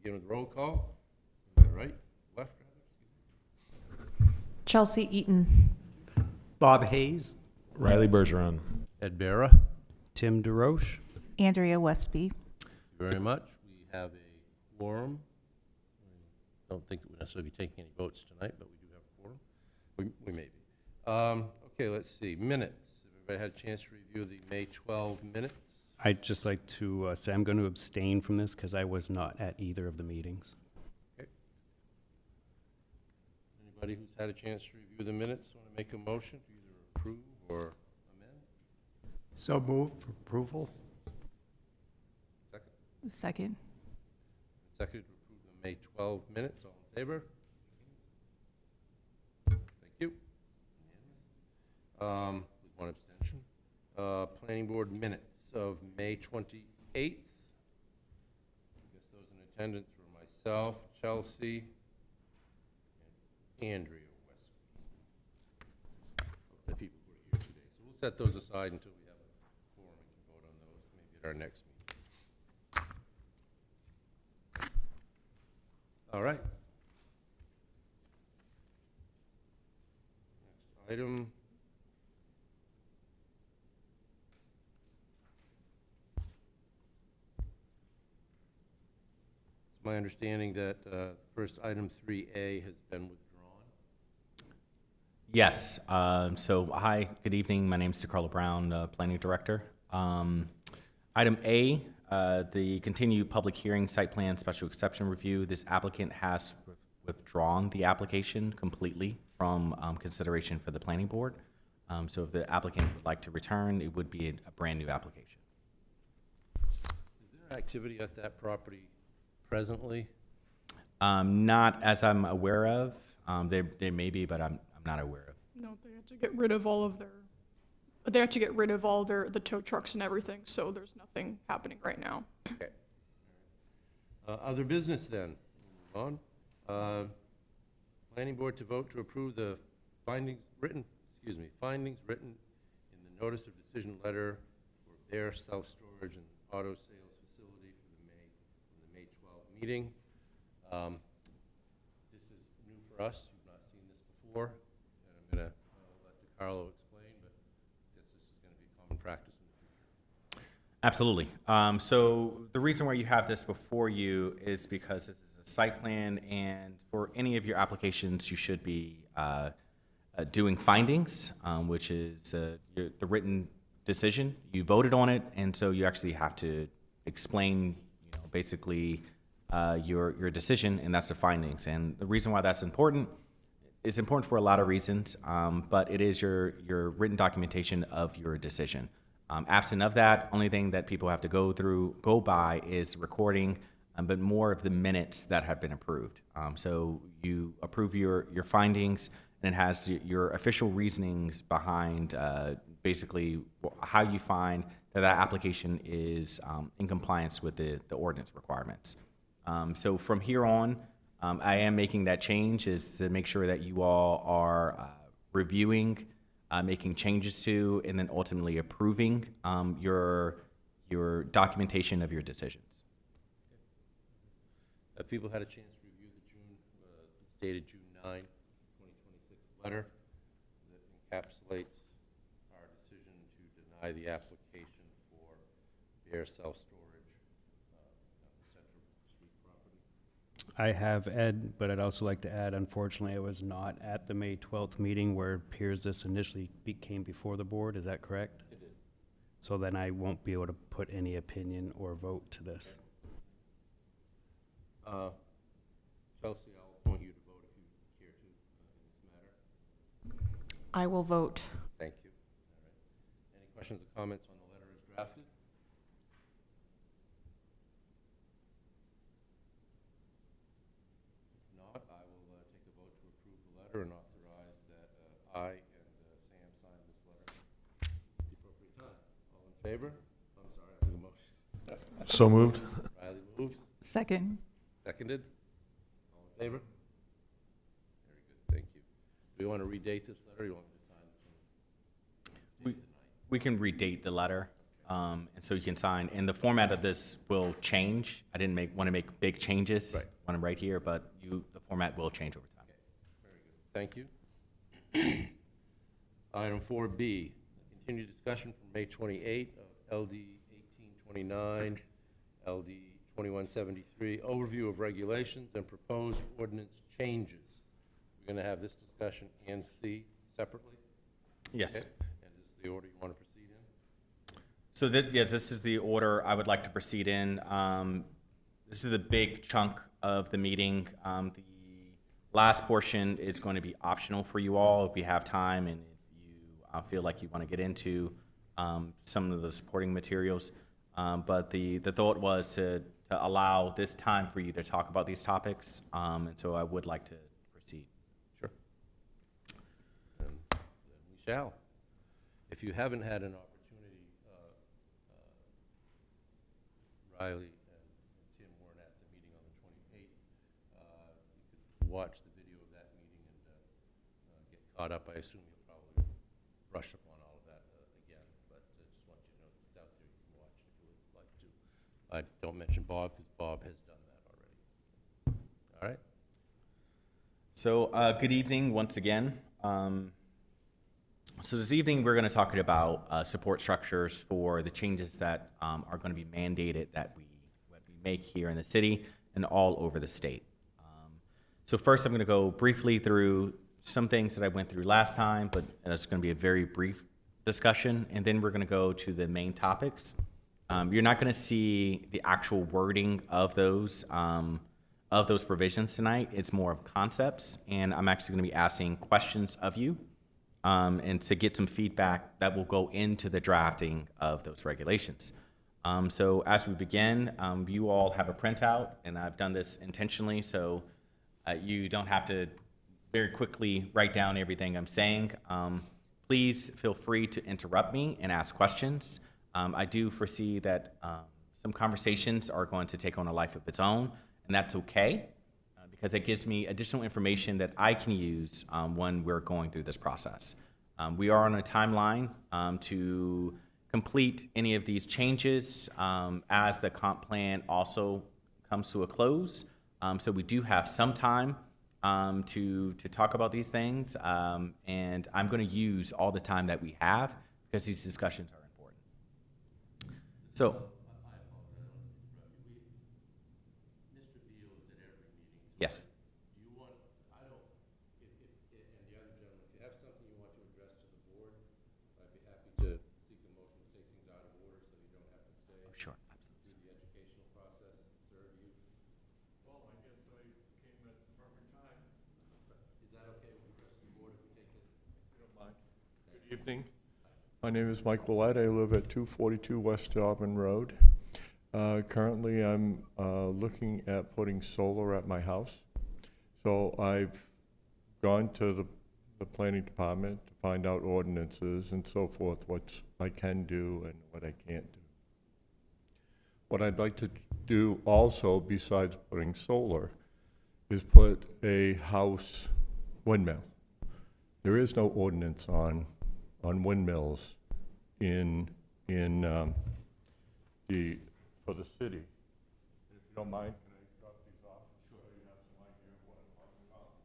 begin with roll call. Right, left, rather. Chelsea Eaton. Bob Hayes. Riley Bergeron. Ed Barra. Tim DeRoche. Andrea Westby. Thank you very much. We have a quorum. I don't think that we'll necessarily be taking any votes tonight, but we do have a quorum. We may be. Okay, let's see. Minutes. Everybody had a chance to review the May 12 minutes? I'd just like to say I'm going to abstain from this because I was not at either of the meetings. Okay. Anybody who's had a chance to review the minutes want to make a motion to either approve or amend? So moved for approval. Second. Second. Second to approve the May 12 minutes. All in favor? Thank you. With one abstention. Planning board minutes of May 28th. I guess those in attendance were myself, Chelsea, and Andrea West. The people who are here today. So we'll set those aside until we have a quorum and can vote on those maybe at our next meeting. All right. Next item. It's my understanding that first item 3A has been withdrawn. Yes. So, hi, good evening. My name is DeCarlo Brown, Planning Director. Item A, the continued public hearing site plan special exception review. This applicant has withdrawn the application completely from consideration for the planning board. So if the applicant would like to return, it would be a brand new application. Is there activity at that property presently? Not as I'm aware of. There may be, but I'm not aware of. No, they had to get rid of all of their, they had to get rid of all the tow trucks and everything, so there's nothing happening right now. Okay. Other business then. Move on. Planning board to vote to approve the findings written in the notice of decision letter for Bear Self-Storage and Auto Sales Facility for the May 12 meeting. This is new for us. You've not seen this before. And I'm going to let DeCarlo explain, but I guess this is going to be common practice in the future. Absolutely. So the reason why you have this before you is because this is a site plan, and for any of your applications, you should be doing findings, which is the written decision. You voted on it, and so you actually have to explain, basically your decision, and that's the findings. And the reason why that's important, it's important for a lot of reasons, but it is your written documentation of your decision. Absent of that, only thing that people have to go by is recording, but more of the minutes that have been approved. So you approve your findings, and it has your official reasonings behind basically how you find that application is in compliance with the ordinance requirements. So from here on, I am making that change is to make sure that you all are reviewing, making changes to, and then ultimately approving your documentation of your decisions. Have people had a chance to review the dated June 9, 2026 letter that encapsulates our decision to deny the application for Bear Self-Storage on the Central Street property? I have, Ed, but I'd also like to add, unfortunately, I was not at the May 12th meeting where it appears this initially came before the board. Is that correct? It did. So then I won't be able to put any opinion or vote to this. Chelsea, I'll appoint you to vote if you care to in this matter. I will vote. Thank you. All right. Any questions or comments on the letter as drafted? If not, I will take a vote to approve the letter and authorize that I and Sam sign this letter at the appropriate time. All in favor? I'm sorry, I took a motion. So moved. Riley moves. Second. Seconded. All in favor? Very good, thank you. Do you want to redate this letter, or you want me to sign this one? We can redate the letter. And so you can sign, and the format of this will change. I didn't want to make big changes Right. when I'm right here, but the format will change over time. Thank you. Item 4B, continued discussion from May 28 of LD 1829, LD 2173, overview of regulations and proposed ordinance changes. We're going to have this discussion and C separately? Yes. Okay. And is this the order you want to proceed in? So yes, this is the order I would like to proceed in. This is the big chunk of the meeting. The last portion is going to be optional for you all if we have time and if you feel like you want to get into some of the supporting materials. But the thought was to allow this time for you to talk about these topics, and so I would like to proceed. Sure. Then we shall. If you haven't had an opportunity, Riley and Tim weren't at the meeting on the 28th, you could watch the video of that meeting and get caught up. I assume you'll probably brush up on all of that again, but I just want you to know that it's out there. You can watch it if you would like to. I don't mention Bob because Bob has done that already. All right? So, good evening once again. So this evening we're going to talk about support structures for the changes that are going to be mandated that we make here in the city and all over the state. So first I'm going to go briefly through some things that I went through last time, but it's going to be a very brief discussion, and then we're going to go to the main topics. You're not going to see the actual wording of those provisions tonight. It's more of concepts, and I'm actually going to be asking questions of you, and to get some feedback that will go into the drafting of those regulations. So as we begin, you all have a printout, and I've done this intentionally, so you don't have to very quickly write down everything I'm saying. Please feel free to interrupt me and ask questions. I do foresee that some conversations are going to take on a life of its own, and that's okay, because it gives me additional information that I can use when we're going through this process. We are on a timeline to complete any of these changes as the comp plan also comes to a close. So we do have some time to talk about these things, and I'm going to use all the time that we have because these discussions are important. So, yes. Do you want, I don't, and the other gentleman, if you have something you want to address to the board, I'd be happy to seek a motion to take things out of order so you don't have to stay Sure, through absolutely. the educational process and serve you. Well, I guess I came at the perfect time, Is that okay with the rest of the board if we take this? if you don't mind. Good evening. My name is Mike Willett. I live at 242 West Auburn Road. Currently, I'm looking at putting solar at my house. So I've gone to the planning department to find out ordinances and so forth, what I can do and what I can't do. What I'd like to do also, besides putting solar, is put a house windmill. There is no ordinance on windmills in for the city. And if you don't mind, can I drop these off? Sure. So you have some idea of what I'm talking about.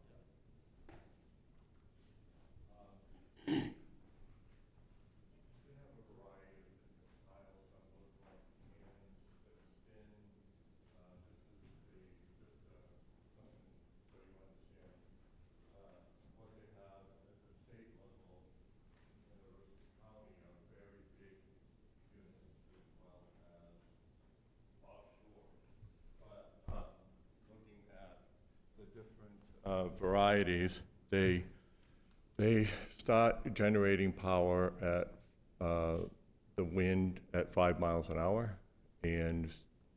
They have a variety of different styles. Some look like cans that spin. This is just something so you understand what they have at the state level and the county are very big units as well as offshore. But looking at the different varieties, they start generating power at the wind at 5 miles an hour, and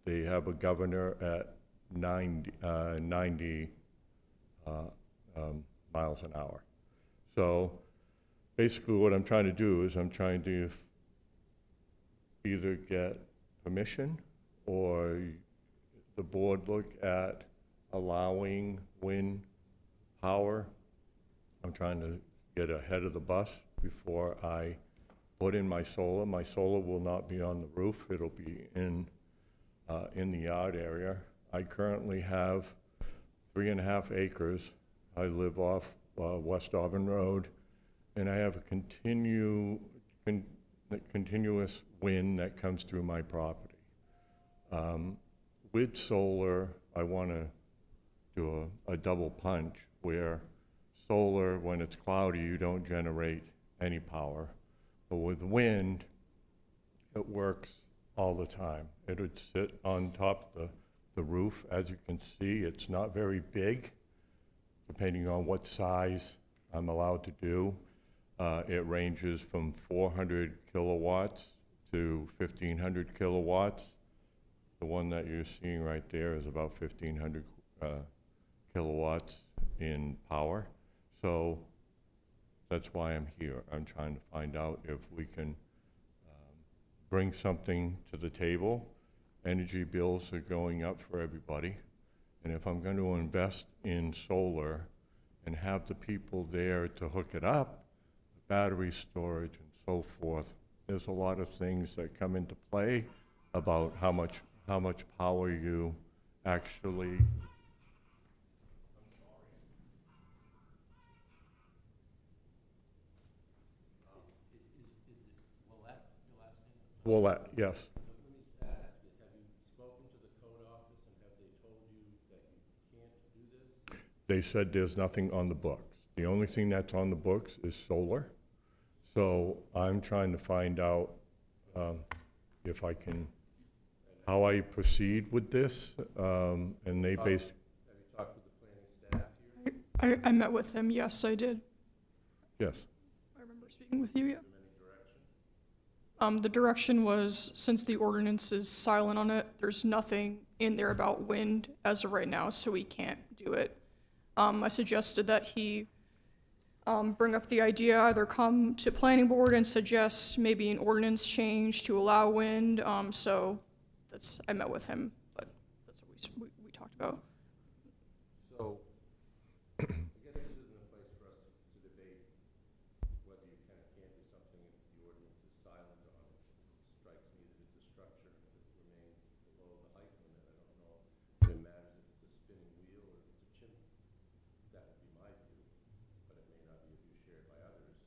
they have a governor at 90 miles an hour. So basically what I'm trying to do is I'm trying to either get permission or the board look at allowing wind power. I'm trying to get ahead of the bus before I put in my solar. My solar will not be on the roof. It'll be in the yard area. I currently have 3.5 acres. I live off West Auburn Road, and I have a continuous wind that comes through my property. With solar, I want to do a double punch where solar, when it's cloudy, you don't generate any power. But with wind, it works all the time. It would sit on top of the roof. As you can see, it's not very big, depending on what size I'm allowed to do. It ranges from 400 kilowatts to 1,500 kilowatts. The one that you're seeing right there is about 1,500 kilowatts in power. So that's why I'm here. I'm trying to find out if we can bring something to the table. Energy bills are going up for everybody. And if I'm going to invest in solar and have the people there to hook it up, battery storage and so forth, there's a lot of things that come into play about how much power you actually. Willett, yes. They said there's nothing on the books. The only thing that's on the books is solar. So I'm trying to find out if I can, how I proceed with this, and they basically. Have you talked with the planning staff here? I met with him, yes, I did. Yes. I remember speaking with you, yeah. The direction was, since the ordinance is silent on it, there's nothing in there about wind as of right now, so we can't do it. I suggested that he bring up the idea, either come to planning board and suggest maybe an ordinance change to allow wind. So I met with him, but that's what we talked about. So, I guess this isn't a place for us to debate whether you can or can't do something if the ordinance is silent on it. It strikes me that it's a structure that remains below the height limit. I don't know if it matters if it's a spinning wheel or if it's a chimney. That would be my view, but it may not be a view shared by others.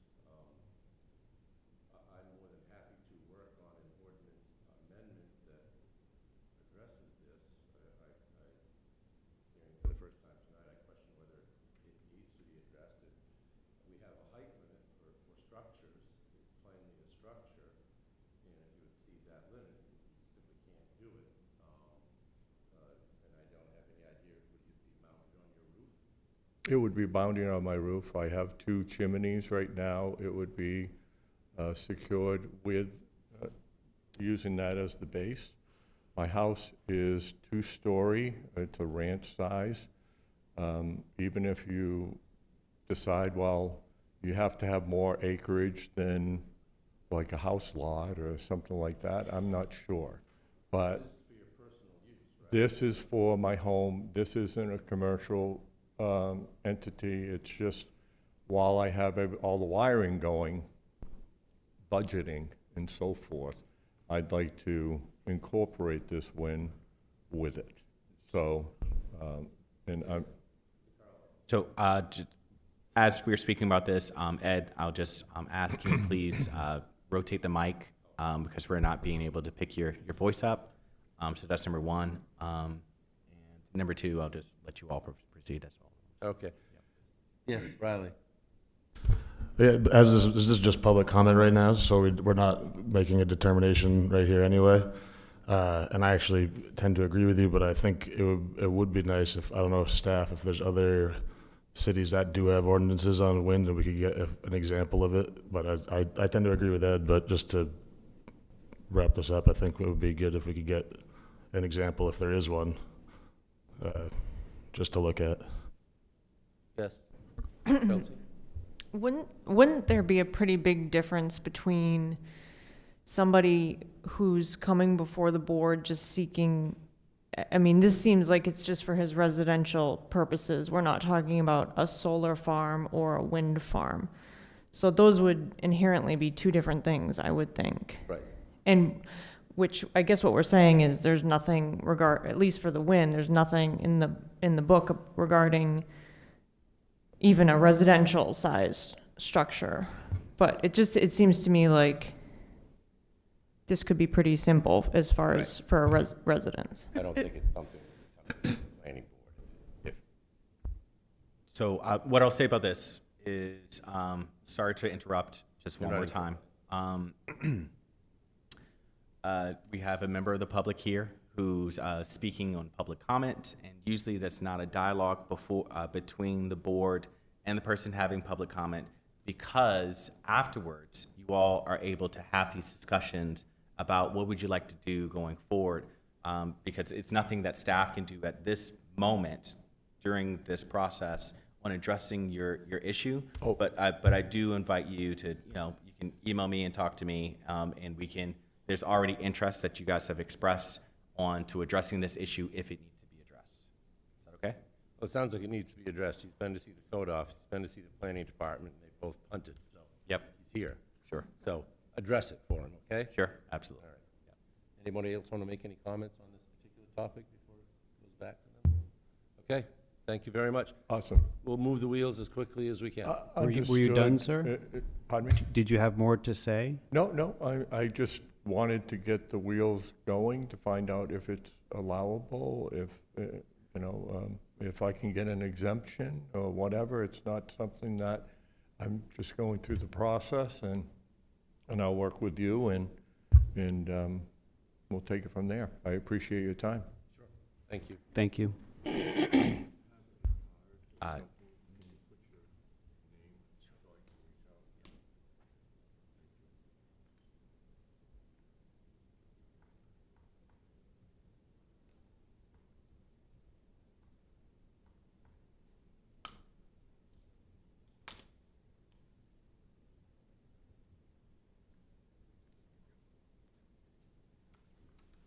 I'm more than happy to work on an ordinance amendment that addresses this. Hearing for the first time tonight, I question whether it needs to be addressed. We have a height limit for structures. It's plainly a structure, and if you exceed that limit, you simply can't do it. And I don't have any idea, would you be mounted on your roof? It would be mounting on my roof. I have 2 chimneys right now. It would be secured with using that as the base. My house is 2-story. It's a ranch size. Even if you decide, well, you have to have more acreage than like a house lot or something like that, I'm not sure. But this is for my home. This isn't a commercial entity. It's just while I have all the wiring going, budgeting and so forth, I'd like to incorporate this wind with it. So, and I'm. So, as we were speaking about this, Ed, I'll just ask you, please rotate the mic because we're not being able to pick your voice up. So that's number one. And number two, I'll just let you all proceed as well. Okay. Yes, Riley. Yeah, as this is just public comment right now, so we're not making a determination right here anyway. And I actually tend to agree with you, but I think it would be nice if, I don't know, if staff, if there's other cities that do have ordinances on wind, and we could get an example of it. But I tend to agree with Ed, but just to wrap this up, I think it would be good if we could get an example, if there is one, just to look at. Yes. Kelsey? Wouldn't there be a pretty big difference between somebody who's coming before the board just seeking, I mean, this seems like it's just for his residential purposes. We're not talking about a solar farm or a wind farm. So those would inherently be two different things, I would think. Right. And which I guess what we're saying is there's nothing at least for the wind, there's nothing in the book regarding even a residential sized structure. But it seems to me like this could be pretty simple as far as for a residence. I don't think it's something that would come to the planning board. If So what I'll say about this is, sorry to interrupt just You're one not more time. We have a member of the public here who's speaking on public comment, and usually that's not a dialogue between the board and the person having public comment, because afterwards you all are able to have these discussions about what would you like to do going forward, because it's nothing that staff can do at this moment during this process on addressing your issue. But I do invite you to, you can email me and talk to me, and we can, there's already interest that you guys have expressed on to addressing this issue if it needs to be addressed. Is that okay? Well, it sounds like it needs to be addressed. He's been to see the code office, he's been to see the planning department, and they both punted, so. Yep. He's here. Sure. So address it for him, okay? Sure, absolutely. All right. Yeah. Anybody else want to make any comments on this particular topic before it goes back to them? Okay, thank you very much. Awesome. We'll move the wheels as quickly as we can. Were you done, Understood. sir? Pardon me? Did you have more to say? No, I just wanted to get the wheels going to find out if it's allowable, if, if I can get an exemption or whatever. It's not something that I'm just going through the process, and I'll work with you, and we'll take it from there. I appreciate your time. Thank you. Thank you.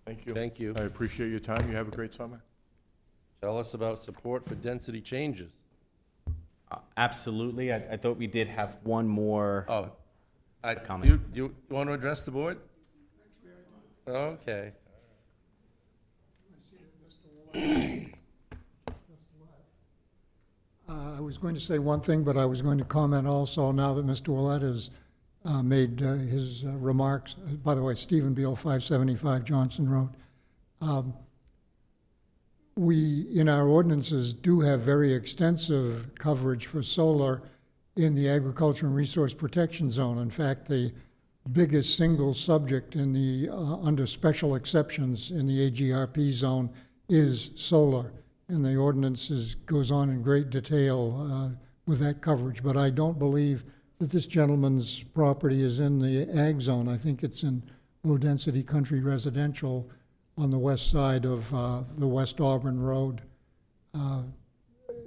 Thank you. Thank you. I appreciate your time. You have a great summer. Tell us about support for density changes. Absolutely. I thought we did have one more. Oh, Comment. you want to address the board? Okay. I was going to say one thing, but I was going to comment also now that Mr. Willett has made his remarks. By the way, Stephen Beal, 575 Johnson Road. We, in our ordinances, do have very extensive coverage for solar in the Agriculture and Resource Protection Zone. In fact, the biggest single subject in the under special exceptions in the AGRP zone is solar. And the ordinance goes on in great detail with that coverage. But I don't believe that this gentleman's property is in the ag zone. I think it's in low-density country residential on the west side of the West Auburn Road.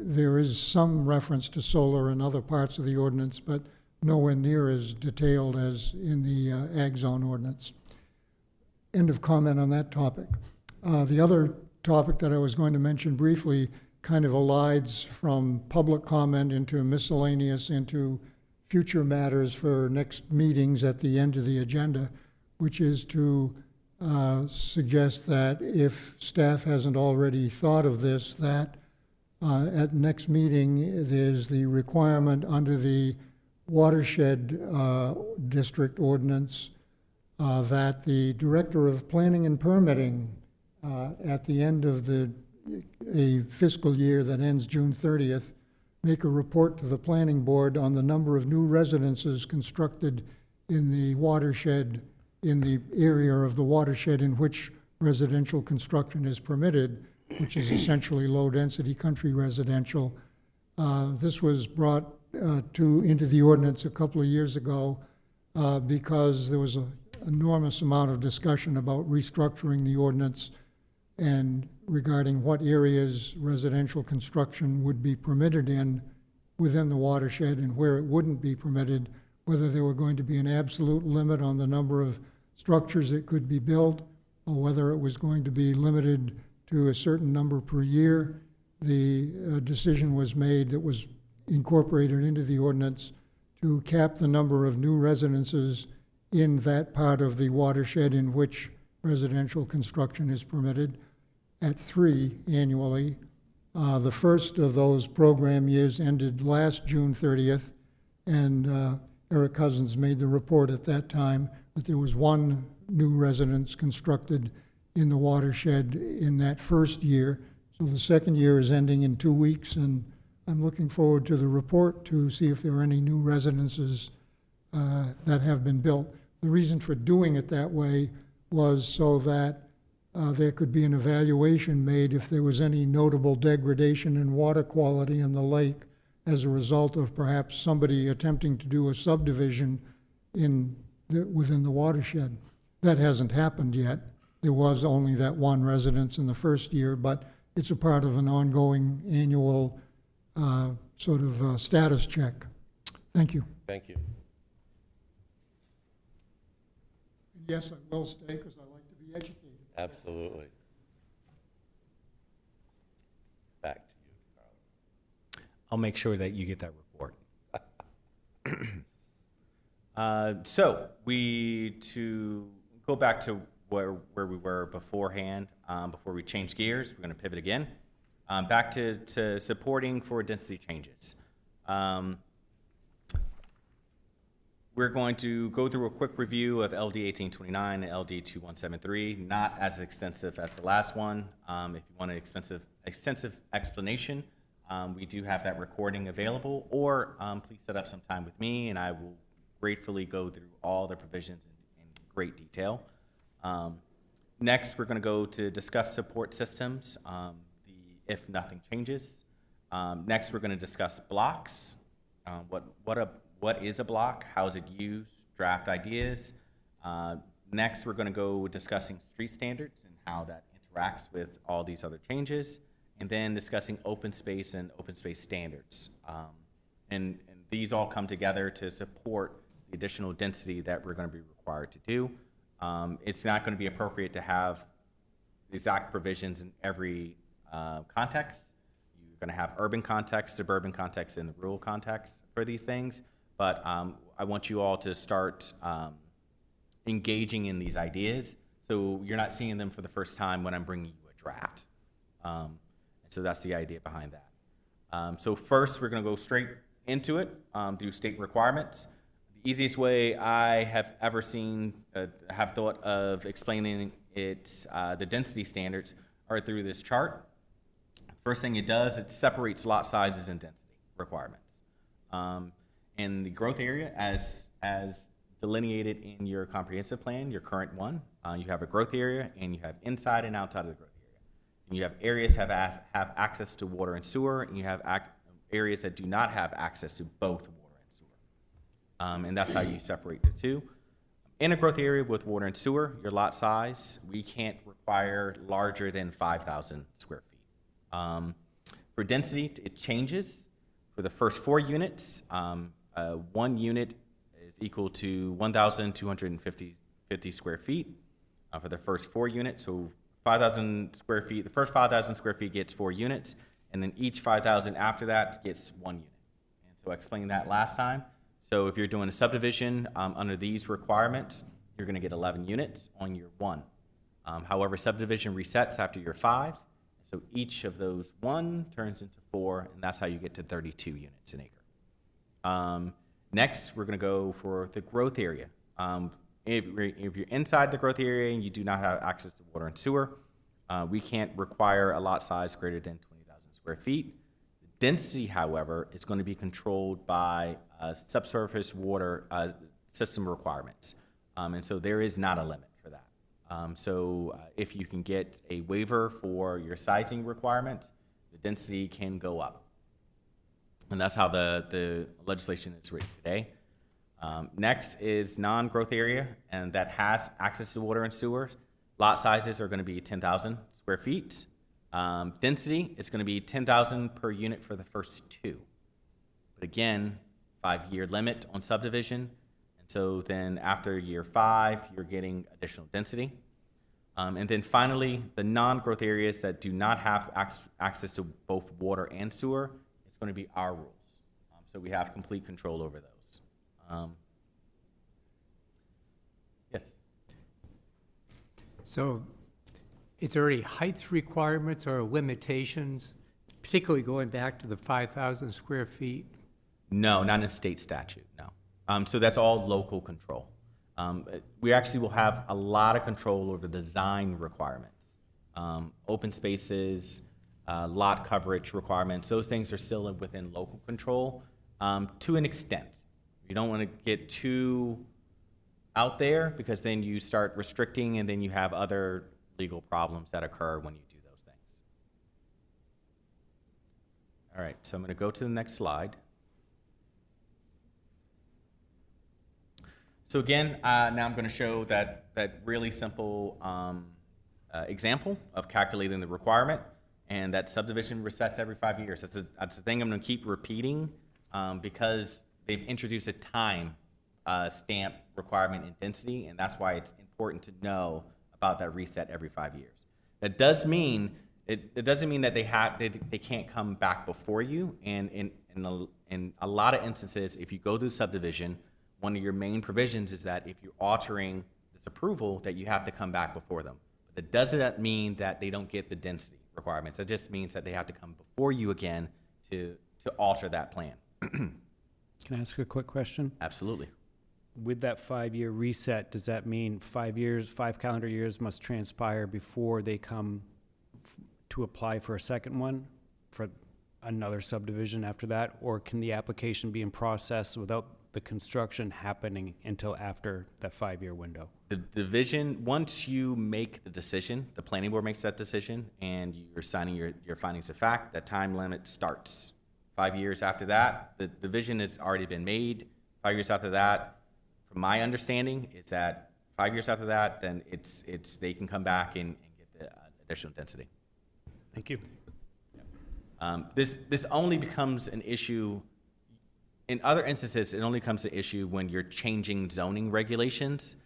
There is some reference to solar in other parts of the ordinance, but nowhere near as detailed as in the ag zone ordinance. End of comment on that topic. The other topic that I was going to mention briefly kind of elides from public comment into miscellaneous, into future matters for next meetings at the end of the agenda, which is to suggest that if staff hasn't already thought of this, that at next meeting, there's the requirement under the watershed district ordinance that the Director of Planning and Permitting at the end of a fiscal year that ends June 30th, make a report to the Planning Board on the number of new residences constructed in the watershed, in the area of the watershed in which residential construction is permitted, which is essentially low-density country residential. This was brought into the ordinance a couple of years ago because there was an enormous amount of discussion about restructuring the ordinance and regarding what areas residential construction would be permitted in within the watershed and where it wouldn't be permitted, whether there were going to be an absolute limit on the number of structures that could be built, or whether it was going to be limited to a certain number per year. The decision was made that was incorporated into the ordinance to cap the number of new residences in that part of the watershed in which residential construction is permitted at 3 annually. The first of those program years ended last June 30th, and Eric Cousins made the report at that time that there was 1 new residence constructed in the watershed in that first year. So the second year is ending in 2 weeks, and I'm looking forward to the report to see if there are any new residences that have been built. The reason for doing it that way was so that there could be an evaluation made if there was any notable degradation in water quality in the lake as a result of perhaps somebody attempting to do a subdivision within the watershed. That hasn't happened yet. There was only that 1 residence in the first year, but it's a part of an ongoing annual status check. Thank you. Thank you. Yes, I will stay because I like to be educated. Absolutely. Back to you, Carl. I'll make sure that you get that report. To go back to where we were beforehand, before we change gears, we're going to pivot again, back to supporting for density changes. We're going to go through a quick review of LD 1829 and LD 2173, not as extensive as the last one. If you want an extensive explanation, we do have that recording available, or please set up some time with me and I will gratefully go through all the provisions in great detail. Next, we're going to go to discuss support systems, if nothing changes. Next, we're going to discuss blocks, what is a block? How is it used? Draft ideas. Next, we're going to go discussing street standards and how that interacts with all these other changes. And then discussing open space and open space standards. And these all come together to support the additional density that we're going to be required to do. It's not going to be appropriate to have exact provisions in every context. You're going to have urban context, suburban context, and the rural context for these things. But I want you all to start engaging in these ideas so you're not seeing them for the first time when I'm bringing you a draft. And so that's the idea behind that. So first, we're going to go straight into it through state requirements. The easiest way I have ever seen, have thought of explaining it, the density standards, are through this chart. First thing it does, it separates lot sizes and density requirements. In the growth area, as delineated in your comprehensive plan, your current one, you have a growth area, and you have inside and outside of the growth area. And you have areas have access to water and sewer, and you have areas that do not have access to both water and sewer. And that's how you separate the two. In a growth area with water and sewer, your lot size, we can't require larger than 5,000 square feet. For density, it changes. For the first 4 units, 1 unit is equal to 1,250 square feet for the first 4 units. So 5,000 square feet, the first 5,000 square feet gets 4 units, and then each 5,000 after that gets 1 unit. And so I explained that last time. So if you're doing a subdivision under these requirements, you're going to get 11 units on year 1. However, subdivision resets after year 5. So each of those 1 turns into 4, and that's how you get to 32 units an acre. Next, we're going to go for the growth area. If you're inside the growth area and you do not have access to water and sewer, we can't require a lot size greater than 20,000 square feet. The density, however, is going to be controlled by subsurface water system requirements. And so there is not a limit for that. So if you can get a waiver for your sizing requirements, the density can go up. And that's how the legislation is written today. Next is non-growth area, and that has access to water and sewer. Lot sizes are going to be 10,000 square feet. Density is going to be 10,000 per unit for the first 2. But again, 5-year limit on subdivision. And so then after year 5, you're getting additional density. And then finally, the non-growth areas that do not have access to both water and sewer, it's going to be our rules. So we have complete control over those. Yes. So is there any height requirements or limitations, particularly going back to the 5,000 square feet? No, not in a state statute, no. So that's all local control. We actually will have a lot of control over design requirements. Open spaces, lot coverage requirements, those things are still within local control to an extent. You don't want to get too out there because then you start restricting and then you have other legal problems that occur when you do those things. All right, so I'm going to go to the next slide. So again, now I'm going to show that really simple example of calculating the requirement, and that subdivision resets every 5 years. That's the thing I'm going to keep repeating because they've introduced a time stamp requirement in density, and that's why it's important to know about that reset every 5 years. That does mean it doesn't mean that they can't come back before you. And in a lot of instances, if you go through subdivision, one of your main provisions is that if you're altering this approval, that you have to come back before them. But that doesn't mean that they don't get the density requirements. It just means that they have to come before you again to alter that plan. Can I ask a quick question? Absolutely. With that 5-year reset, does that mean 5 years, 5 calendar years must transpire before they come to apply for a second one for another subdivision after that? Or can the application be in process without the construction happening until after that 5-year window? The division, once you make the decision, the planning board makes that decision, and you're signing your findings of fact, that time limit starts. 5 years after that, the division has already been made. 5 years after that, from my understanding, is that 5 years after that, then it's they can come back and get the additional density. Thank you. This only becomes an issue. In other instances, it only comes to issue when you're changing zoning regulations.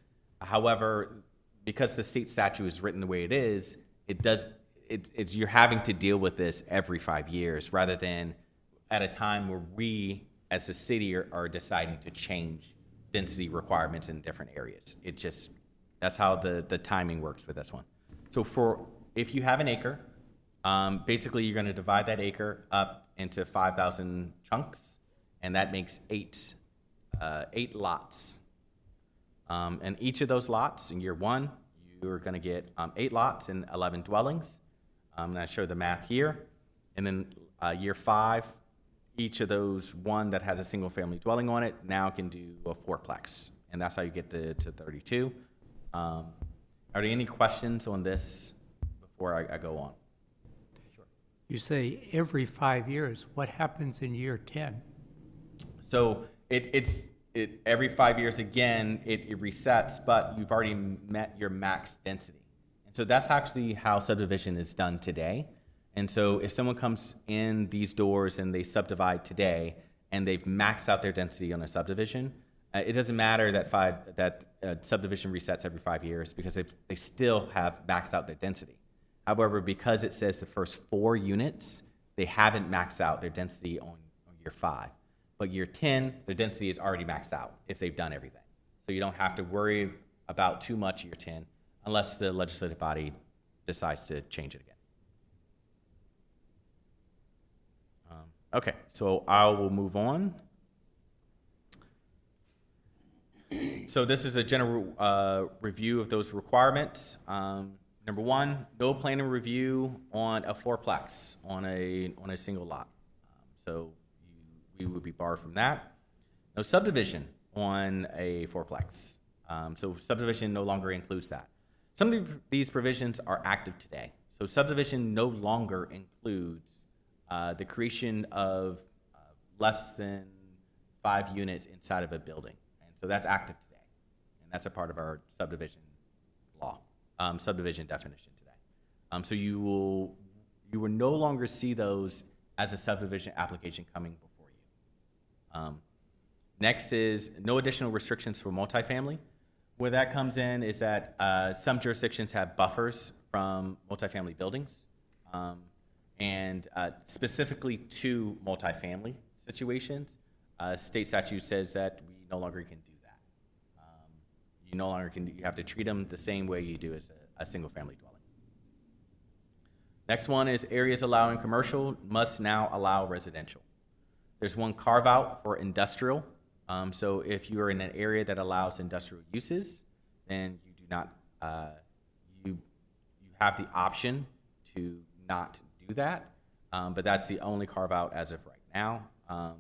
However, because the state statute is written the way it is, it's you're having to deal with this every 5 years rather than at a time where we, as the city, are deciding to change density requirements in different areas. That's how the timing works with this one. So if you have an acre, basically you're going to divide that acre up into 5,000 chunks. And that makes eight lots. And each of those lots, in year 1, you're going to get 8 lots and 11 dwellings. And I show the math here. And then year 5, each of those one that has a single-family dwelling on it now can do a 4-plex. And that's how you get to 32. Are there any questions on this before I go on? Sure. You say every 5 years. What happens in year 10? So it's every 5 years again, it resets, but you've already met your max density. And so that's actually how subdivision is done today. And so if someone comes in these doors and they subdivide today and they've maxed out their density on a subdivision, it doesn't matter that subdivision resets every 5 years because they still have maxed out their density. However, because it says the first 4 units, they haven't maxed out their density on year 5. But year 10, their density is already maxed out if they've done everything. So you don't have to worry about too much year 10 unless the legislative body decides to change it again. Okay, so I will move on. So this is a general review of those requirements. Number 1, no planning review on a 4-plex on a single lot. So we would be barred from that. No subdivision on a 4-plex. So subdivision no longer includes that. Some of these provisions are active today. So subdivision no longer includes the creation of less than 5 units inside of a building. And so that's active today. And that's a part of our subdivision law, subdivision definition today. So you will no longer see those as a subdivision application coming before you. Next is no additional restrictions for multifamily. Where that comes in is that some jurisdictions have buffers from multifamily buildings, and specifically to multifamily situations. State statute says that we you no longer can do that. You no longer can, you have to treat them the same way you do as a single-family dwelling. Next one is areas allowing commercial must now allow residential. There's one carve-out for industrial. So if you are in an area that allows industrial uses, then you do not, you have the option to not do that. But that's the only carve-out as of right now.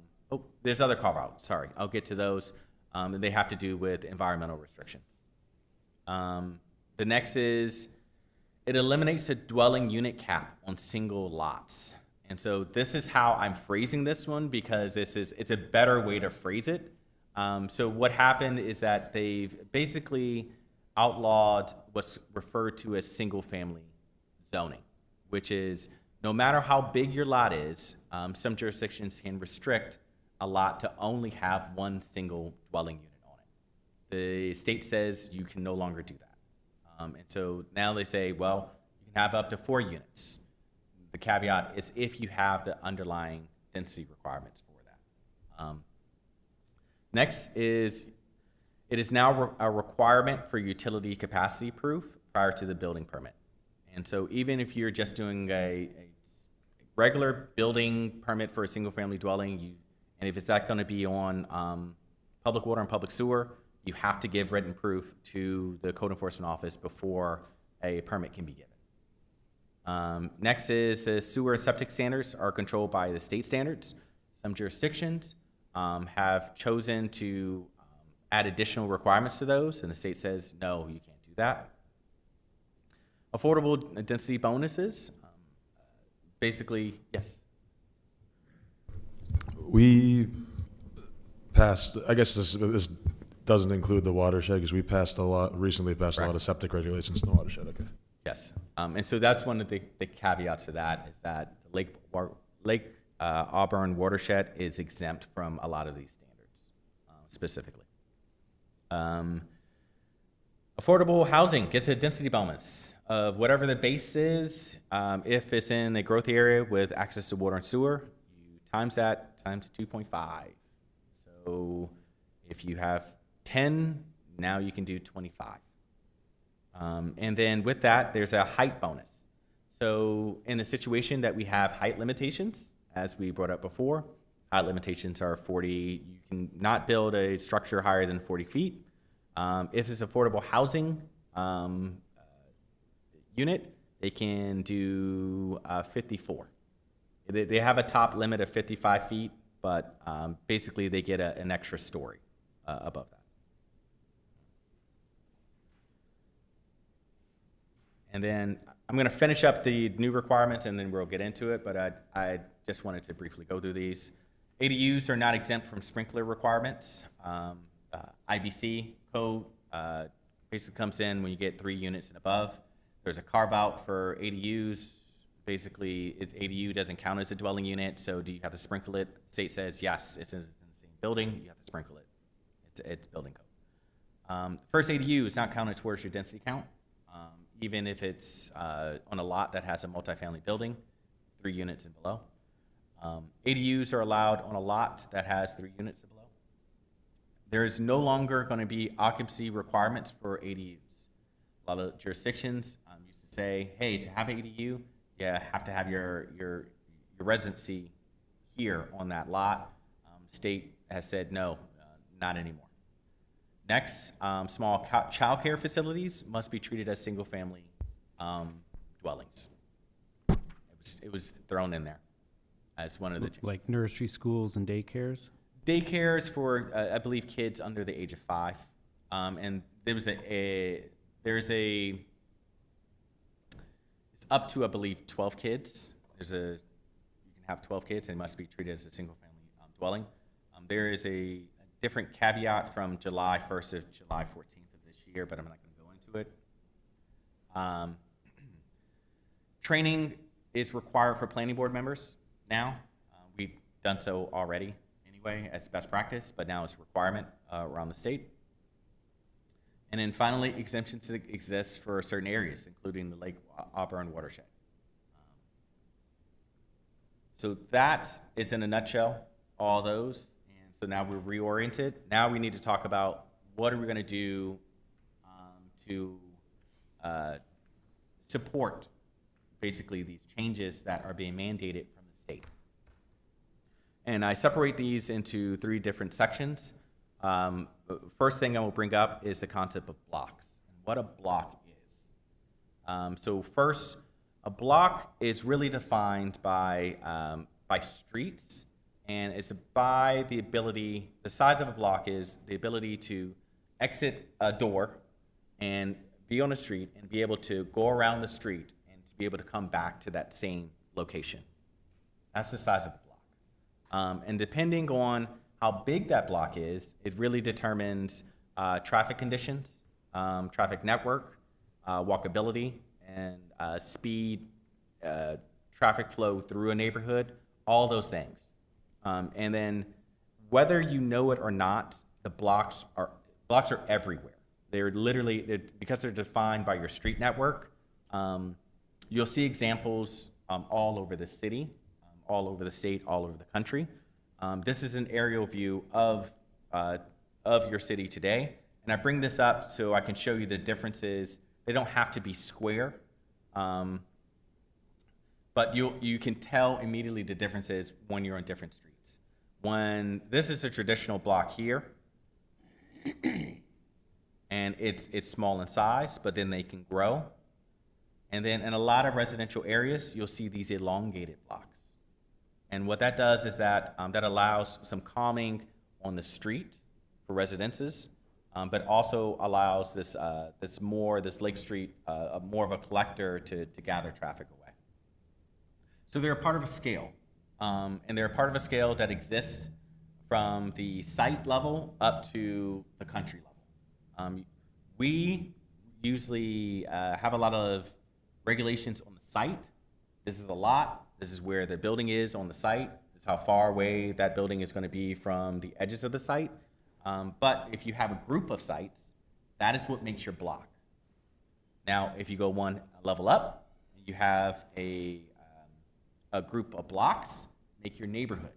There's other carve-outs, sorry. I'll get to those. And they have to do with environmental restrictions. The next is, it eliminates the dwelling unit cap on single lots. And so this is how I'm phrasing this one, because it's a better way to phrase it. So what happened is that they've basically outlawed what's referred to as single-family zoning, which is no matter how big your lot is, some jurisdictions can restrict a lot to only have one single dwelling unit on it. The state says you can no longer do that. And so now they say, well, you can have up to 4 units. The caveat is if you have the underlying density requirements for that. Next is, it is now a requirement for utility capacity proof prior to the building permit. And so even if you're just doing a regular building permit for a single-family dwelling, and if it's not going to be on public water and public sewer, you have to give written proof to the code enforcement office before a permit can be given. Next is sewer and septic standards are controlled by the state standards. Some jurisdictions have chosen to add additional requirements to those, and the state says, no, you can't do that. Affordable density bonuses, basically, yes. We passed, I guess this doesn't include the watershed, because we recently passed a lot of septic regulations in the watershed, okay. Yes, and so that's one of the caveats for that, is that the Lake Auburn watershed is exempt from a lot of these standards, specifically. Affordable housing gets a density bonus of whatever the base is. If it's in a growth area with access to water and sewer, you times that times 2.5. So if you have 10, now you can do 25. And then with that, there's a height bonus. So in the situation that we have height limitations, as we brought up before, height limitations are 40. You can not build a structure higher than 40 feet. If it's affordable housing unit, they can do 54. They have a top limit of 55 feet, but basically they get an extra story above that. And then I'm going to finish up the new requirements, and then we'll get into it, but I just wanted to briefly go through these. ADUs are not exempt from sprinkler requirements. IBC code basically comes in when you get 3 units and above. There's a carve-out for ADUs. Basically, ADU doesn't count as a dwelling unit, so do you have to sprinkle it? State says, yes, it's in the same building, you have to sprinkle it. It's building code. First ADU is not counted towards your density count, even if it's on a lot that has a multifamily building, 3 units and below. ADUs are allowed on a lot that has 3 units and below. There is no longer going to be occupancy requirements for ADUs. A lot of jurisdictions used to say, hey, to have ADU, you have to have your residency here on that lot. State has said no, not anymore. Next, small child care facilities must be treated as single-family dwellings. It was thrown in there as one of the changes. Like nursery schools and daycares? Daycares for, I believe, kids under the age of 5. And it's up to, I believe, 12 kids. You can have 12 kids, and it must be treated as a single-family dwelling. There is a different caveat from July 1st to July 14th of this year, but I'm not going to go into it. Training is required for planning board members now. We've done so already anyway as best practice, but now it's a requirement around the state. And then finally, exemptions exist for certain areas, including the Lake Auburn watershed. So that is in a nutshell all those. And So now we're reoriented. Now we need to talk about what are we going to do to support basically these changes that are being mandated from the state. And I separate these into 3 different sections. First thing I will bring up is the concept of blocks and what a block is. So first, a block is really defined by streets, and it's by the ability, the size of a block is the ability to exit a door and be on a street and be able to go around the street and to be able to come back to that same location. That's the size of a block. And depending on how big that block is, it really determines traffic conditions, traffic network, walkability, and speed, traffic flow through a neighborhood, all those things. And then whether you know it or not, the blocks are everywhere. They're literally, because they're defined by your street network, you'll see examples all over the city, all over the state, all over the country. This is an aerial view of your city today. And I bring this up so I can show you the differences. They don't have to be square, but you can tell immediately the differences when you're on different streets. When this is a traditional block here, and it's small in size, but then they can grow. And then in a lot of residential areas, you'll see these elongated blocks. And what that does is that that allows some calming on the street for residences, but also allows this Lake Street, more of a collector to gather traffic away. So they're a part of a scale, and they're a part of a scale that exists from the site level up to the country level. We usually have a lot of regulations on the site. This is a lot. This is where the building is on the site. This is how far away that building is going to be from the edges of the site. But if you have a group of sites, that is what makes your block. Now, if you go one level up, you have a group of blocks, make your neighborhood.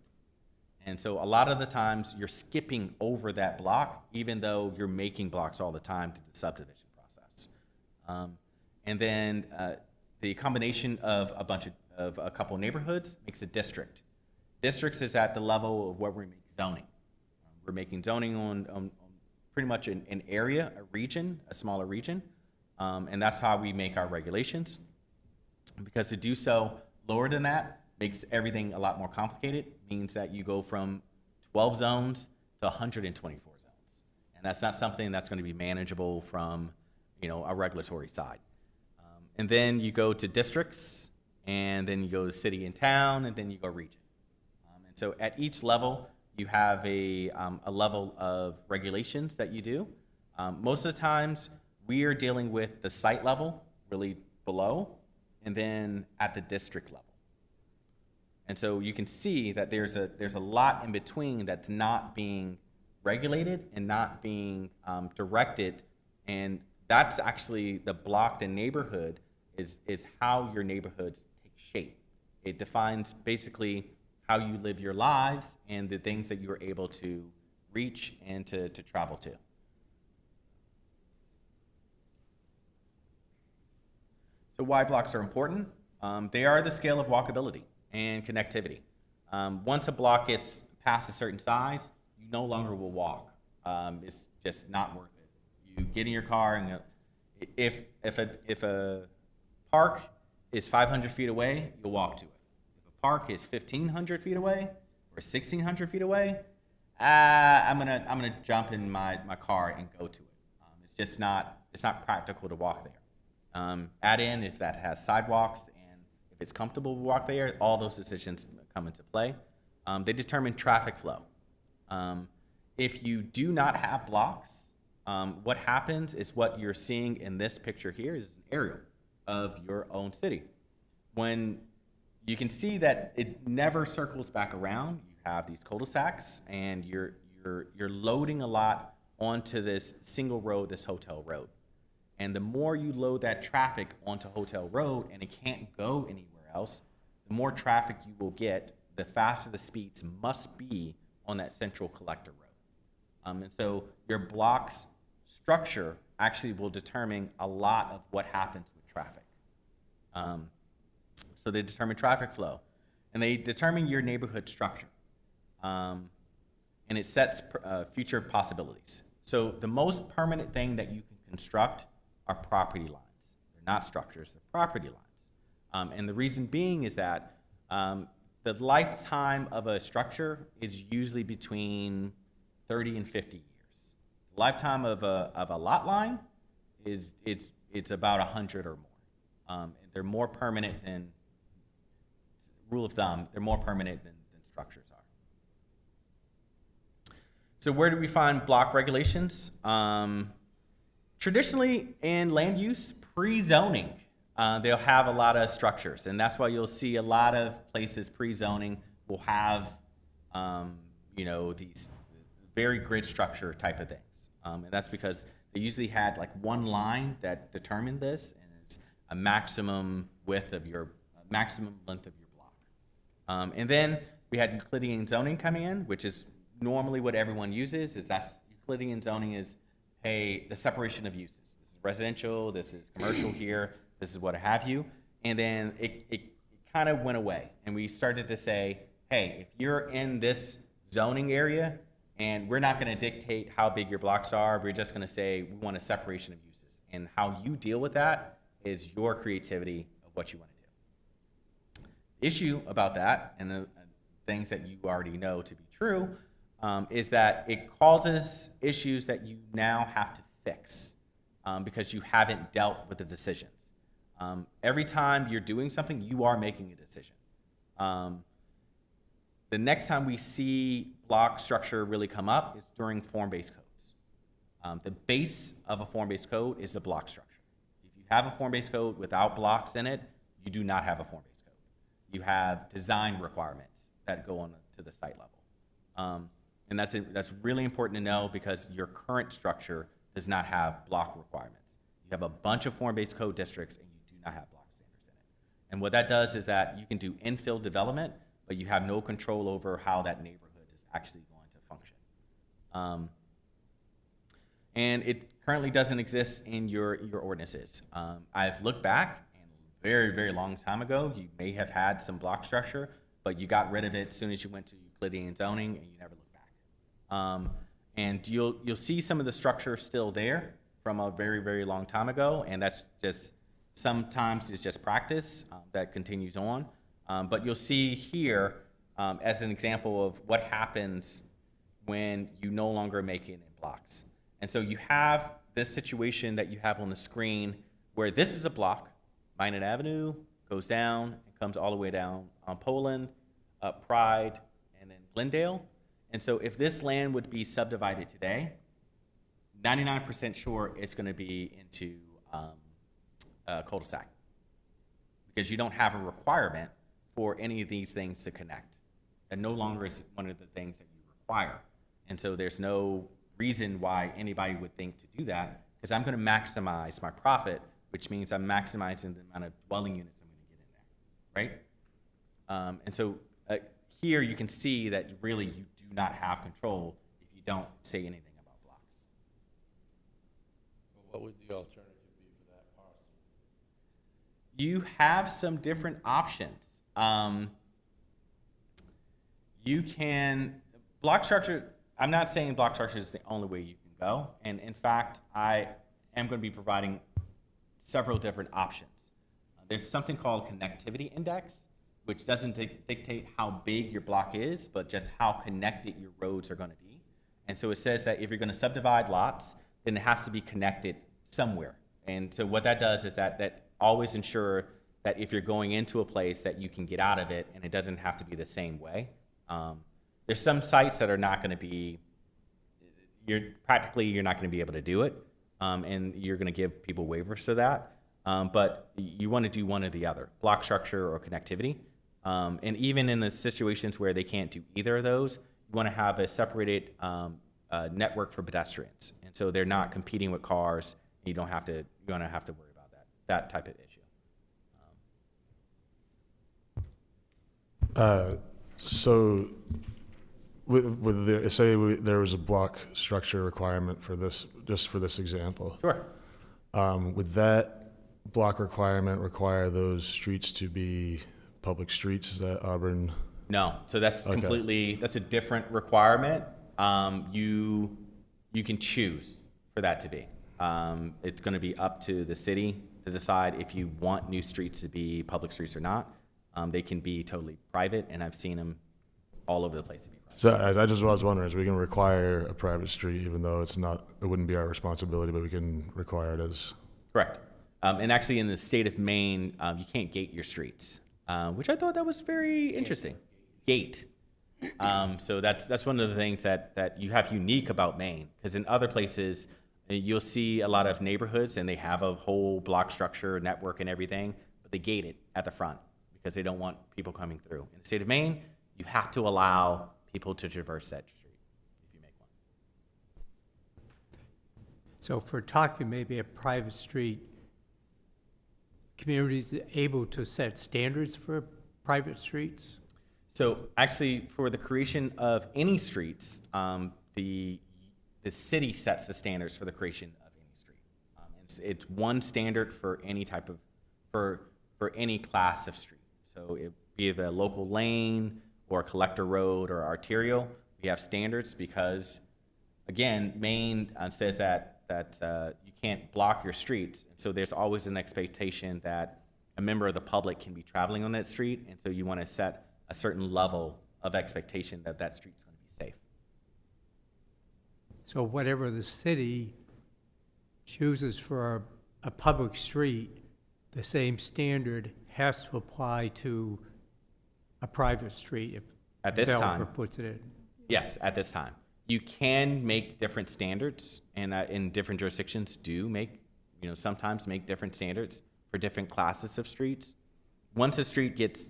And so a lot of the times you're skipping over that block, even though you're making blocks all the time through the subdivision process. And then the combination of a couple neighborhoods makes a district. Districts is at the level of where we make zoning. We're making zoning on pretty much an area, a region, a smaller region. And that's how we make our regulations. Because to do so lower than that makes everything a lot more complicated. Means that you go from 12 zones to 124 zones. And that's not something that's going to be manageable from, a regulatory side. And then you go to districts, and then you go to city and town, and then you go region. And so at each level, you have a level of regulations that you do. Most of the times, we are dealing with the site level, really below, and then at the district level. And so you can see that there's a lot in between that's not being regulated and not being directed, and that's actually the blocked in neighborhood is how your neighborhoods take shape. It defines basically how you live your lives and the things that you're able to reach and to travel to. So why blocks are important? They are the scale of walkability and connectivity. Once a block gets past a certain size, you no longer will walk. It's just not worth it. You get in your car, and if a park is 500 feet away, you'll walk to it. If a park is 1,500 feet away or 1,600 feet away, I'm gonna jump in my car and go to it. It's not practical to walk there. Add in if that has sidewalks, and if it's comfortable to walk there, all those decisions come into play. They determine traffic flow. If you do not have blocks, what happens is what you're seeing in this picture here is an aerial of your own city. When you can see that it never circles back around, you have these cul-de-sacs, and you're loading a lot onto this single road, this hotel road. And the more you load that traffic onto Hotel Road and it can't go anywhere else, the more traffic you will get, the faster the speeds must be on that central collector road. And so your block's structure actually will determine a lot of what happens with traffic. So they determine traffic flow, and they determine your neighborhood structure. And it sets future possibilities. So the most permanent thing that you can construct are property lines. They're not structures, they're property lines. And the reason being is that the lifetime of a structure is usually between 30 and 50 years. The lifetime of a lot line is it's about 100 or more. And they're more permanent than, rule of thumb, they're more permanent than structures are. So where do we find block regulations? Traditionally in land use, pre-zoning, they'll have a lot of structures, and that's why you'll see a lot of places pre-zoning will have, these very grid structure type of things. And that's because they usually had like one line that determined this, and it's a maximum length of your block. And then we had Euclidean zoning come in, which is normally what everyone uses. That's Euclidean zoning is, hey, the separation of uses. This is residential, this is commercial here, this is what have you. And then it kind of went away, and we started to say, hey, if you're in this zoning area, and we're not going to dictate how big your blocks are, we're just going to say we want a separation of uses. And how you deal with that is your creativity of what you want to do. Issue about that, and the things that you already know to be true, is that it causes issues that you now have to fix because you haven't dealt with the decisions. Every time you're doing something, you are making a decision. The next time we see block structure really come up is during form-based codes. The base of a form-based code is the block structure. If you have a form-based code without blocks in it, you do not have a form-based code. You have design requirements that go on to the site level. And that's really important to know because your current structure does not have block requirements. You have a bunch of form-based code districts and you do not have block standards in it. And what that does is that you can do infill development, but you have no control over how that neighborhood is actually going to function. And it currently doesn't exist in your ordinances. I've looked back, and very, very long time ago, you may have had some block structure, but you got rid of it as soon as you went to Euclidean zoning, and you never looked back. And you'll see some of the structure still there from a very, very long time ago, and that's just, sometimes it's just practice that continues on. But you'll see here as an example of what happens when you no longer make it in blocks. And so you have this situation that you have on the screen where this is a block, Minot Avenue, goes down and comes all the way down on Poland, up Pride, and then Glendale. And so if this land would be subdivided today, 99% sure it's going to be into a cul-de-sac because you don't have a requirement for any of these things to connect. That no longer is one of the things that you require. And so there's no reason why anybody would think to do that because I'm going to maximize my profit, which means I'm maximizing the amount of dwelling units I'm going to get in there, right? And so here you can see that really you do not have control if you don't say anything about blocks. What would the alternative be for that parcel? You have some different options. You can, block structure, I'm not saying block structure is the only way you can go. And in fact, I am going to be providing several different options. There's something called connectivity index, which doesn't dictate how big your block is, but just how connected your roads are going to be. And so it says that if you're going to subdivide lots, then it has to be connected somewhere. And so what that does is that always ensure that if you're going into a place that you can get out of it and it doesn't have to be the same way. There's some sites that are not going to be, you're not going to be able to do it. And you're going to give people waivers to that. But you want to do one or the other, block structure or connectivity. And even in the situations where they can't do either of those, you want to have a separated network for pedestrians. And so they're not competing with cars. You don't have to worry about that type of issue. So with the, there was a block structure requirement for this, just for this example. Sure. Would that block requirement require those streets to be public streets? Is that Auburn? No, so that's Okay. completely, that's a different requirement. You can choose for that to be. It's going to be up to the city to decide if you want new streets to be public streets or not. They can be totally private, and I've seen them all over the place to be private. So I just was wondering, is we can require a private street even though it's not, it wouldn't be our responsibility, but we can require it as, Correct. And actually, in the state of Maine, you can't gate your streets, which I thought that was very interesting. Gate. So that's one of the things that you have unique about Maine, because in other places, you'll see a lot of neighborhoods and they have a whole block structure, network, and everything, but they gate it at the front because they don't want people coming through. In the state of Maine, you have to allow people to traverse that street if you make one. So if we're talking maybe a private street, communities able to set standards for private streets? So actually, for the creation of any streets, the city sets the standards for the creation of any street. It's one standard for any type of, for any class of street. So it be it a local lane or a collector road or arterial, we have standards because, again, Maine says that you can't block your streets. And so there's always an expectation that a member of the public can be traveling on that street. And so you want to set a certain level of expectation that that street's going to be safe. So whatever the city chooses for a public street, the same standard has to apply to a private street if At this developer time, puts it in. yes, at this time. You can make different standards, and in different jurisdictions do make, sometimes make different standards for different classes of streets. Once a street gets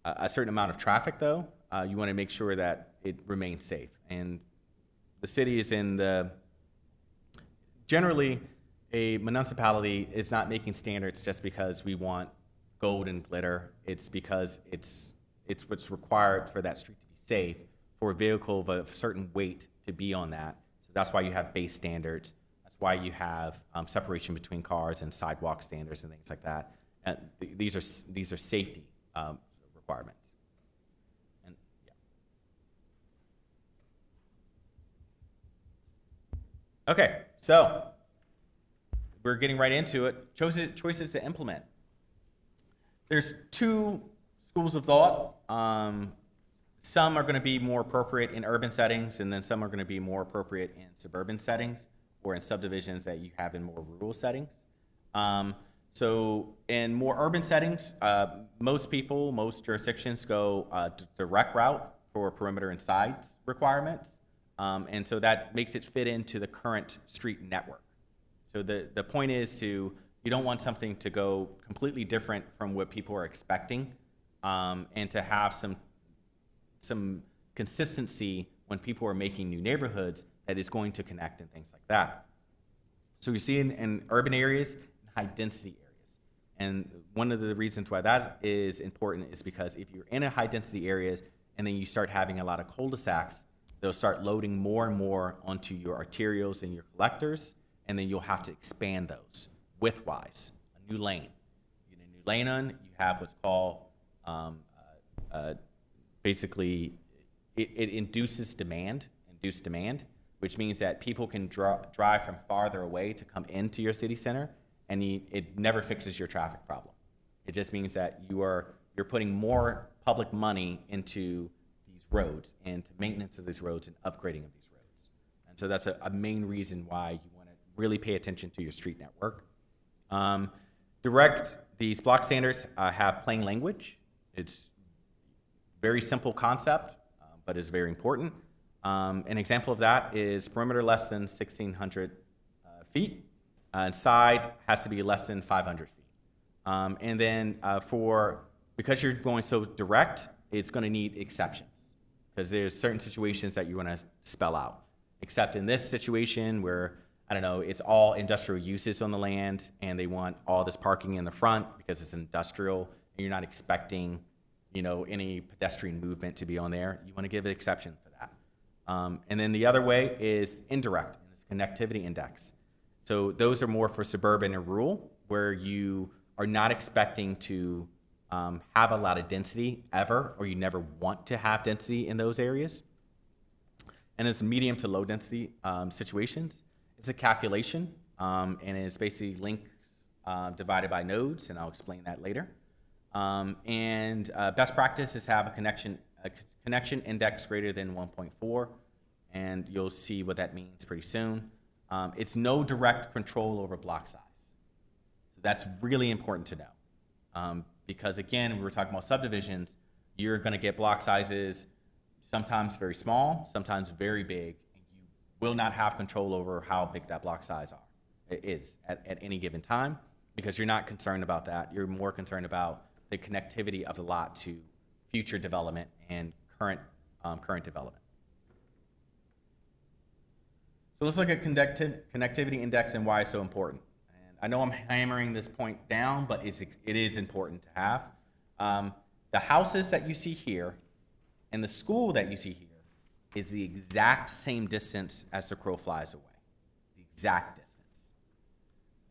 a certain amount of traffic, though, you want to make sure that it remains safe. And the city is generally, a municipality is not making standards just because we want gold and glitter. It's because it's what's required for that street to be safe, for a vehicle of a certain weight to be on that. So that's why you have base standards. That's why you have separation between cars and sidewalk standards and things like that. And these are safety requirements. And yeah. Okay, so we're getting right into it. Choices to implement. There's two schools of thought. Some are going to be more appropriate in urban settings, and then some are going to be more appropriate in suburban settings or in subdivisions that you have in more rural settings. So in more urban settings, most jurisdictions go direct route for perimeter and sides requirements. And so that makes it fit into the current street network. So the point is you don't want something to go completely different from what people are expecting, and to have some consistency when people are making new neighborhoods that is going to connect and things like that. So you see in urban areas, high density areas. And one of the reasons why that is important is because if you're in a high density areas and then you start having a lot of cul-de-sacs, they'll start loading more and more onto your arterials and your collectors, and then you'll have to expand those widthwise, a new lane. You get a new lane on, you have what's called basically, it induced demand, which means that people can drive from farther away to come into your city center, and it never fixes your traffic problem. It just means that you're putting more public money into these roads and to maintenance of these roads and upgrading of these roads. And so that's a main reason why you want to really pay attention to your street network. These block standards have plain language. It's very simple concept, but is very important. An example of that is perimeter less than 1,600 feet, and side has to be less than 500 feet. And then because you're going so direct, it's going to need exceptions, because there's certain situations that you want to spell out. Except in this situation where, I don't know, it's all industrial uses on the land, and they want all this parking in the front because it's industrial, and you're not expecting any pedestrian movement to be on there. You want to give an exception for that. And then the other way is indirect, and it's connectivity index. So those are more for suburban and rural, where you are not expecting to have a lot of density ever, or you never want to have density in those areas. And it's medium to low density situations. It's a calculation, and it's basically links divided by nodes, and I'll explain that later. Best practice is have a connection index greater than 1.4, and you'll see what that means pretty soon. It's no direct control over block size. So that's really important to know. Because again, we were talking about subdivisions, you're gonna get block sizes sometimes very small, sometimes very big, and you will not have control over how big that block size is at any given time, because you're not concerned about that. You're more concerned about the connectivity of the lot to future development and current development. So let's look at connectivity index and why it's so important. And I know I'm hammering this point down, but it is important to have. The houses that you see here and the school that you see here is the exact same distance as the crow flies away. The exact distance.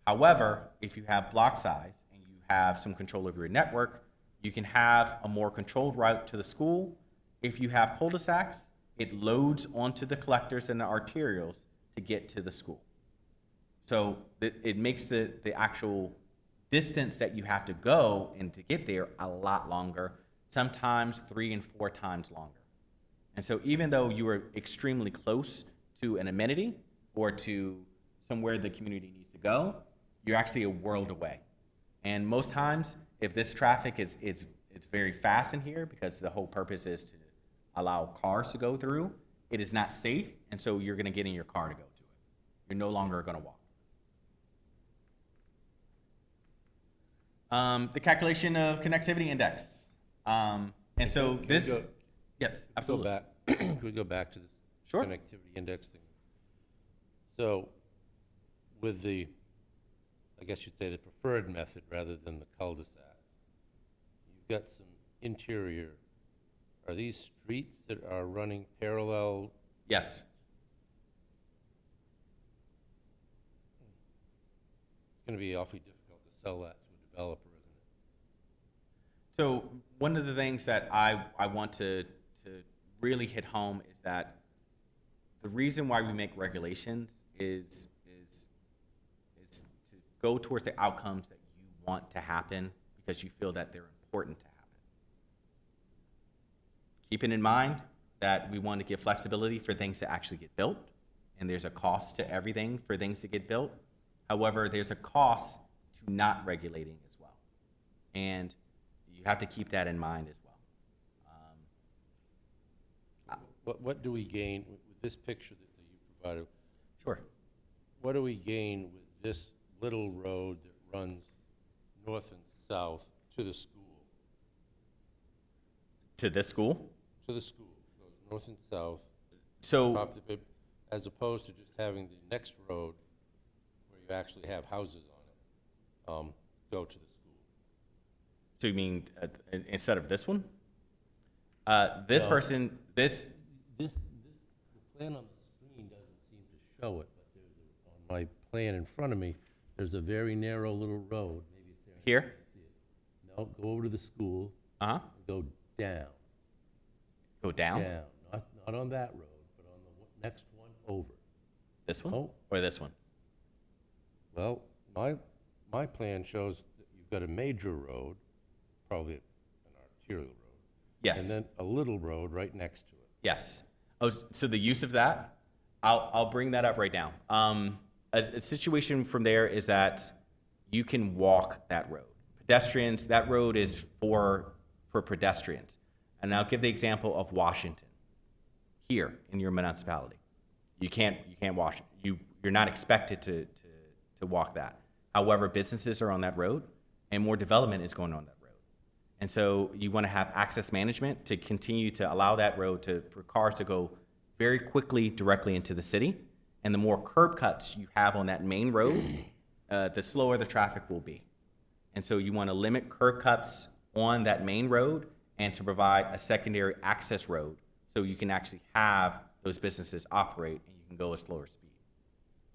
However, if you have block size and you have some control over your network, you can have a more controlled route to the school. If you have cul-de-sacs, it loads onto the collectors and the arterials to get to the school. So it makes the actual distance that you have to go and to get there a lot longer, sometimes 3 and 4 times longer. And so even though you are extremely close to an amenity or to somewhere the community needs to go, you're actually a world away. And most times, if this traffic is very fast in here, because the whole purpose is to allow cars to go through, it is not safe, and so you're gonna get in your car to go to it. You're no longer gonna walk. The calculation of connectivity index. And so this, yes, absolutely. Can we go back to this Sure. connectivity index thing? So with the, I guess you'd say the preferred method rather than the cul-de-sacs, you've got some interior, are these streets that are running parallel? Yes. It's gonna be awfully difficult to sell that to a developer, isn't it? So one of the things that I want to really hit home is that the reason why we make regulations is to go towards the outcomes that you want to happen because you feel that they're important to happen. Keeping in mind that we want to give flexibility for things to actually get built, and there's a cost to everything for things to get built. However, there's a cost to not regulating as well. And you have to keep that in mind as well. What do we gain with this picture that you provided? Sure. What do we gain with this little road that runs north and south to the school? To this school? To the school, goes north and south, So, as opposed to just having the next road where you actually have houses on it, go to the school. so you mean instead of this one? This No. person, The plan on the screen doesn't seem to show it, but on my plan in front of me, there's a very narrow little road, maybe it's there. Here? I can't see it. No, go over to the school, Uh-huh. and go down. Go down? Down, not on that road, but on the next one over. This one? Oh. Or this one? Well, my plan shows that you've got a major road, probably an arterial road. Yes. And then a little road right next to it. Yes. Oh, so the use of that, I'll bring that up right now. A situation from there is that you can walk that road. Pedestrians, that road is for pedestrians. And I'll give the example of Washington. Here in your municipality, you can't walk. You're not expected to walk that. However, businesses are on that road, and more development is going on that road. And so you want to have access management to continue to allow that road for cars to go very quickly directly into the city. And the more curb cuts you have on that main road, the slower the traffic will be. And so you want to limit curb cuts on that main road and to provide a secondary access road so you can actually have those businesses operate and you can go at slower speed.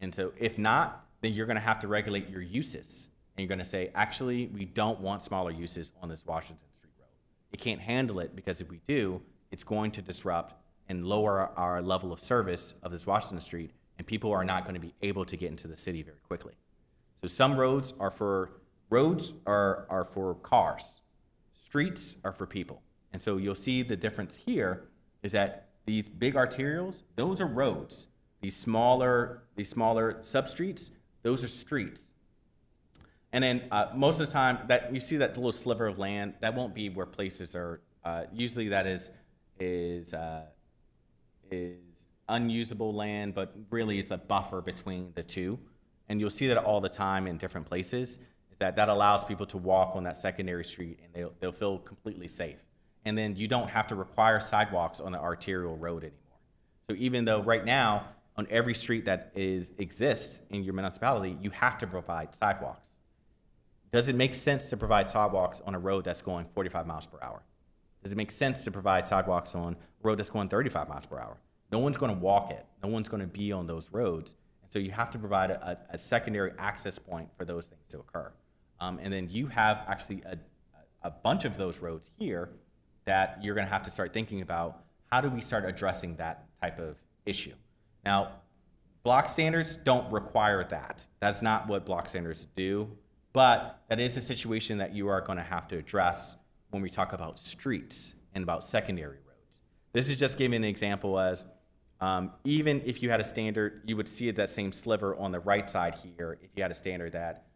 And so if not, then you're going to have to regulate your uses. And you're going to say, actually, we don't want smaller uses on this Washington Street road. It can't handle it because if we do, it's going to disrupt and lower our level of service of this Washington Street, and people are not going to be able to get into the city very quickly. So some roads are for cars. Streets are for people. And so you'll see the difference here is that these big arterials, those are roads. These smaller substreets, those are streets. And then most of the time that you see that little sliver of land, that won't be where places are. Usually that is unusable land, but really it's a buffer between the two. And you'll see that all the time in different places. Is that allows people to walk on that secondary street and they'll feel completely safe. And then you don't have to require sidewalks on the arterial road anymore. So even though right now on every street that exists in your municipality, you have to provide sidewalks. Does it make sense to provide sidewalks on a road that's going 45 miles per hour? Does it make sense to provide sidewalks on a road that's going 35 miles per hour? No one's going to walk it. No one's going to be on those roads. And so you have to provide a secondary access point for those things to occur. And then you have actually a bunch of those roads here that you're going to have to start thinking about, how do we start addressing that type of issue? Now, block standards don't require that. That's not what block standards do, but that is a situation that you are going to have to address when we talk about streets and about secondary roads. This is just giving an example as even if you had a standard, you would see that same sliver on the right side here if you had a standard that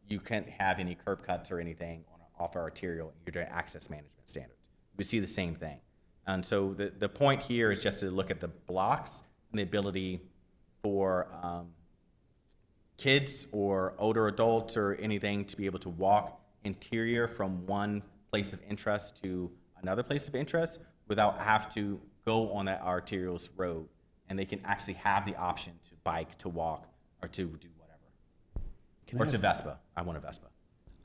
you can't have any curb cuts or anything off our arterial, you're doing access management standards. You would see the same thing. And so the point here is just to look at the blocks and the ability for kids or older adults or anything to be able to walk interior from one place of interest to another place of interest without have to go on that arterials road, and they can actually have the option to bike, to walk, or to do whatever. Or to Vespa. I want a Vespa.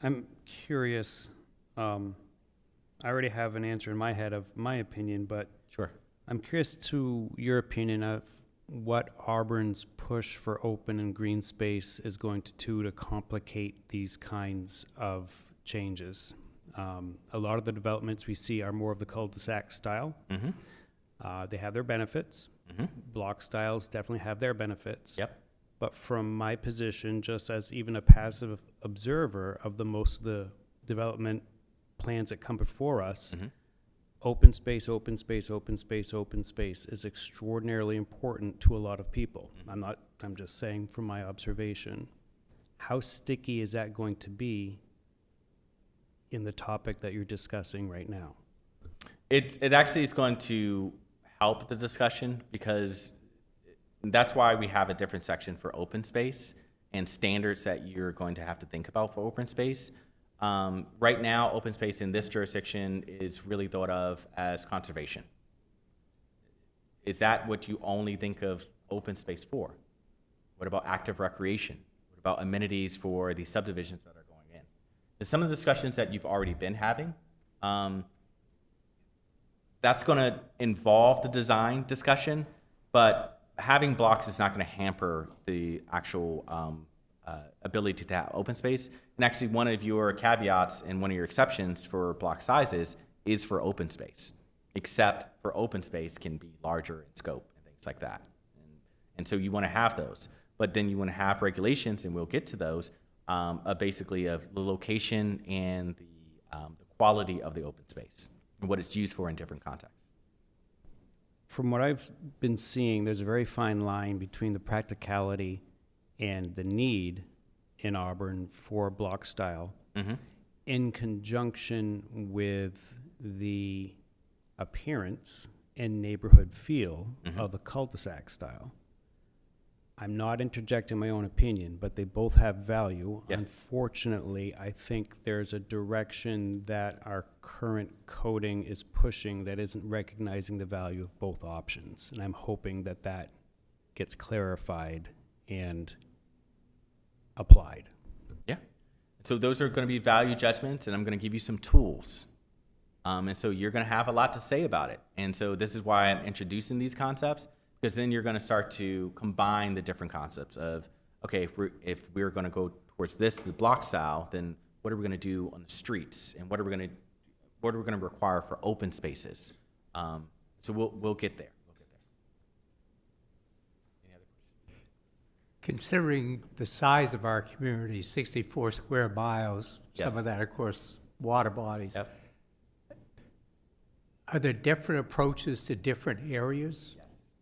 I'm curious, I already have an answer in my head of my opinion, but Sure. I'm curious to your opinion of what Auburn's push for open and green space is going to do to complicate these kinds of changes. A lot of the developments we see are more of the cul-de-sac style. Mm-hmm. They have their benefits. Mm-hmm. Block styles definitely have their benefits. Yep. But from my position, just as even a passive observer of most of the development plans that come before us, Mm-hmm. open space, open space, open space, open space is extraordinarily important to a lot of people. Mm-hmm. I'm just saying from my observation. How sticky is that going to be in the topic that you're discussing right now? It actually is going to help the discussion because that's why we have a different section for open space and standards that you're going to have to think about for open space. Right now, open space in this jurisdiction is really thought of as conservation. Is that what you only think of open space for? What about active recreation? What about amenities for the subdivisions that are going in? And some of the discussions that you've already been having, that's going to involve the design discussion, but having blocks is not going to hamper the actual ability to have open space. And actually, one of your caveats and one of your exceptions for block sizes is for open space, except for open space can be larger in scope and things like that. And so you want to have those. But then you want to have regulations, and we'll get to those, basically of the location and the quality of the open space and what it's used for in different contexts. From what I've been seeing, there's a very fine line between the practicality and the need in Auburn for block style, Mm-hmm. in conjunction with the appearance and neighborhood feel Mhm. of the cul-de-sac style. I'm not interjecting my own opinion, but they both have value. Yes. Unfortunately, I think there's a direction that our current coding is pushing that isn't recognizing the value of both options. And I'm hoping that that gets clarified and applied. Yeah. So those are going to be value judgments, and I'm going to give you some tools And so you're going to have a lot to say about it. And so this is why I'm introducing these concepts, because then you're going to start to combine the different concepts of, okay, if we're going to go towards the block style, then what are we going to do on the streets, and what are we going to require for open spaces? So we'll get there. Any other questions? Considering the size of our community, 64 square miles, Yes. some of that, of course, water bodies. Yep. Are there different approaches to different areas? Yes.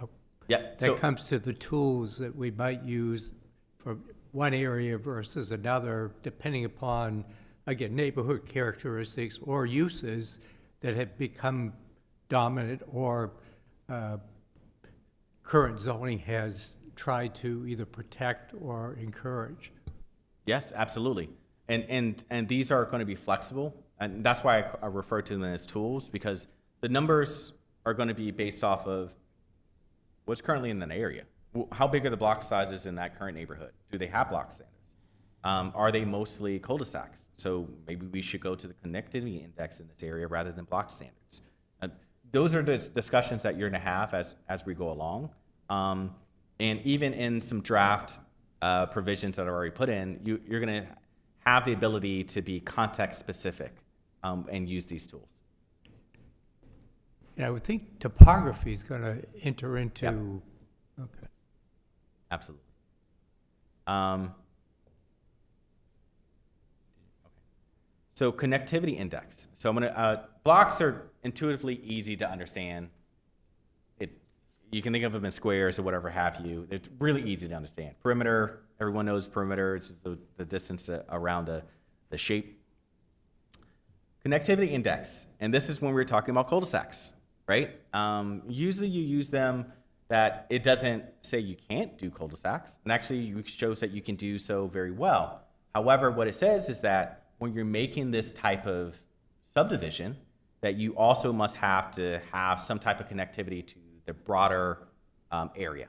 Oh, Yeah. That So comes to the tools that we might use for one area versus another, depending upon, again, neighborhood characteristics or uses that have become dominant or current zoning has tried to either protect or encourage. yes, absolutely. And these are going to be flexible. And that's why I refer to them as tools, because the numbers are going to be based off of what's currently in an area. How big are the block sizes in that current neighborhood? Do they have block standards? Are they mostly cul-de-sacs? So maybe we should go to the connectivity index in this area rather than block standards. Those are the discussions that you're going to have as we go along. And even in some draft provisions that are already put in, you're going to have the ability to be context specific and use these tools. And I would think topography is going to enter into, Yep. okay. Absolutely. Okay. So connectivity index. So I'm gonna, blocks are intuitively easy to understand. You can think of them as squares or whatever have you. They're really easy to understand. Perimeter, everyone knows perimeter. It's the distance around the shape. Connectivity index, and this is when we're talking about cul-de-sacs, right? Usually you use them that it doesn't say you can't do cul-de-sacs, and actually it shows that you can do so very well. However, what it says is that when you're making this type of subdivision, that you also must have to have some type of connectivity to the broader area.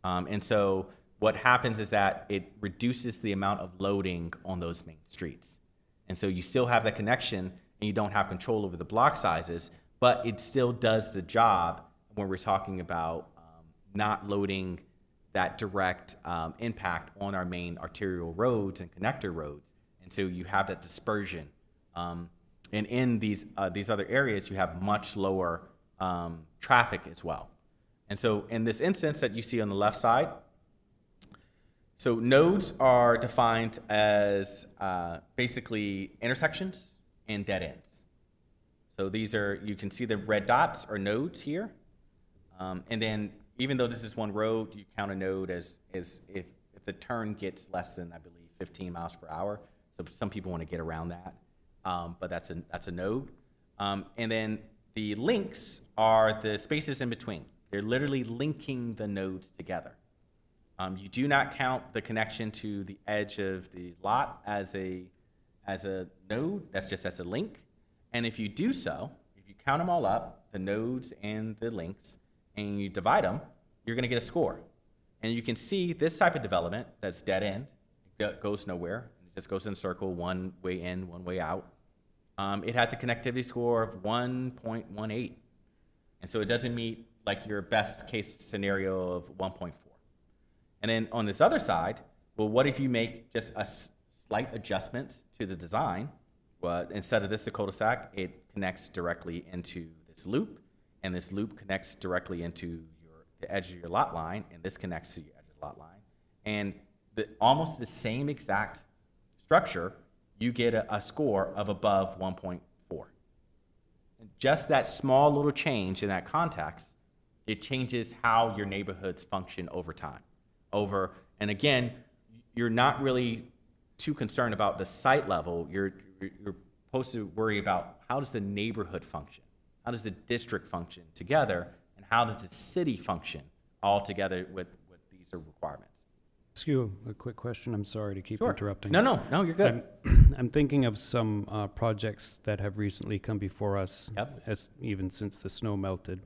And so what happens is that it reduces the amount of loading on those main streets. And so you still have that connection, and you don't have control over the block sizes, but it still does the job when we're talking about not loading that direct impact on our main arterial roads and connector roads. And so you have that dispersion. And in these other areas, you have much lower traffic as well. And so in this instance that you see on the left side, so nodes are defined as basically intersections and dead ends. So these are, you can see the red dots are nodes here. And then even though this is one road, you count a node as if the turn gets less than, I believe, 15 miles per hour. So some people want to get around that, but that's a node. And then the links are the spaces in between. They're literally linking the nodes together. You do not count the connection to the edge of the lot as a node. That's just as a link. And if you do so, if you count them all up, the nodes and the links, and you divide them, you're going to get a score. And you can see this type of development that's dead end, it goes nowhere. It just goes in a circle, one way in, one way out. It has a connectivity score of 1.18. And so it doesn't meet like your best case scenario of 1.4. And then on this other side, well, what if you make just a slight adjustment to the design? Well, instead of this a cul-de-sac, it connects directly into this loop, and this loop connects directly into the edge of your lot line, and this connects to your edge of the lot line. And almost the same exact structure, you get a score of above 1.4. And just that small little change in that context, it changes how your neighborhoods function over time. And again, you're not really too concerned about the site level. You're supposed to worry about how does the neighborhood function? How does the district function together? And how does the city function all together with these requirements? Ask you a quick question. I'm sorry to keep Sure. interrupting. No, you're good. I'm thinking of some projects that have recently come before us, Yep. even since the snow melted.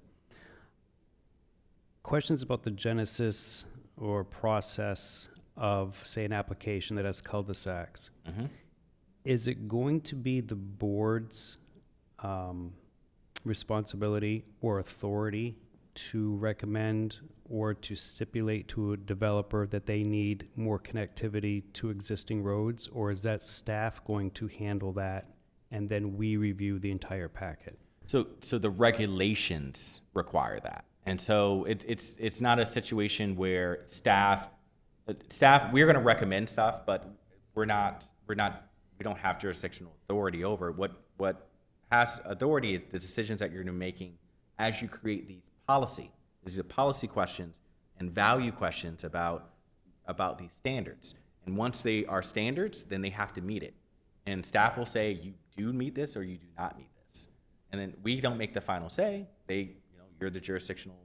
Questions about the genesis or process of, say, an application that has cul-de-sacs. Mhm. Is it going to be the board's responsibility or authority to recommend or to stipulate to a developer that they need more connectivity to existing roads? Or is that staff going to handle that and then we review the entire packet? So the regulations require that. And so it's not a situation where staff, we're going to recommend stuff, but we don't have jurisdictional authority over it. What has authority is the decisions that you're making as you create these policy. These are policy questions and value questions about these standards. And once they are standards, then they have to meet it. And staff will say, you do meet this or you do not meet this. And then we don't make the final say. You're the jurisdictional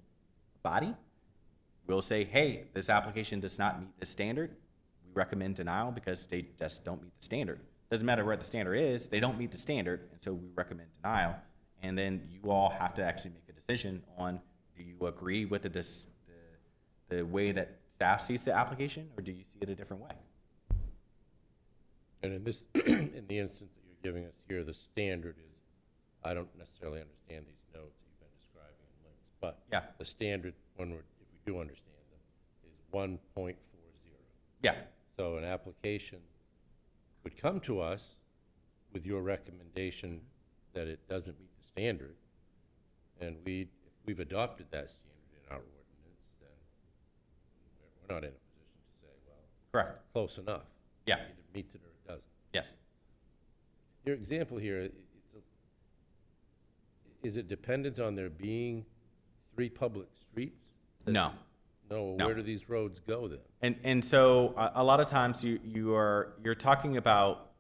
body. We'll say, hey, this application does not meet this standard. We recommend denial because they just don't meet the standard. Doesn't matter what the standard is, they don't meet the standard, and so we recommend denial. And then you all have to actually make a decision on, do you agree with the way that staff sees the application, or do you see it a different way? And in this, in the instance that you're giving us here, the standard is, I don't necessarily understand these notes that you've been describing in links, but Yeah. the standard, if we do understand them, is 1.40. Yeah. So an application would come to us with your recommendation that it doesn't meet the standard, and if we've adopted that standard in our ordinance, then we're not in a position to say, well, Correct. close enough. Yeah. Either meets it or it doesn't. Yes. Your example here, is it dependent on there being 3 public streets? No. No, No. where do these roads go then? And so a lot of times you're talking about,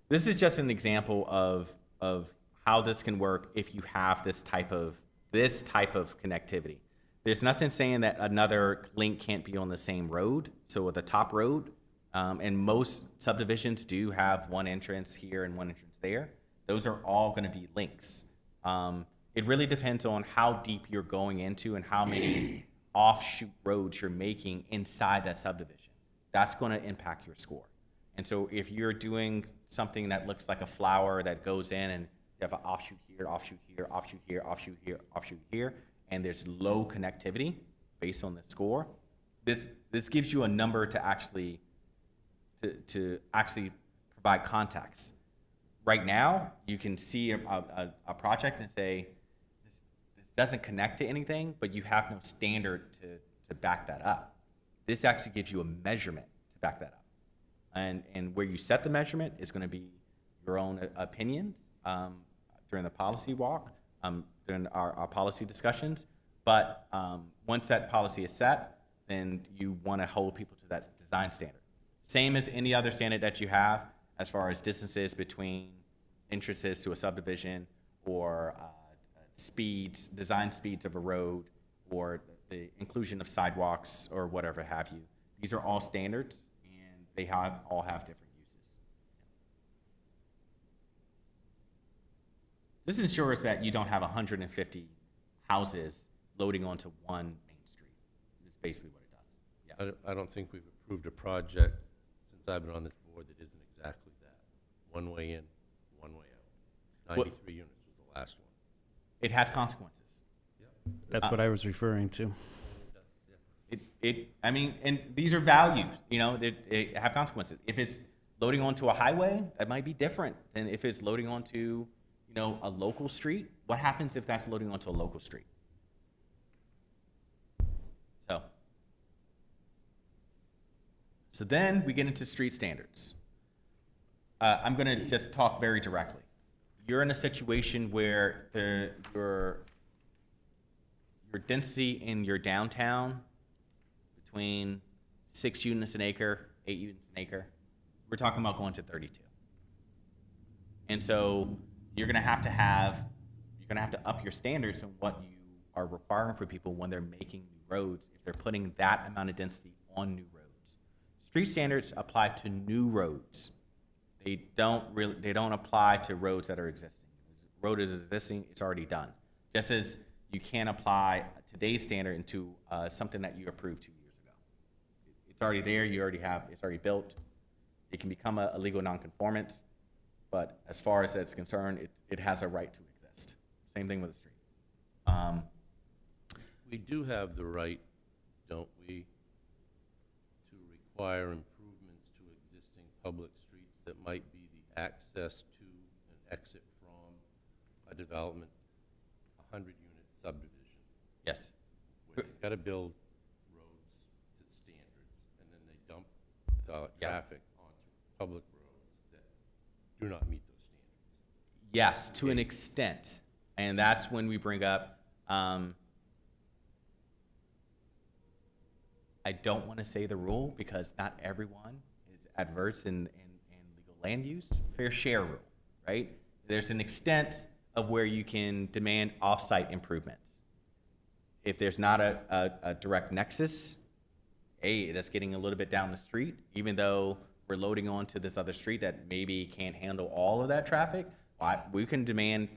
this is just an example of how this can work if you have this type of connectivity. There's nothing saying that another link can't be on the same road. So the top road, and most subdivisions do have one entrance here and one entrance there. Those are all going to be links. It really depends on how deep you're going into and how many offshoot roads you're making inside that subdivision. That's going to impact your score. And so if you're doing something that looks like a flower that goes in and you have an offshoot here, offshoot here, offshoot here, offshoot here, offshoot here, and there's low connectivity based on the score, this gives you a number to actually provide context. Right now, you can see a project and say, this doesn't connect to anything, but you have no standard to back that up. This actually gives you a measurement to back that up. And where you set the measurement is going to be your own opinions during the policy walk, during our policy discussions. But once that policy is set, then you want to hold people to that design standard. Same as any other standard that you have as far as distances between entrances to a subdivision or speeds, design speeds of a road, or the inclusion of sidewalks or whatever have you. These are all standards, and they all have different uses. This ensures that you don't have 150 houses loading onto one main street. Is basically what it does. Yeah. I don't think we've approved a project since I've been on this board that isn't exactly that. One way in, one way out. 93 units was the last one. It has consequences. That's what I was referring to. I mean, and these are values, they have consequences. If it's loading onto a highway, that might be different than if it's loading onto, a local street. What happens if that's loading onto a local street? So then we get into street standards. I'm going to just talk very directly. You're in a situation where your density in your downtown between 6 units an acre, 8 units an acre, we're talking about going to 32. And so you're going to have to up your standards on what you are requiring for people when they're making new roads, if they're putting that amount of density on new roads. Street standards apply to new roads. They don't apply to roads that are existing. If the road is existing, it's already done. Just as you can't apply today's standard into something that you approved 2 years ago. It's already there, it's already built, It can become a legal nonconformance, but as far as that's concerned, it has a right to exist. Same thing with a street. We do have the right, don't we, to require improvements to existing public streets that might be the access to and exit from a development, 100-unit subdivision, Yes. where they've got to build roads to standards, and then they dump Yeah. traffic onto public roads that do not meet those standards. Yes, to an extent. And that's when we bring up, I don't want to say the rule because not everyone is adverse in legal land use. Fair share rule, right? There's an extent of where you can demand off-site improvements. If there's not a direct nexus, that's getting a little bit down the street, even though we're loading onto this other street that maybe can't handle all of that traffic, we can demand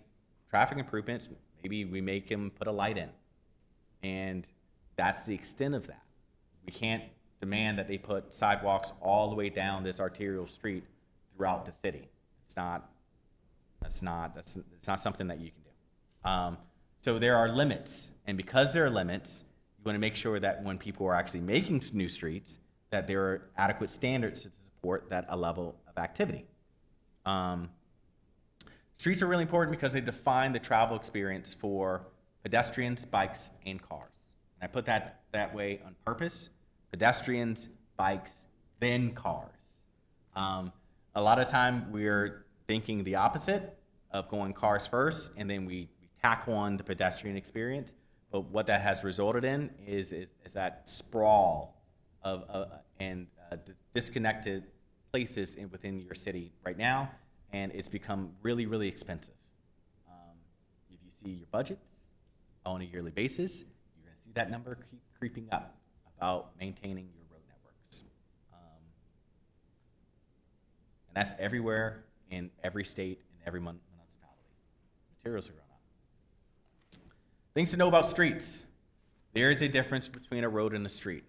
traffic improvements. Maybe we make him put a light in. And that's the extent of that. We can't demand that they put sidewalks all the way down this arterial street throughout the city. It's not something that you can do. So there are limits, and because there are limits, you want to make sure that when people are actually making new streets, that there are adequate standards to support that a level of activity. Streets are really important because they define the travel experience for pedestrians, bikes, and cars. And I put that way on purpose. Pedestrians, bikes, then cars. A lot of time we're thinking the opposite of going cars first, and then we tack on the pedestrian experience. But what that has resulted in is that sprawl and disconnected places within your city right now, and it's become really, really expensive. If you see your budgets on a yearly basis, you're going to see that number keep creeping up about maintaining your road networks. And that's everywhere in every state and every municipality. Materials are going up. Things to know about streets. There is a difference between a road and a street.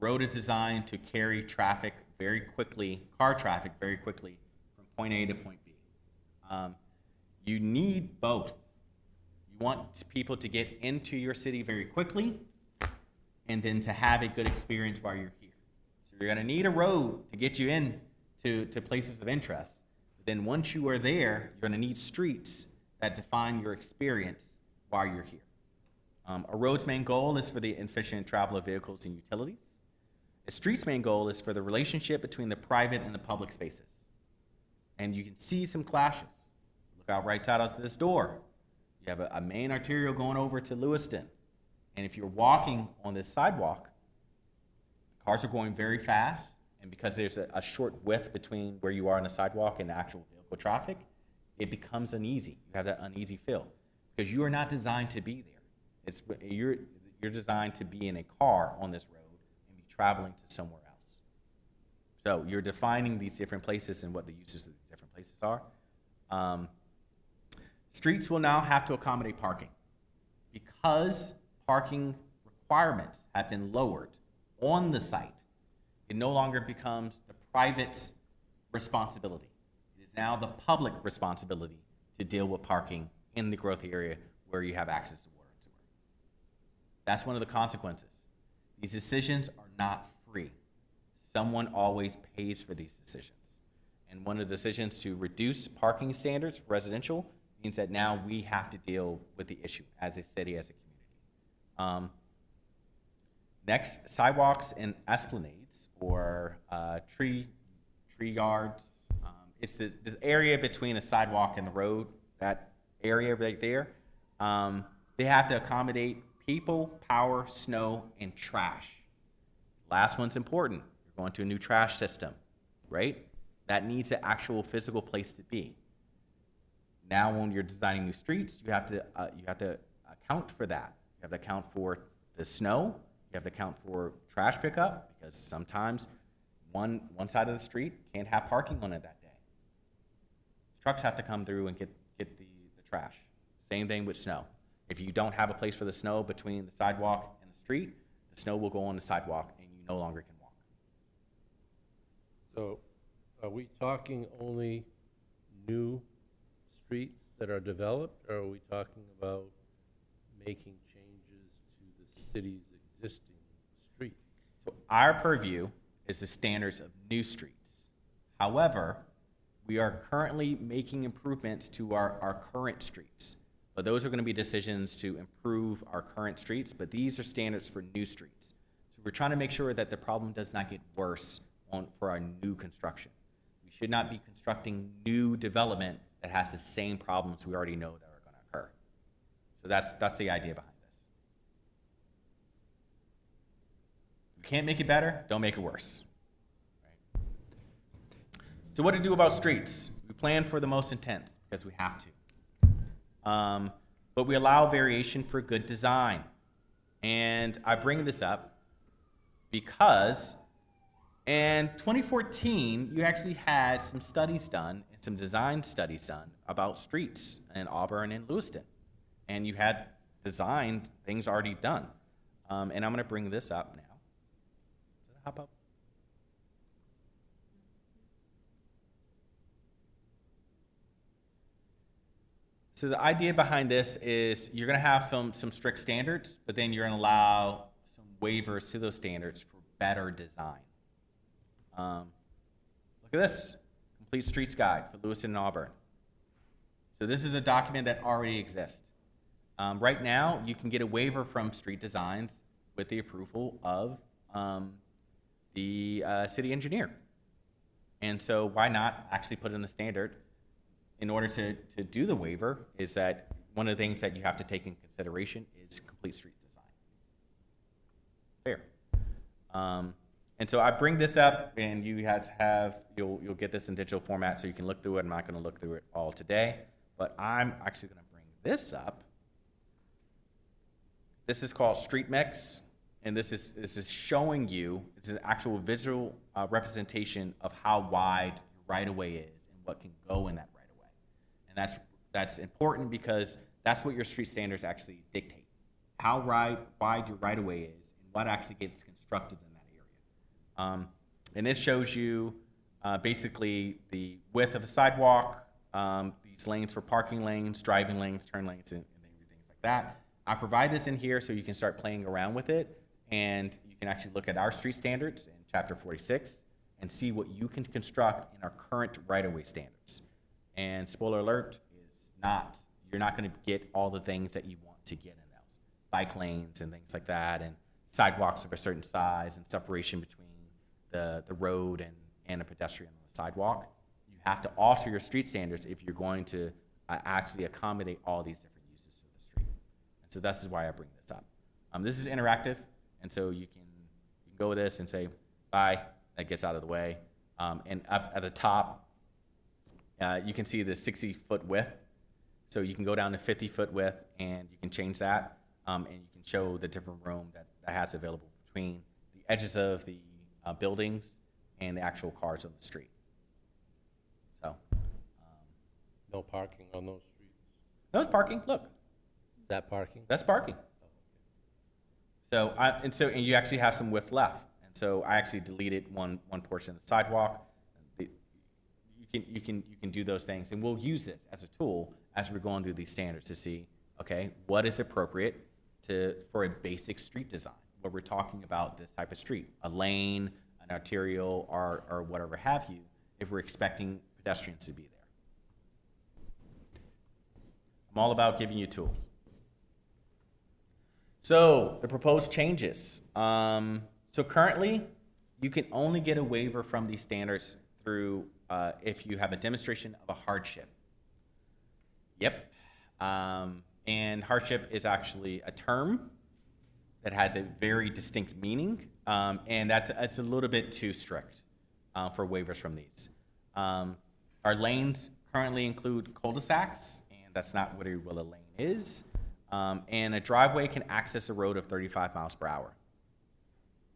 A road is designed to carry traffic very quickly, car traffic very quickly, from point A to point B. You need both. You want people to get into your city very quickly, and then to have a good experience while you're here. So you're going to need a road to get you in to places of interest. But then once you are there, you're going to need streets that define your experience while you're here. A road's main goal is for the efficient travel of vehicles and utilities. A street's main goal is for the relationship between the private and the public spaces. And you can see some clashes. Look out right out of this door. You have a main arterial going over to Lewiston. And if you're walking on this sidewalk, cars are going very fast. And because there's a short width between where you are on the sidewalk and the actual vehicle traffic, it becomes uneasy. You have that uneasy feel because you are not designed to be there. You're designed to be in a car on this road and be traveling to somewhere else. So you're defining these different places and what the uses of these different places are. Streets will now have to accommodate parking. Because parking requirements have been lowered on the site, it no longer becomes the private responsibility. It is now the public responsibility to deal with parking in the growth area where you have access to water and sewer. That's one of the consequences. These decisions are not free. Someone always pays for these decisions. And one of the decisions to reduce parking standards for residential means that now we have to deal with the issue as a city, as a community. Next, sidewalks and esplanades, or tree yards. It's this area between a sidewalk and the road, that area right there. They have to accommodate people, power, snow, and trash. Last one's important. You're going to a new trash system, right? That needs an actual physical place to be. Now, when you're designing new streets, you have to account for that. You have to account for the snow. You have to account for trash pickup because sometimes one side of the street can't have parking on it that day. Trucks have to come through and get the trash. Same thing with snow. If you don't have a place for the snow between the sidewalk and the street, the snow will go on the sidewalk and you no longer can walk. So, Are we talking only new streets that are developed, or are we talking about making changes to the city's existing streets? So our purview is the standards of new streets. However, we are currently making improvements to our current streets. But those are going to be decisions to improve our current streets, but these are standards for new streets. So we're trying to make sure that the problem does not get worse for our new construction. We should not be constructing new development that has the same problems we already know that are going to occur. So that's the idea behind this. If we can't make it better, don't make it worse. Right? So what to do about streets? We plan for the most intense because we have to. But we allow variation for good design. And I bring this up because in 2014, you actually had some studies done and some design studies done about streets in Auburn and Lewiston. And you had designed things already done. And I'm going to bring this up now. Does it hop up? So the idea behind this is you're going to have some strict standards, but then you're going to allow some waivers to those standards for better design. Look at this, Complete Streets Guide for Lewiston and Auburn. So this is a document that already exists. Right now, you can get a waiver from street designs with the approval of the city engineer. And so why not actually put in the standard? In order to do the waiver is that one of the things that you have to take in consideration is complete street design. Fair. And so I bring this up, and you guys you'll get this in digital format so you can look through it. I'm not going to look through it all today, but I'm actually going to bring this up. This is called Street Mix, and this is showing you, it's an actual visual representation of how wide your right-of-way is and what can go in that right-of-way. And that's important because that's what your street standards actually dictate. How wide your right-of-way is and what actually gets constructed in that area. And this shows you basically the width of a sidewalk, these lanes for parking lanes, driving lanes, turn lanes, and things like that. I provide this in here so you can start playing around with it, and you can actually look at our street standards in Chapter 46 and see what you can construct in our current right-of-way standards. And spoiler alert, you're not going to get all the things that you want to get in those. Bike lanes and things like that, and sidewalks of a certain size, and separation between the road and a pedestrian on the sidewalk. You have to alter your street standards if you're going to actually accommodate all these different uses of the street. And so this is why I bring this up. This is interactive, and so you can go with this and say, bye, that gets out of the way. And up at the top, you can see the 60-foot width. So you can go down to 50-foot width, and you can change that, and you can show the different room that has available between the edges of the buildings and the actual cars on the street. So, No parking on those streets? no, it's parking. Look, Is that parking? that's parking. So, and you actually have some width left. And so I actually deleted one portion of the sidewalk. You can do those things, and we'll use this as a tool as we're going through these standards to see, okay, what is appropriate for a basic street design, where we're talking about this type of street, a lane, an arterial, or whatever have you, if we're expecting pedestrians to be there. I'm all about giving you tools. So the proposed changes. So currently, you can only get a waiver from these standards through if you have a demonstration of a hardship. Yep. And hardship is actually a term that has a very distinct meaning, and it's a little bit too strict for waivers from these. Our lanes currently include cul-de-sacs, and that's not what a lane is. And a driveway can access a road of 35 miles per hour.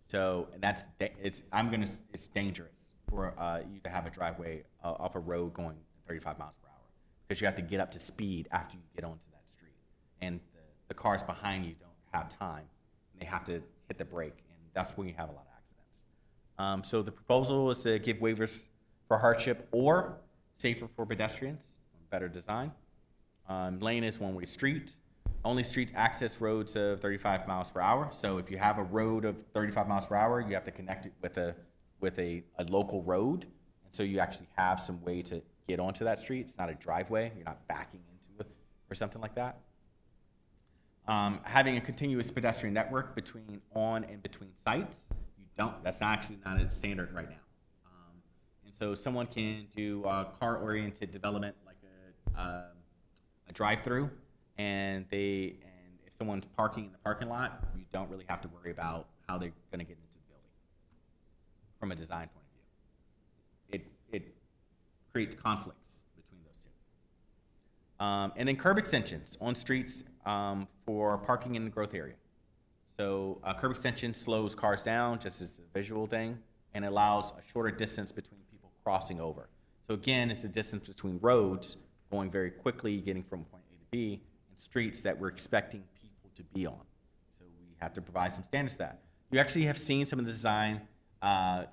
So it's dangerous for you to have a driveway off a road going 35 miles per hour, because you have to get up to speed after you get onto that street, and the cars behind you don't have time. They have to hit the brake, and that's when you have a lot of accidents. So the proposal is to give waivers for hardship or safer for pedestrians, better design. Lane is one-way street. Only streets access roads of 35 miles per hour. So if you have a road of 35 miles per hour, you have to connect it with a local road. And so you actually have some way to get onto that street. It's not a driveway. You're not backing into it or something like that. Having a continuous pedestrian network on and between sites, that's actually not a standard right now. And so someone can do car-oriented development like a drive-through, and if someone's parking in the parking lot, you don't really have to worry about how they're going to get into the building from a design point of view. It creates conflicts between those two. And then curb extensions on streets for parking in the growth area. So curb extension slows cars down just as a visual thing and allows a shorter distance between people crossing over. So again, it's the distance between roads going very quickly, getting from point A to B, and streets that we're expecting people to be on. So we have to provide some standards to that. You actually have seen some of the design.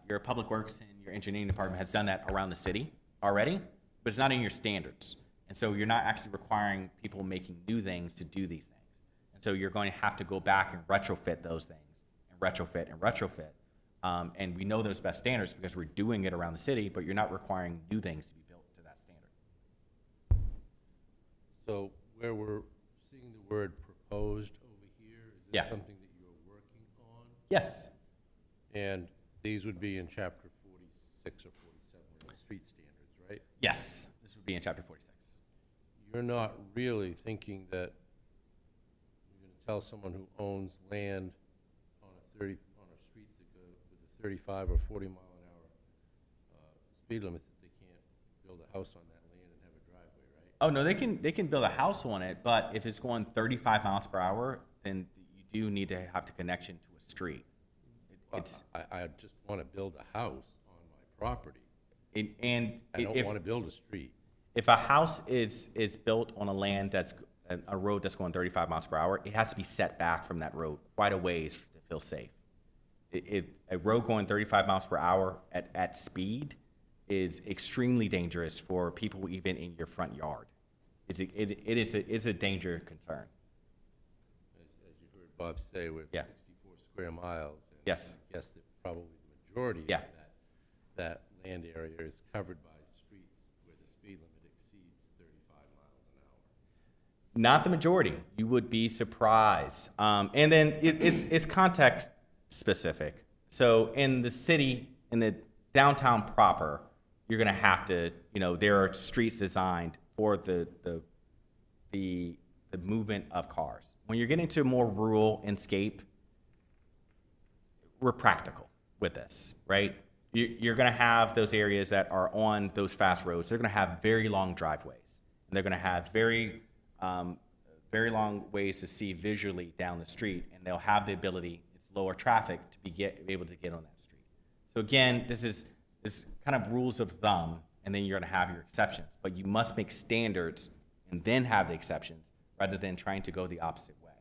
Your public works and your engineering department has done that around the city already, but it's not in your standards. And so you're not actually requiring people making new things to do these things. And so you're going to have to go back and retrofit those things, and retrofit and retrofit. And we know those best standards because we're doing it around the city, but you're not requiring new things to be built to that standard. So where we're seeing the word proposed over here, is this Yeah. something that you're working on? Yes. And these would be in chapter 46 or 47, the street standards, right? Yes. This would be in chapter 46. You're not really thinking that you're going to tell someone who owns land on a street that goes with a 35 or 40 mile an hour speed limit that they can't build a house on that land and have a driveway, right? Oh, no, they can build a house on it, but if it's going 35 miles per hour, then you do need to have the connection to a street. I just want to build a house on my property. I don't If want to build a street. a house is built on a land that's a road that's going 35 miles per hour, it has to be set back from that road quite a ways to feel safe. A road going 35 miles per hour at speed is extremely dangerous for people even in your front yard. It's a danger concern. As you heard Bob say, we're Yeah. 64 square miles. And Yes. I guess that probably the majority Yeah. of that land area is covered by streets where the speed limit exceeds 35 miles an hour. Not the majority. You would be surprised. And then it's context specific. So in the city, in the downtown proper, you're going to have to, there are streets designed for the movement of cars. When you're getting to a more rural landscape, we're practical with this, right? You're going to have those areas that are on those fast roads. They're going to have very long driveways. And they're going to have very long ways to see visually down the street. And they'll have the ability, it's lower traffic, to be able to get on that street. So again, this is kind of rules of thumb, and then you're going to have your exceptions. But you must make standards and then have the exceptions rather than trying to go the opposite way.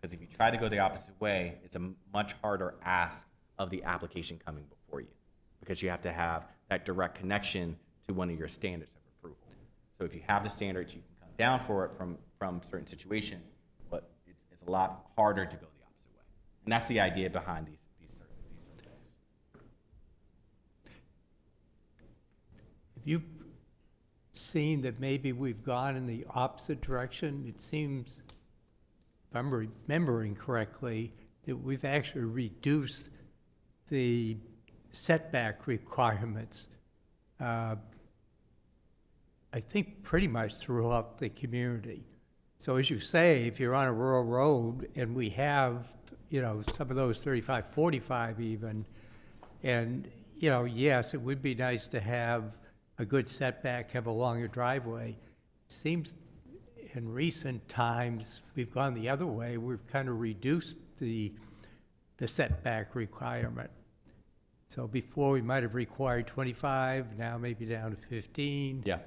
Because if you try to go the opposite way, it's a much harder ask of the application coming before you, because you have to have that direct connection to one of your standards of approval. So if you have the standards, you can come down for it from certain situations, but it's a lot harder to go the opposite way. And that's the idea behind these certain things. Have you seen that maybe we've gone in the opposite direction? It seems, if I'm remembering correctly, that we've actually reduced the setback requirements, I think pretty much throughout the community. So as you say, if you're on a rural road and we have, some of those 35, 45 even, and, yes, it would be nice to have a good setback, have a longer driveway. Seems in recent times, we've gone the other way. We've kind of reduced the setback requirement. So before, we might have required 25, now maybe down to 15. Yeah.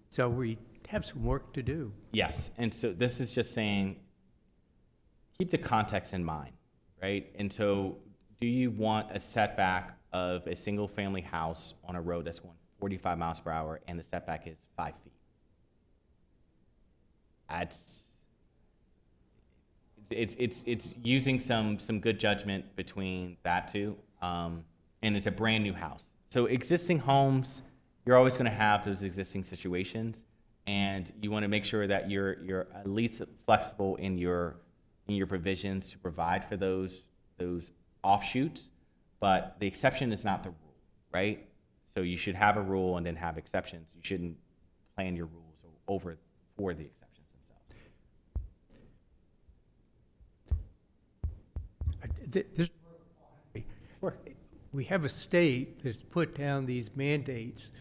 So we have some work to do. Yes, and so this is just saying, keep the context in mind, right? And so do you want a setback of a single-family house on a road that's going 45 miles per hour and the setback is 5 feet. It's using some good judgment between that two, and it's a brand-new house. So existing homes, you're always going to have those existing situations, and you want to make sure that you're at least flexible in your provisions to provide for those offshoots. But the exception is not the rule, right? So you should have a rule and then have exceptions. You shouldn't plan your rules over for the exceptions themselves. Sure. We have a state that's put down these mandates,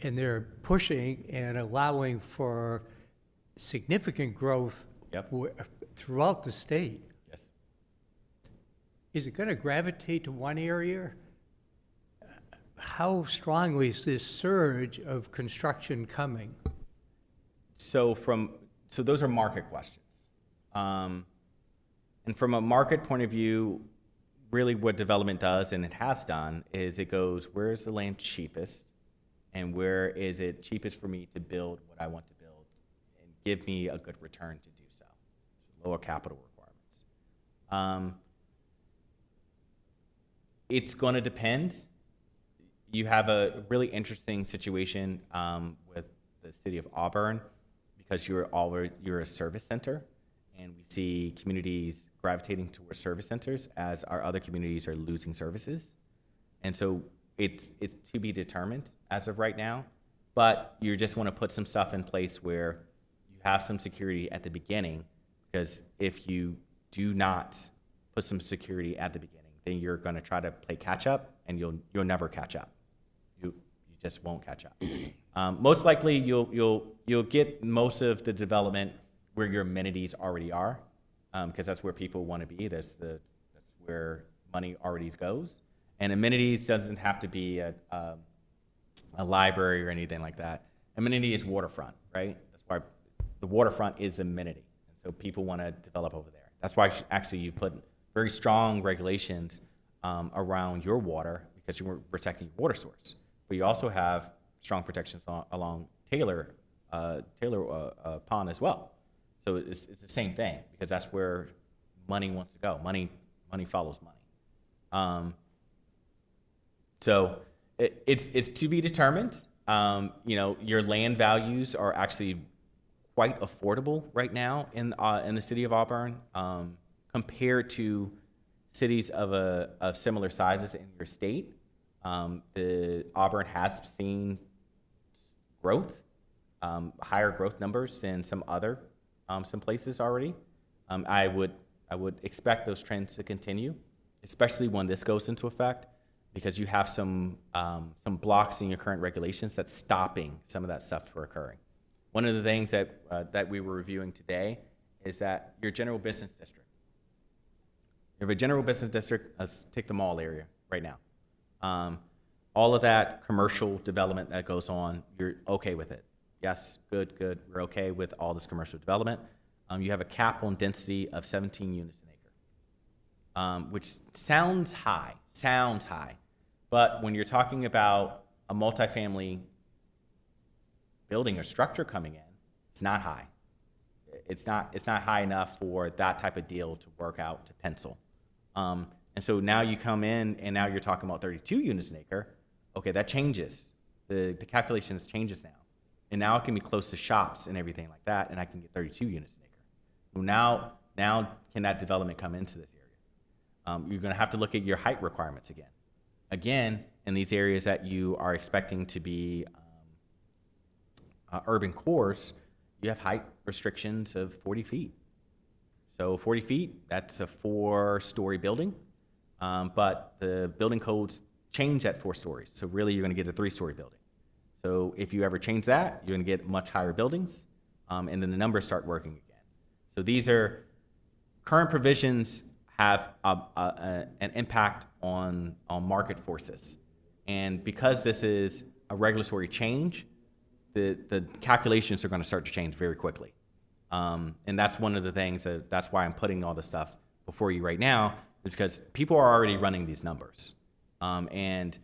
and they're pushing and allowing for significant growth Yep. throughout the state. Yes. Is it going to gravitate to one area? How strongly is this surge of construction coming? So those are market questions. And from a market point of view, really what development does, and it has done, is it goes, where is the land cheapest? And where is it cheapest for me to build what I want to build and give me a good return to do so? Lower capital requirements. It's going to depend. You have a really interesting situation with the city of Auburn because you're a service center, and we see communities gravitating towards service centers as our other communities are losing services, and so it's to be determined as of right now. But you just want to put some stuff in place where you have some security at the beginning, because if you do not put some security at the beginning, then you're going to try to play catch up, and you'll never catch up. You just won't catch up. Most likely, you'll get most of the development where your amenities already are, because that's where people want to be. That's where money already goes. And amenities doesn't have to be a library or anything like that. Amenity is waterfront, right? That's why the waterfront is amenity, and so people want to develop over there. That's why actually you put very strong regulations around your water, because you're protecting your water source. But you also have strong protections along Taylor Pond as well. So it's the same thing, because that's where money wants to go. Money follows money. So it's to be determined. Your land values are actually quite affordable right now in the city of Auburn, compared to cities of similar sizes in your state. The Auburn has seen growth, higher growth numbers than some places already. I would expect those trends to continue, especially when this goes into effect, because you have some blocks in your current regulations that's stopping some of that stuff from occurring. One of the things that we were reviewing today is that your general business district. You have a general business district, let's take the mall area right now. All of that commercial development that goes on, you're okay with it. Yes, good, we're okay with all this commercial development. You have a cap on density of 17 units an acre, which sounds high. But when you're talking about a multifamily building or structure coming in, it's not high. It's not high enough for that type of deal to work out, to pencil. And so now you come in and now you're talking about 32 units an acre. Okay, that changes. The calculations changes now. And now it can be close to shops and everything like that, and I can get 32 units an acre. Well, now can that development come into this area? You're going to have to look at your height requirements again. Again, in these areas that you are expecting to be urban cores, you have height restrictions of 40 feet. So 40 feet, that's a 4-story building, but the building codes change at 4 stories. So really you're going to get a 3-story building. So if you ever change that, you're going to get much higher buildings, and then the numbers start working again. So these are current provisions have an impact on market forces. And because this is a regulatory change, the calculations are going to start to change very quickly. And that's one of the things that's why I'm putting all this stuff before you right now, is because people are already running these numbers. And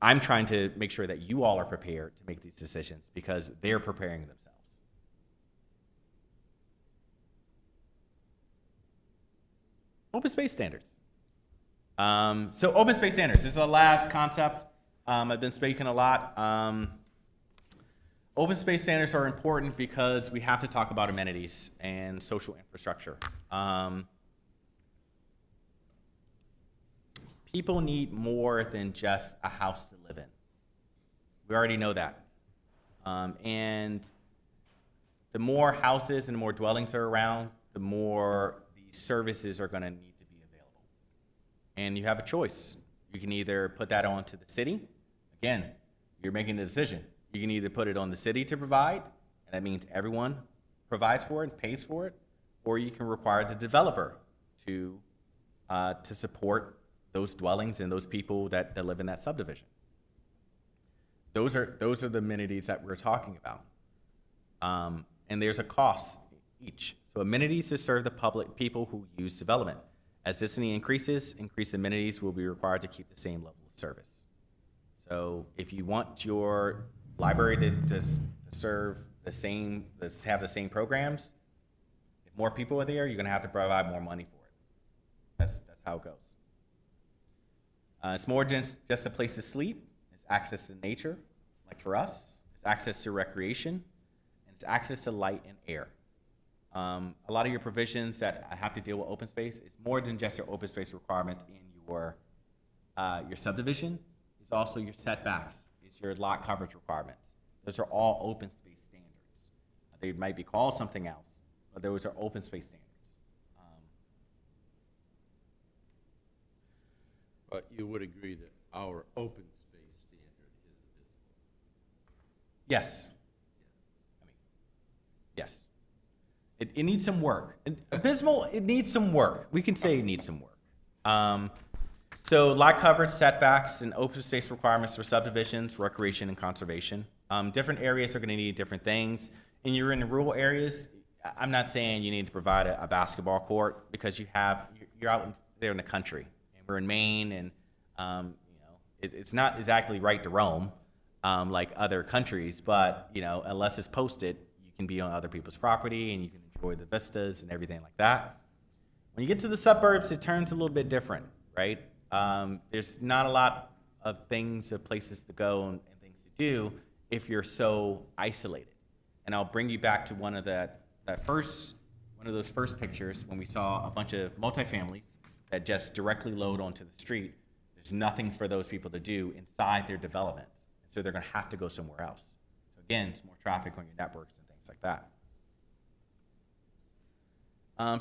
I'm trying to make sure that you all are prepared to make these decisions because they're preparing themselves. Open space standards. So open space standards, this is the last concept. I've been speaking a lot. Open space standards are important because we have to talk about amenities and social infrastructure. People need more than just a house to live in. We already know that. And the more houses and the more dwellings are around, the more these services are going to need to be available. And you have a choice. You can either put that onto the city. Again, you're making a decision. You can either put it on the city to provide, and that means everyone provides for it and pays for it, or you can require the developer to support those dwellings and those people that live in that subdivision. Those are the amenities that we're talking about. And there's a cost each. So amenities to serve the public people who use development. As density increased amenities will be required to keep the same level of service. So if you want your library to serve the same, have the same programs, if more people are there, you're gonna have to provide more money for it. That's how it goes. It's more than just a place to sleep. It's access to nature, like for us. It's access to recreation, and it's access to light and air. A lot of your provisions that have to deal with open space is more than just your open space requirements in your subdivision. It's also your setbacks. It's your lot coverage requirements. Those are all open space standards. They might be called something else, but those are open space standards. But you would agree that our open space standard is abysmal? Yes. Yes. It needs some work. Abysmal, it needs some work. We can say it needs some work. So lot coverage, setbacks, and open space requirements for subdivisions, recreation, and conservation. Different areas are going to need different things. And you're in the rural areas, I'm not saying you need to provide a basketball court because you're out there in the country. And we're in Maine, and it's not exactly right to roam like other countries, but unless it's posted, you can be on other people's property and you can enjoy the vistas and everything like that. When you get to the suburbs, it turns a little bit different, right? There's not a lot of things or places to go and things to do if you're so isolated. And I'll bring you back to one of those first pictures when we saw a bunch of multifamilies that just directly load onto the street. There's nothing for those people to do inside their development. So they're going to have to go somewhere else. So again, it's more traffic on your networks and things like that.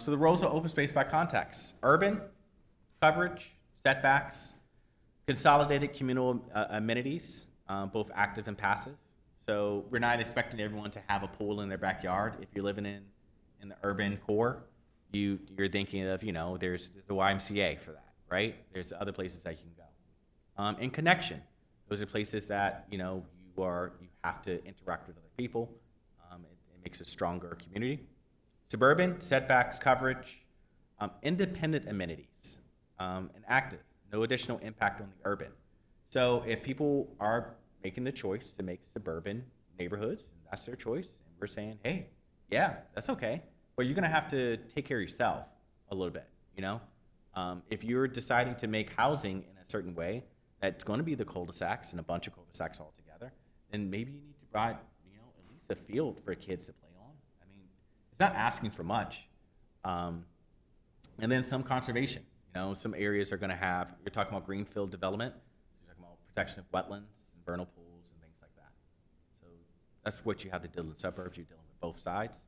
So the roles of open space by context: urban, coverage, setbacks, consolidated communal amenities, both active and passive. So we're not expecting everyone to have a pool in their backyard. If you're living in the urban core, you're thinking of, there's the YMCA for that, right? There's other places that you can go. And connection. Those are places that, you have to interact with other people. It makes a stronger community. Suburban, setbacks, coverage, independent amenities, and active. No additional impact on the urban. So if people are making the choice to make suburban neighborhoods, that's their choice. And we're saying, hey, yeah, that's okay. But you're going to have to take care of yourself a little bit, If you're deciding to make housing in a certain way, that's going to be the cul-de-sacs and a bunch of cul-de-sacs all together, then maybe you need to provide, at least a field for kids to play on. I mean, it's not asking for much. And then some conservation. Some areas are going to have, you're talking about greenfield development, you're talking about protection of wetlands and vernal pools and things like that. So that's what you have to deal with in suburbs. You're dealing with both sides.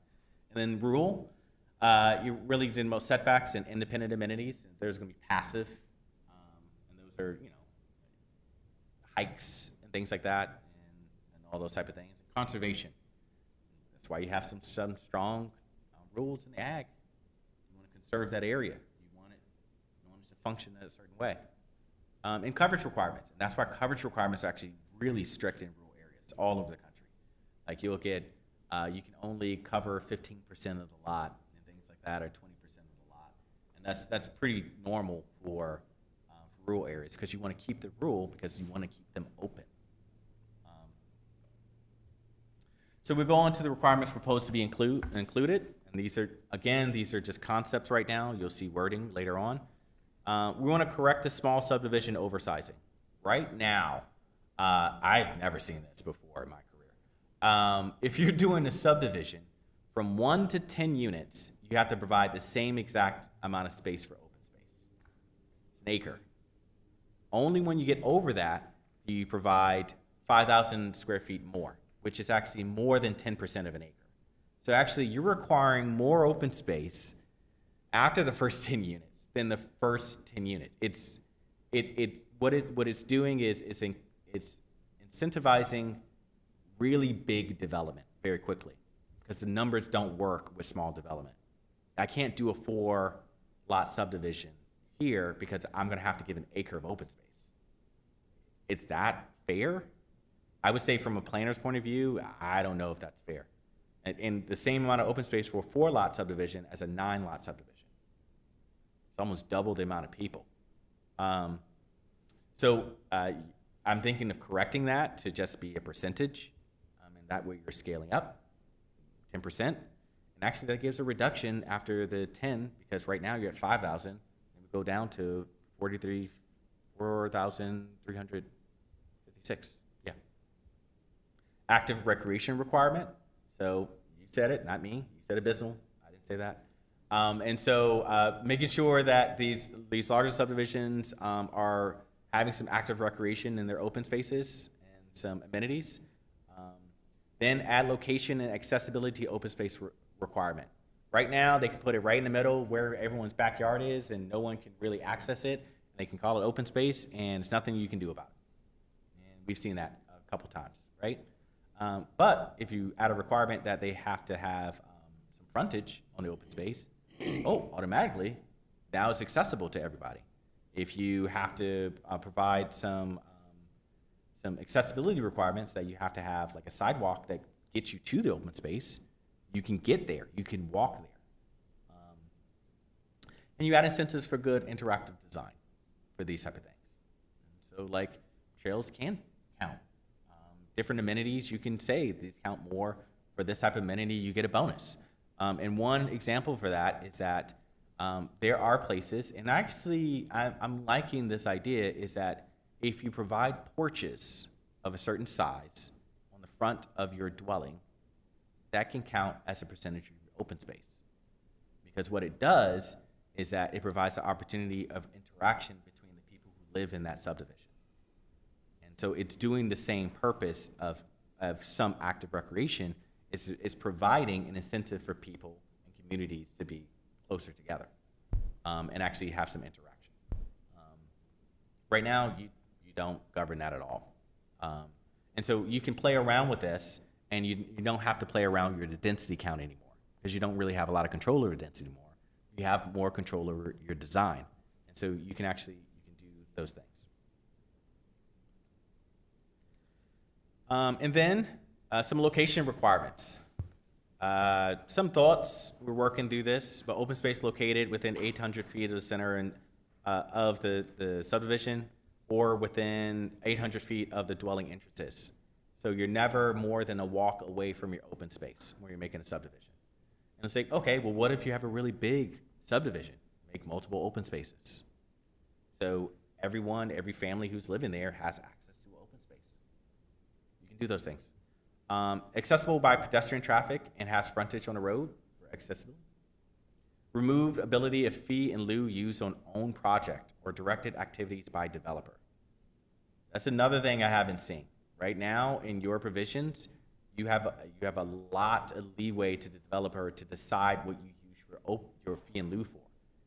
And then rural, you're really dealing with setbacks and independent amenities. There's going to be passive, and those are, hikes and things like that, and all those type of things. Conservation. That's why you have some strong rules in the ag. You want to conserve that area. You want it to function in a certain way. And coverage requirements. And that's why coverage requirements are actually really strict in rural areas all over the country. Like you'll get, you can only cover 15% of the lot and things like that, or 20% of the lot. And that's pretty normal for rural areas, because you want to keep the rural because you want to keep them open. So we go on to the requirements proposed to be included, and these are just concepts right now. You'll see wording later on. We want to correct the small subdivision oversizing. Right now, I've never seen this before in my career. If you're doing a subdivision from 1 to 10 units, you have to provide the same exact amount of space for open space. It's an acre. Only when you get over that do you provide 5,000 square feet more, which is actually more than 10% of an acre. So actually, you're requiring more open space after the first 10 units than the first 10 units. What it's doing is it's incentivizing really big development very quickly, because the numbers don't work with small development. I can't do a 4-lot subdivision here because I'm going to have to give an acre of open space. Is that fair? I would say from a planner's point of view, I don't know if that's fair. And the same amount of open space for a 4-lot subdivision as a 9-lot subdivision. It's almost double the amount of people. So I'm thinking of correcting that to just be a percentage, and that way you're scaling up 10%. And actually that gives a reduction after the 10, because right now you're at 5,000, and we go down to 4,356. Yeah. Active recreation requirement. So you said it, not me. You said abysmal. I didn't say that. And so making sure that these larger subdivisions are having some active recreation in their open spaces and some amenities. Then add location and accessibility open space requirement. Right now, they can put it right in the middle where everyone's backyard is, and no one can really access it. They can call it open space, and it's nothing you can do about it. And we've seen that a couple times, right? But if you add a requirement that they have to have some frontage on the open space, automatically, now it's accessible to everybody. If you have to provide some accessibility requirements that you have to have, like a sidewalk that gets you to the open space, you can get there, you can walk there. And you add incentives for good interactive design for these type of things. So like trails can count. Different amenities, you can say these count more. For this type of amenity, you get a bonus. And one example for that is that there are places, and actually I'm liking this idea, is that if you provide porches of a certain size on the front of your dwelling, that can count as a percentage of your open space. Because what it does is that it provides the opportunity of interaction between the people who live in that subdivision. And so it's doing the same purpose of some active recreation. It's providing an incentive for people and communities to be closer together and actually have some interaction. Right now, you don't govern that at all. And so you can play around with this, and you don't have to play around with your density count anymore, because you don't really have a lot of control over density anymore. You have more control over your design. And so you can do those things. And then some location requirements. Some thoughts, we're working through this, but open space located within 800 feet of the center of the subdivision, or within 800 feet of the dwelling entrances. So you're never more than a walk away from your open space where you're making a subdivision. And it's like, okay, well, what if you have a really big subdivision? Make multiple open spaces. So every family who's living there has access to open space. You can do those things. Accessible by pedestrian traffic and has frontage on the road for accessibility. Remove ability of fee in lieu used on own project or directed activities by developer. That's another thing I haven't seen. Right now, in your provisions, you have a lot of leeway to the developer to decide what you use your fee in lieu for.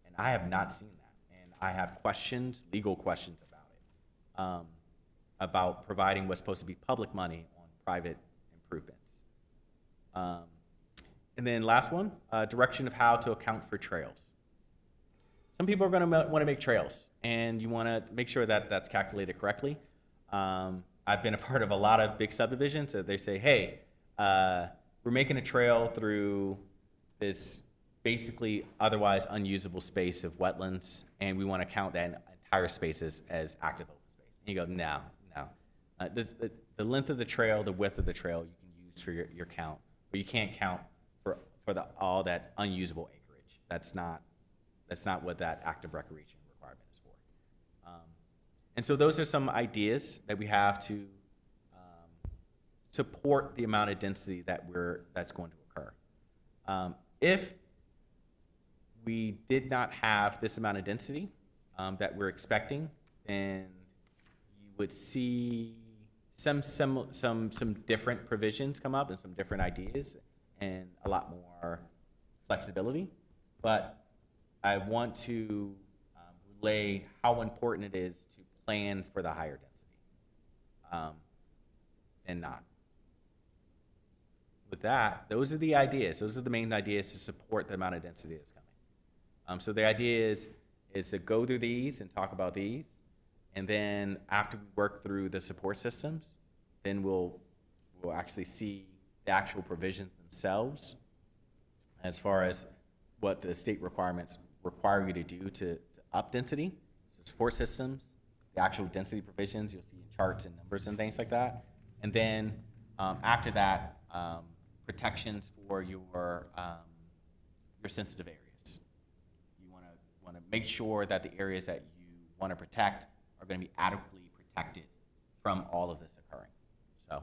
And I have not seen that. And I have legal questions about it, about providing what's supposed to be public money on private improvements. And then last one, direction of how to account for trails. Some people are going to want to make trails, and you want to make sure that that's calculated correctly. I've been a part of a lot of big subdivisions that they say, hey, we're making a trail through this basically otherwise unusable space of wetlands, and we want to count that entire spaces as active open space. And you go, no. The length of the trail, the width of the trail, you can use for your count, but you can't count for all that unusable acreage. That's not what that active recreation requirement is for. And so those are some ideas that we have to support the amount of density that's going to occur. If we did not have this amount of density that we're expecting, then you would see some different provisions come up and some different ideas and a lot more flexibility. But I want to relay how important it is to plan for the higher density and not. With that, those are the ideas. Those are the main ideas to support the amount of density that's coming. So the idea is to go through these and talk about these, and then after we work through the support systems, then we'll actually see the actual provisions themselves as far as what the state requirements require you to do to up density. So support systems, the actual density provisions, you'll see charts and numbers and things like that. And then after that, protections for your sensitive areas. You want to make sure that the areas that you want to protect are going to be adequately protected from all of this occurring. So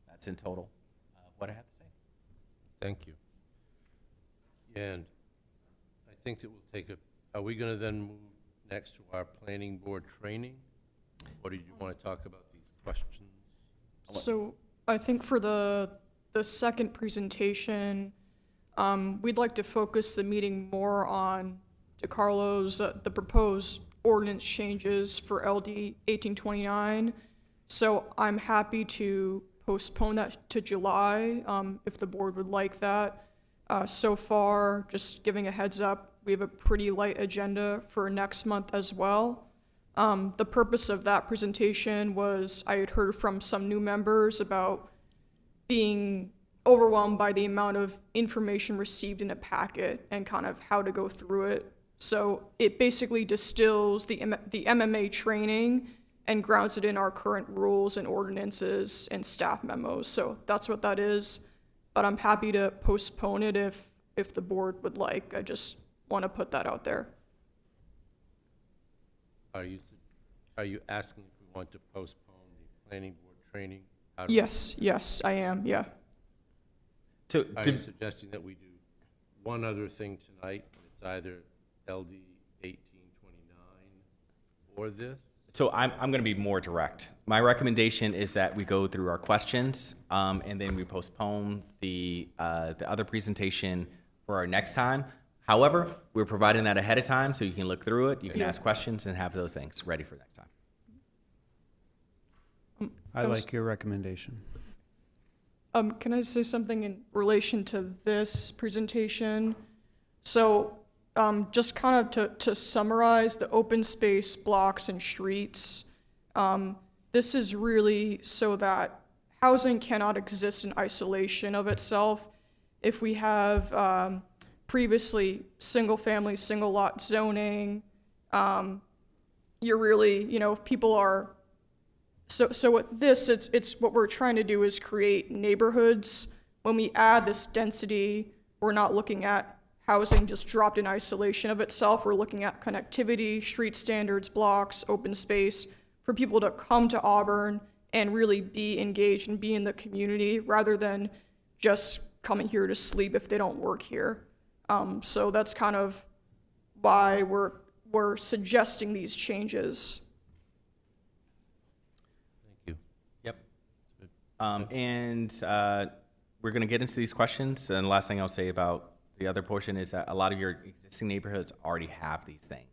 that's in total what I have to say. Thank you. And I think that we'll take are we going to then move next to our planning board training? Or did you want to talk about these questions? So I think for the second presentation, we'd like to focus the meeting more on DeCarlo's, the proposed ordinance changes for LD 1829. So I'm happy to postpone that to July, if the board would like that. So far, just giving a heads up, we have a pretty light agenda for next month as well. The purpose of that presentation was I had heard from some new members about being overwhelmed by the amount of information received in a packet and kind of how to go through it. So it basically distills the MMA training and grounds it in our current rules and ordinances and staff memos. So that's what that is. But I'm happy to postpone it if the board would like. I just want to put that out there. Are you asking if we want to postpone the planning board training? Yes, I am, yeah. So Are you suggesting that we do one other thing tonight? It's either LD 1829 or this? So I'm going to be more direct. My recommendation is that we go through our questions, and then we postpone the other presentation for our next time. However, we're providing that ahead of time, so you can look through it, you can ask questions, and have those things ready for next time. I like your recommendation. Can I say something in relation to this presentation? So just kind of to summarize the open space blocks and streets, this is really so that housing cannot exist in isolation of itself. If we have previously single-family, single-lot zoning, you're really, if people are, so with this, it's what we're trying to do is create neighborhoods. When we add this density, we're not looking at housing just dropped in isolation of itself. We're looking at connectivity, street standards, blocks, open space, for people to come to Auburn and really be engaged and be in the community rather than just coming here to sleep if they don't work here. So that's kind of why we're suggesting these changes. Thank you. Yep. And we're going to get into these questions. And the last thing I'll say about the other portion is that a lot of your existing neighborhoods already have these things.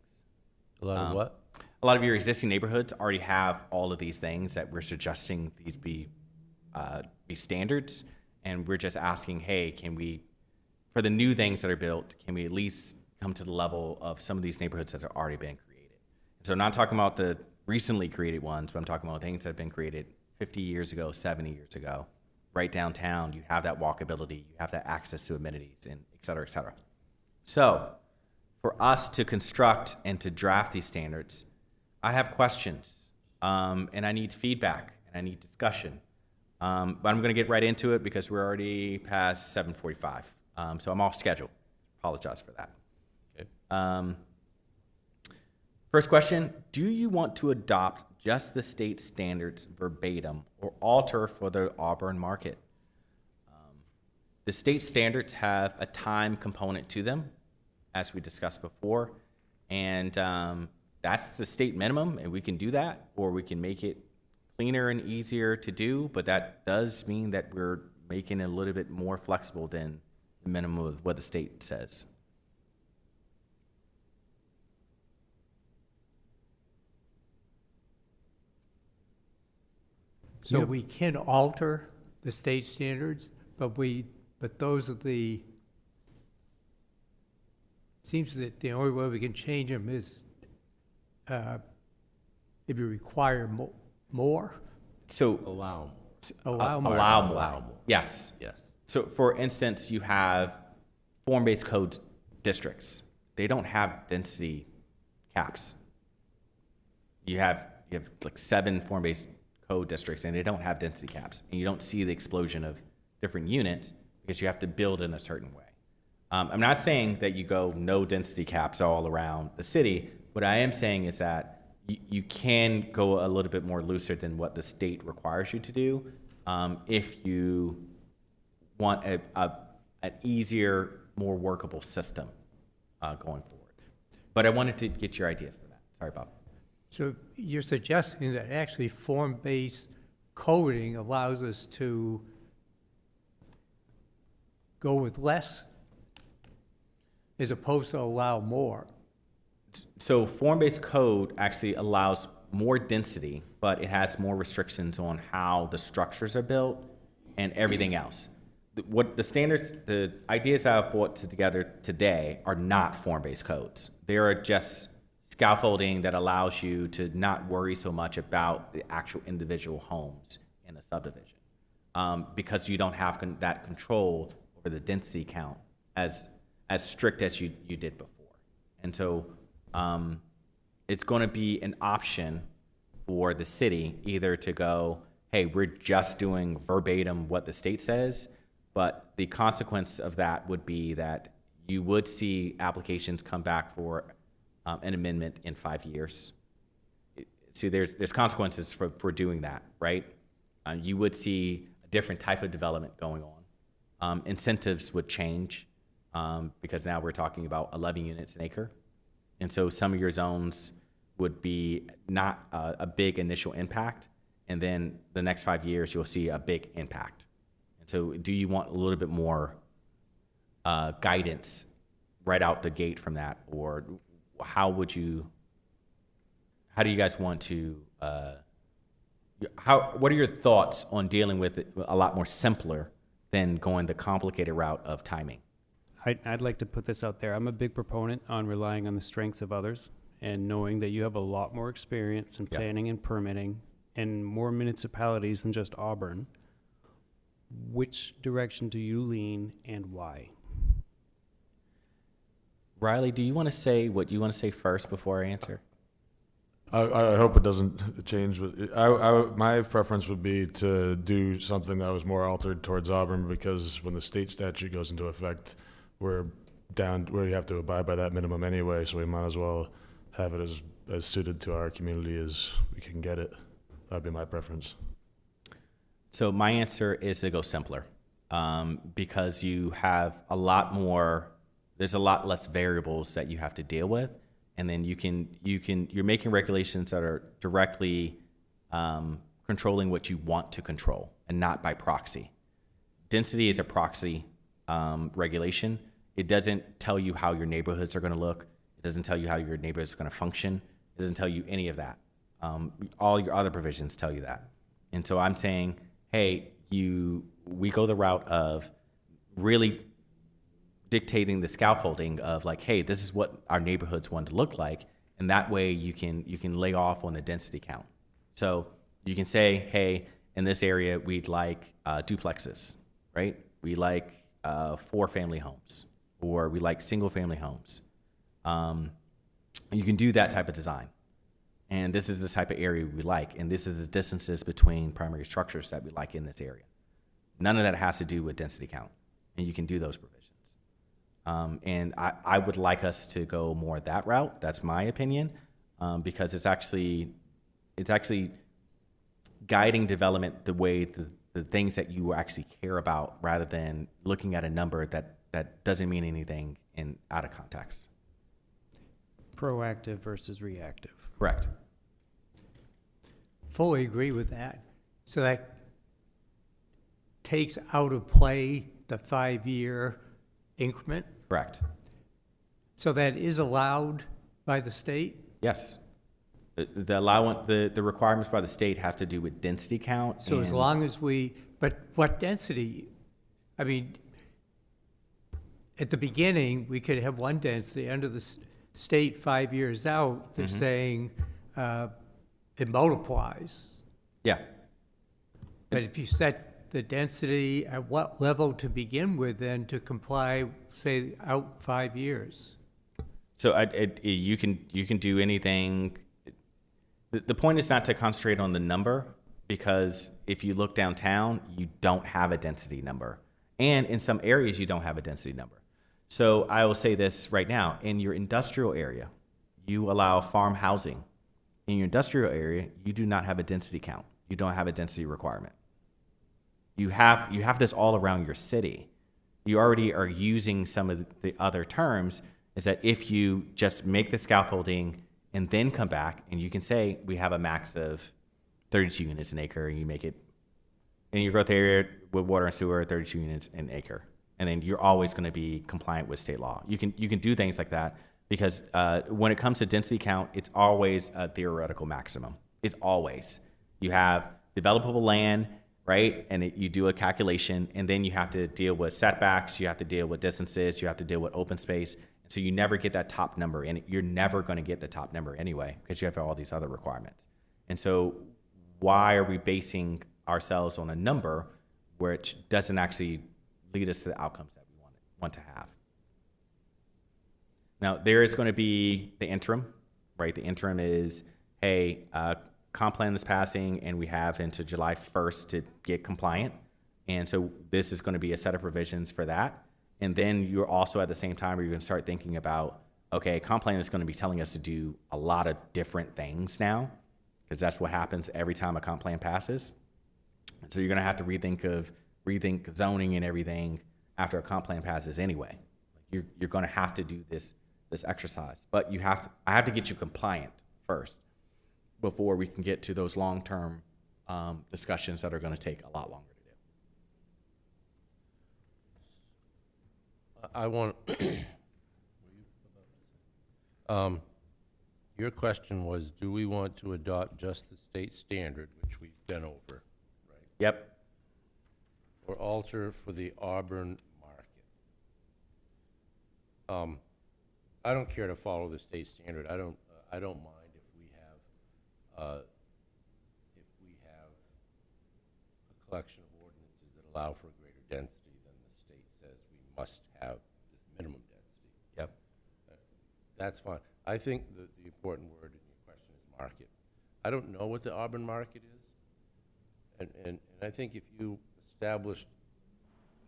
A lot of what? A lot of your existing neighborhoods already have all of these things that we're suggesting these be standards. And we're just asking, hey, can we, for the new things that are built, can we at least come to the level of some of these neighborhoods that have already been created? So I'm not talking about the recently created ones, but I'm talking about things that have been created 50 years ago, 70 years ago. Right downtown, you have that walkability, you have that access to amenities, and et cetera, et cetera. So for us to construct and to draft these standards, I have questions, and I need feedback, and I need discussion. But I'm going to get right into it because we're already past 7:45, so I'm off schedule. Apologize for that. Okay. First question, do you want to adopt just the state standards verbatim or alter for the Auburn market? The state standards have a time component to them, as we discussed before, and that's the state minimum, and we can do that, or we can make it cleaner and easier to do, but that does mean that we're making it a little bit more flexible than the minimum of what the state says. So we can alter the state standards, but those are seems that the only way we can change them is if you require more, So Allow. allow more. allow more. Allow more. Yes. Yes. So, for instance, you have form-based code districts. They don't have density caps. You have like 7 form-based code districts, and they don't have density caps. And you don't see the explosion of different units because you have to build in a certain way. I'm not saying that you go no density caps all around the city. What I am saying is that you can go a little bit more looser than what the state requires you to do if you want an easier, more workable system going forward. But I wanted to get your ideas for that. Sorry, Bob. So you're suggesting that actually form-based coding allows us to go with less as opposed to allow more? So form-based code actually allows more density, but it has more restrictions on how the structures are built and everything else. What the standards, the ideas I've brought together today are not form-based codes. They are just scaffolding that allows you to not worry so much about the actual individual homes in a subdivision because you don't have that control over the density count as strict as you did before. And so it's going to be an option for the city either to go, hey, we're just doing verbatim what the state says, but the consequence of that would be that you would see applications come back for an amendment in 5 years. See, there's consequences for doing that, right? You would see a different type of development going on. Incentives would change because now we're talking about 11 units an acre. And so some of your zones would be not a big initial impact, and then the next 5 years you'll see a big impact. And so do you want a little bit more guidance right out the gate from that, or how do you guys want to, what are your thoughts on dealing with it a lot more simpler than going the complicated route of timing? I'd like to put this out there. I'm a big proponent on relying on the strengths of others and knowing that you have a lot more experience in planning and permitting in more municipalities than just Auburn. Which direction do you lean and why? Riley, do you want to say what you want to say first before I answer? I hope it doesn't change. My preference would be to do something that was more altered towards Auburn, because when the state statute goes into effect, we're down where you have to abide by that minimum anyway, so we might as well have it as suited to our community as we can get it. That'd be my preference. So my answer is to go simpler, because you have a lot more, there's a lot less variables that you have to deal with. And then you're making regulations that are directly controlling what you want to control and not by proxy. Density is a proxy regulation. It doesn't tell you how your neighborhoods are going to look. It doesn't tell you how your neighborhoods are going to function. It doesn't tell you any of that. All your other provisions tell you that. And so I'm saying, hey, we go the route of really dictating the scaffolding of like, hey, this is what our neighborhoods want to look like, and that way you can lay off on the density count. So you can say, hey, in this area we'd like duplexes, right? We like 4-family homes, or we like single-family homes. you can do that type of design. And this is the type of area we like, and this is the distances between primary structures that we like in this area. None of that has to do with density count, and you can do those provisions. And I would like us to go more that route. That's my opinion, because it's actually guiding development the way the things that you actually care about, rather than looking at a number that doesn't mean anything out of context. Proactive versus reactive. Correct. Fully agree with that. So that takes out of play the 5-year increment? Correct. So that is allowed by the state? Yes. The requirements by the state have to do with density count. So as and- long as but what density? I mean, at the beginning, we could have one density. Under the state 5 years out, they're saying it multiplies. Yeah. But if you set the density at what level to begin with, then to comply, say, out 5 years? So you can do anything. The point is not to concentrate on the number, because if you look downtown, you don't have a density number. And in some areas, you don't have a density number. So I will say this right now. In your industrial area, you allow farm housing. In your industrial area, you do not have a density count. You don't have a density requirement. You have this all around your city. You already are using some of the other terms, is that if you just make the scaffolding and then come back and you can say, we have a max of 32 units an acre, and you make it in your growth area with water and sewer, 32 units an acre. And then you're always going to be compliant with state law. You can do things like that, because when it comes to density count, it's always a theoretical maximum. It's always. You have developable land, right? And you do a calculation, and then you have to deal with setbacks, you have to deal with distances, you have to deal with open space. So you never get that top number, and you're never going to get the top number anyway, because you have all these other requirements. And so why are we basing ourselves on a number which doesn't actually lead us to the outcomes that we want to have? Now, there is going to be the interim, right? The interim is, hey, comp plan is passing, and we have into July 1st to get compliant. And so this is going to be a set of provisions for that. And then you're also at the same time, you're going to start thinking about, okay, comp plan is going to be telling us to do a lot of different things now, because that's what happens every time a comp plan passes. And so you're going to have to rethink zoning and everything after a comp plan passes anyway. You're going to have to do this exercise, but I have to get you compliant first before we can get to those long-term discussions that are going to take a lot longer to do. I want, your question was, do we want to adopt just the state standard, which we've been over, right? Yep. Or alter for the Auburn market? I don't care to follow the state standard. I don't mind if we have a collection of ordinances that allow for a greater density than the state says we must have this minimum density. Yep. That's fine. I think the important word in your question is market. I don't know what the Auburn market is. And I think if you established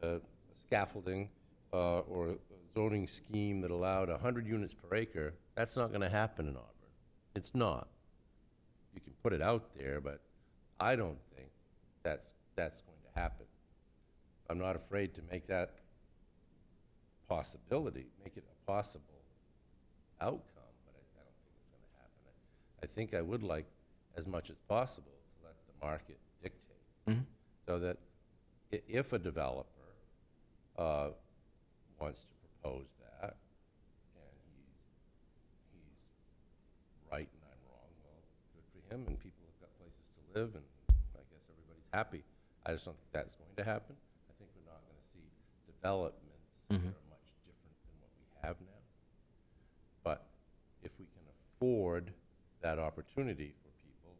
a scaffolding or a zoning scheme that allowed 100 units per acre, that's not going to happen in Auburn. It's not. You can put it out there, but I don't think that's going to happen. I'm not afraid to make that possibility, make it a possible outcome, but I don't think it's going to happen. I think I would like, as much as possible, to let the market dictate. Mm-hmm. So that if a developer wants to propose that, and he's right and I'm wrong, well, good for him, and people have got places to live, and I guess everybody's happy. I just don't think that's going to happen. I think we're not going to see developments that are much different than what we have now. But if we can afford that opportunity for people to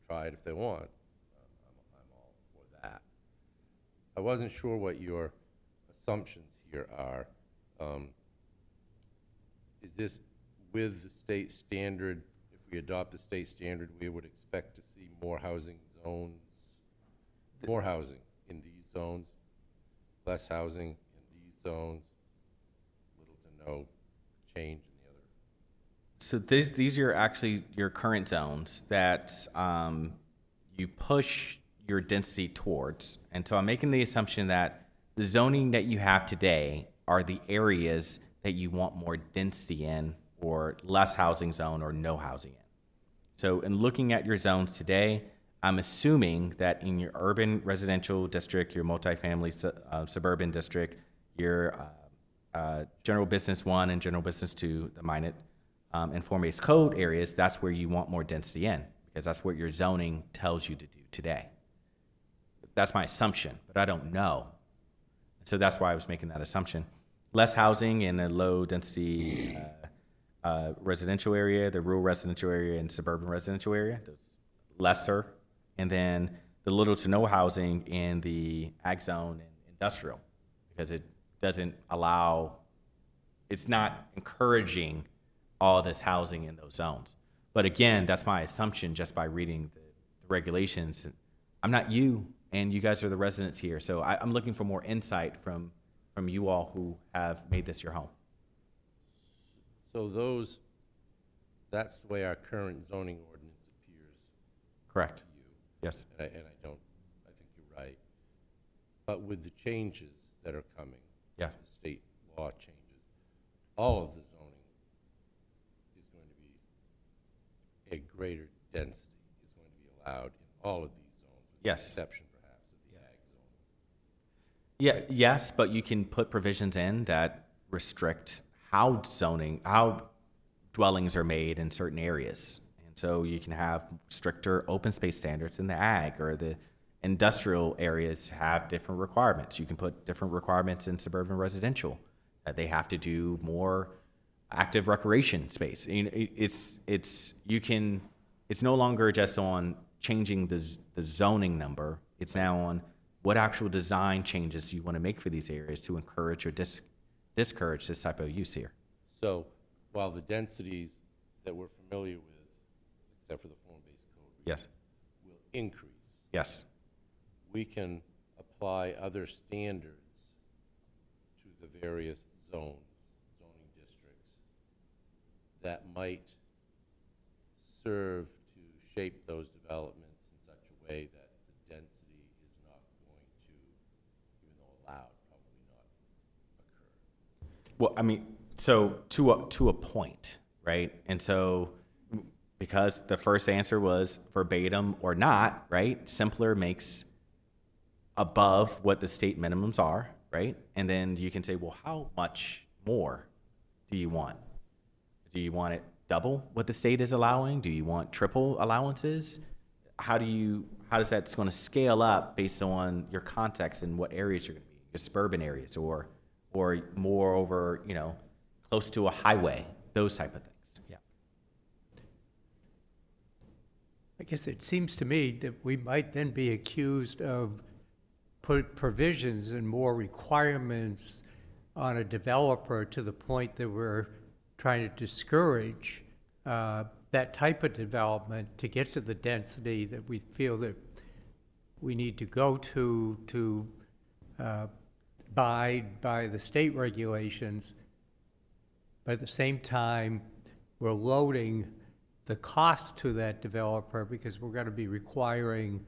try it if they want, I'm all for that. I wasn't sure what your assumptions here are. is this with the state standard? If we adopt the state standard, we would expect to see more housing zones, more housing in these zones, less housing in these zones, little to no change in the other. So these are actually your current zones that you push your density towards. And so I'm making the assumption that the zoning that you have today are the areas that you want more density in, or less housing zone or no housing in. So in looking at your zones today, I'm assuming that in your urban residential district, your multifamily suburban district, your general business 1 and general business 2, the Minot and form-based code areas, that's where you want more density in, because that's what your zoning tells you to do today. That's my assumption, but I don't know. So that's why I was making that assumption. Less housing in the low-density residential area, the rural residential area, and suburban residential area, those lesser. And then the little to no housing in the ag zone and industrial, because it doesn't allow, it's not encouraging all this housing in those zones. But again, that's my assumption just by reading the regulations. I'm not you, and you guys are the residents here. So I'm looking for more insight from you all who have made this your home. So that's the way our current zoning ordinance appears Correct. to you. Yes. And I think you're right. But with the changes that are coming, Yeah. the state law changes, all of the zoning is going to be, a greater density is going to be allowed in all of these zones, with Yes. the exception perhaps of the ag zone. Yeah, yes, but you can put provisions in that restrict how dwellings are made in certain areas. And so you can have stricter open space standards in the ag, or the industrial areas have different requirements. You can put different requirements in suburban residential, that they have to do more active recreation space. You know, it's no longer just on changing the zoning number. It's now on what actual design changes you want to make for these areas to encourage or discourage this type of use here. So while the densities that we're familiar with, except for the form-based code, Yes. will increase, Yes. we can apply other standards to the various zoning districts that might serve to shape those developments in such a way that the density is not going to, even though allowed, probably not occur. Well, I mean, so to a point, right? And so because the first answer was verbatim or not, right? Simpler makes above what the state minimums are, right? And then you can say, well, how much more do you want? Do you want it double what the state is allowing? Do you want triple allowances? How does that's going to scale up based on your context and what areas you're going to be, your suburban areas, or more over, close to a highway, those type of things. Yeah. I guess it seems to me that we might then be accused of put provisions and more requirements on a developer to the point that we're trying to discourage that type of development to get to the density that we feel that we need to go to abide by the state regulations. But at the same time, we're loading the cost to that developer because we're going to be requiring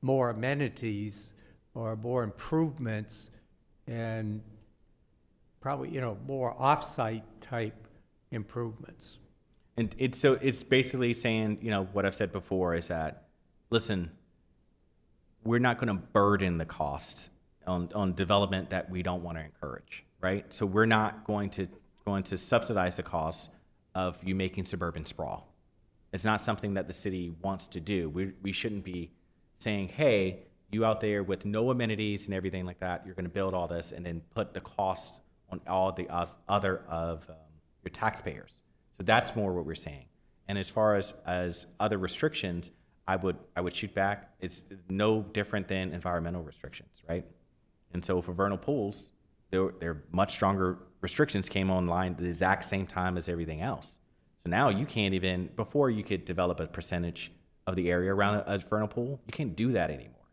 more amenities or more improvements and probably, more off-site type improvements. And it's basically saying, what I've said before is that, listen, we're not going to burden the cost on development that we don't want to encourage, right? So we're not going to subsidize the cost of you making suburban sprawl. It's not something that the city wants to do. We shouldn't be saying, hey, you out there with no amenities and everything like that, you're going to build all this and then put the cost on all the other of your taxpayers. So that's more what we're saying. And as far as other restrictions, I would shoot back. It's no different than environmental restrictions, right? And so for vernal pools, they're much stronger restrictions came online at the exact same time as everything else. So now you can't even, before you could develop a percentage of the area around a vernal pool, you can't do that anymore.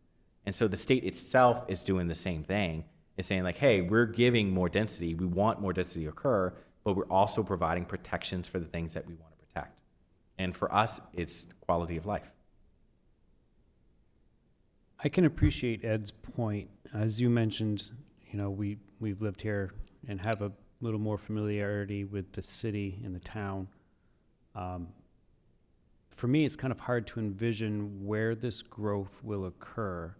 And so the state itself is doing the same thing. It's saying like, hey, we're giving more density. We want more density to occur, but we're also providing protections for the things that we want to protect. And for us, it's quality of life. I can appreciate Ed's point. As you mentioned, we've lived here and have a little more familiarity with the city and the town. For me, it's kind of hard to envision where this growth will occur,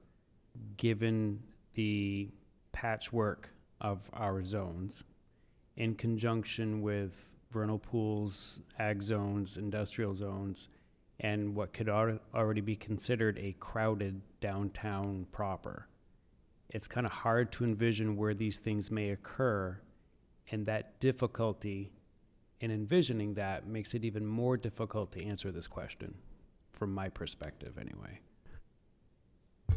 given the patchwork of our zones in conjunction with vernal pools, ag zones, industrial zones, and what could already be considered a crowded downtown proper. It's kind of hard to envision where these things may occur, and that difficulty in envisioning that makes it even more difficult to answer this question, from my perspective anyway.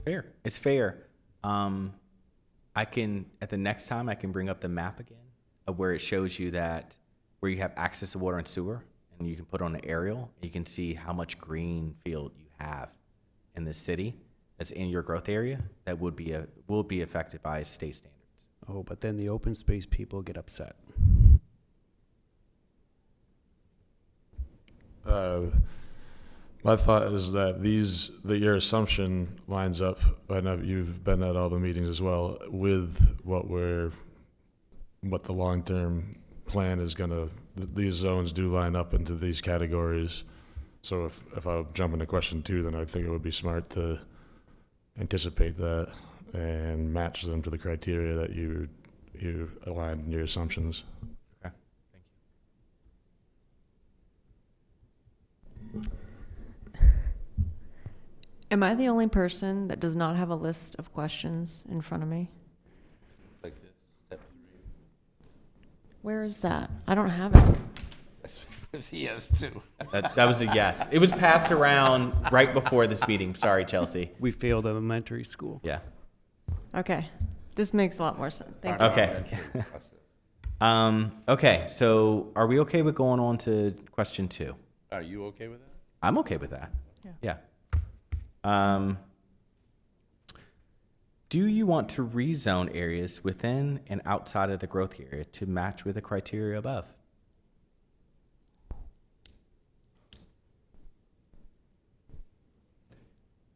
Fair. It's fair. At the next time, I can bring up the map again of where it shows you that where you have access to water and sewer, and you can put on an aerial, you can see how much green field you have in the city that's in your growth area that will be affected by state standards. Oh, but then the open space people get upset. My thought is that your assumption lines up, I know you've been at all the meetings as well, with what the long-term plan is these zones do line up into these categories. So if I jump into question 2, then I think it would be smart to anticipate that and match them to the criteria that you aligned in your assumptions. Okay, thank you. Am I the only person that does not have a list of questions in front of me? It's like this, step 3. Where is that? I don't have it. He has 2. That was a yes. It was passed around right before this meeting. Sorry, Chelsea. We failed elementary school. Yeah. Okay. This makes a lot more sense. Thank you. Okay. Okay, so are we okay with going on to question 2? Are you okay with that? I'm okay with that. Yeah. Do you want to rezone areas within and outside of the growth area to match with the criteria above?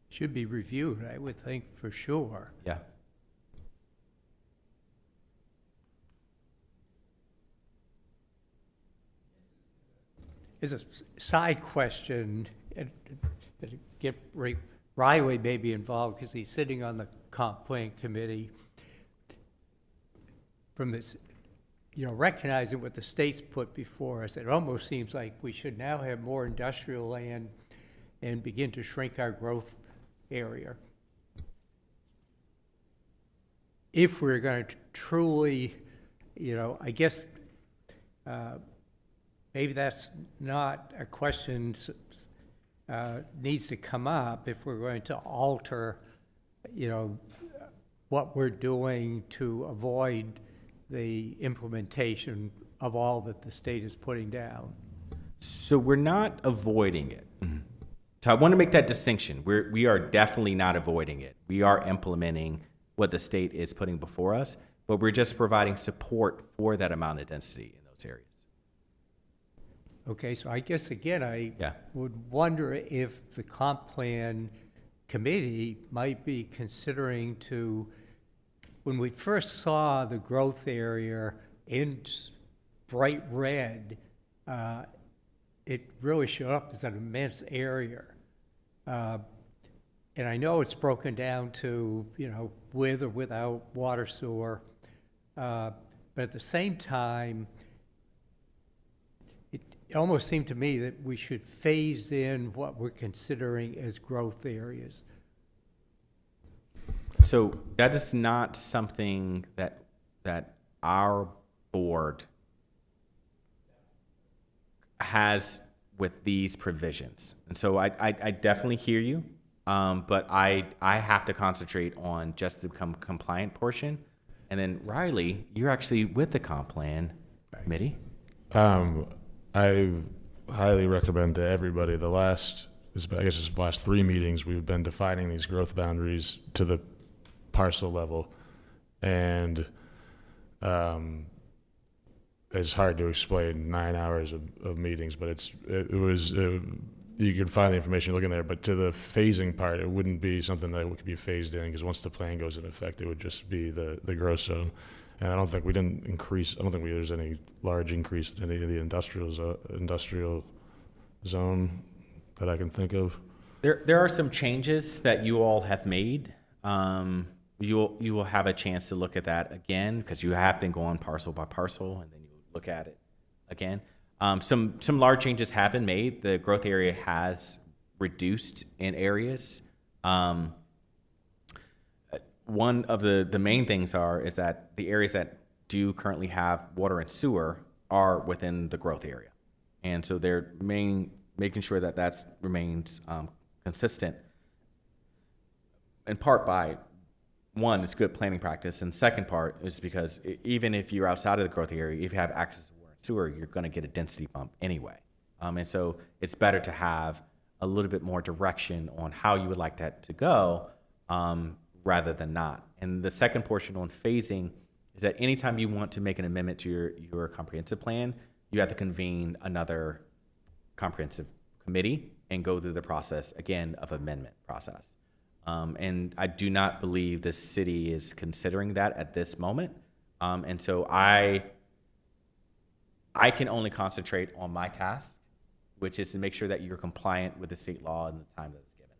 Should be reviewed, I would think, for sure. Yeah. Is a side question, Riley may be involved because he's sitting on the comp plan committee. From this, recognizing what the state's put before us, it almost seems like we should now have more industrial land and begin to shrink our growth area. If we're going to truly, I guess, maybe that's not a question needs to come up if we're going to alter, what we're doing to avoid the implementation of all that the state is putting down. So we're not avoiding it. So I want to make that distinction. We are definitely not avoiding it. We are implementing what the state is putting before us, but we're just providing support for that amount of density in those areas. Okay, so I guess again, I Yeah. would wonder if the comp plan committee might be considering when we first saw the growth area in bright red, it really showed up as an immense area. And I know it's broken down to, with or without water sewer. But at the same time, it almost seemed to me that we should phase in what we're considering as growth areas. So that is not something that our board has with these provisions. And so I definitely hear you, but I have to concentrate on just the compliant portion. And then Riley, you're actually with the comp plan committee. I highly recommend to everybody, I guess it's the last 3 meetings, we've been defining these growth boundaries to the parcel level. And it's hard to explain 9 hours of meetings, but you can find the information looking there, but to the phasing part, it wouldn't be something that could be phased in, because once the plan goes in effect, it would just be the growth zone. And I don't think there's any large increase in any of the industrial zone that I can think of. There are some changes that you all have made. You will have a chance to look at that again, because you have been going parcel by parcel, and then you look at it again. Some large changes have been made. The growth area has reduced in areas. One of the main things is that the areas that do currently have water and sewer are within the growth area. And so they're making sure that remains consistent, in part by, one, it's good planning practice, and second part is because even if you're outside of the growth area, if you have access to water and sewer, you're going to get a density bump anyway. And so it's better to have a little bit more direction on how you would like that to go, rather than not. And the second portion on phasing is that anytime you want to make an amendment to your comprehensive plan, you have to convene another comprehensive committee and go through the process again of amendment process. And I do not believe the city is considering that at this moment. And so I can only concentrate on my task, which is to make sure that you're compliant with the state law and the time that it's given.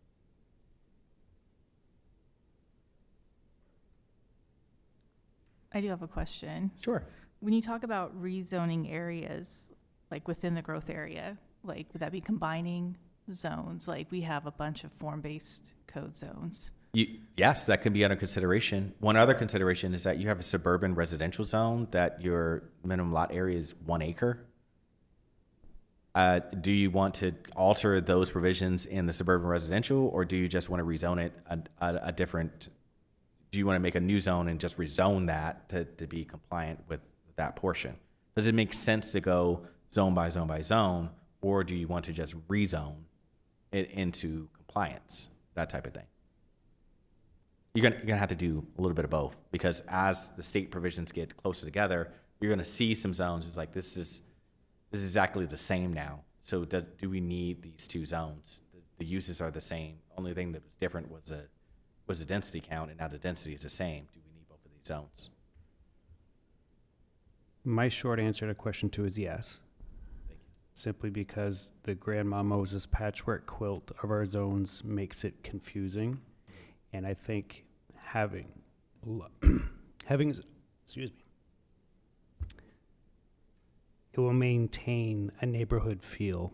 I do have a question. Sure. When you talk about rezoning areas, like within the growth area, like would that be combining zones? Like we have a bunch of form-based code zones. Yes, that can be under consideration. One other consideration is that you have a suburban residential zone that your minimum lot area is 1 acre. Do you want to alter those provisions in the suburban residential, or do you just want to rezone it a different? Do you want to make a new zone and just rezone that to be compliant with that portion? Does it make sense to go zone by zone by zone, or do you want to just rezone it into compliance, that type of thing? You're gonna have to do a little bit of both, because as the state provisions get closer together, you're gonna see some zones. It's like this is exactly the same now. So do we need these two zones? The uses are the same. Only thing that was different was the density count, and now the density is the same. Do we need both of these zones? My short answer to question 2 is yes. Simply because the Grandma Moses patchwork quilt of our zones makes it confusing. And I think having, excuse me, it will maintain a neighborhood feel,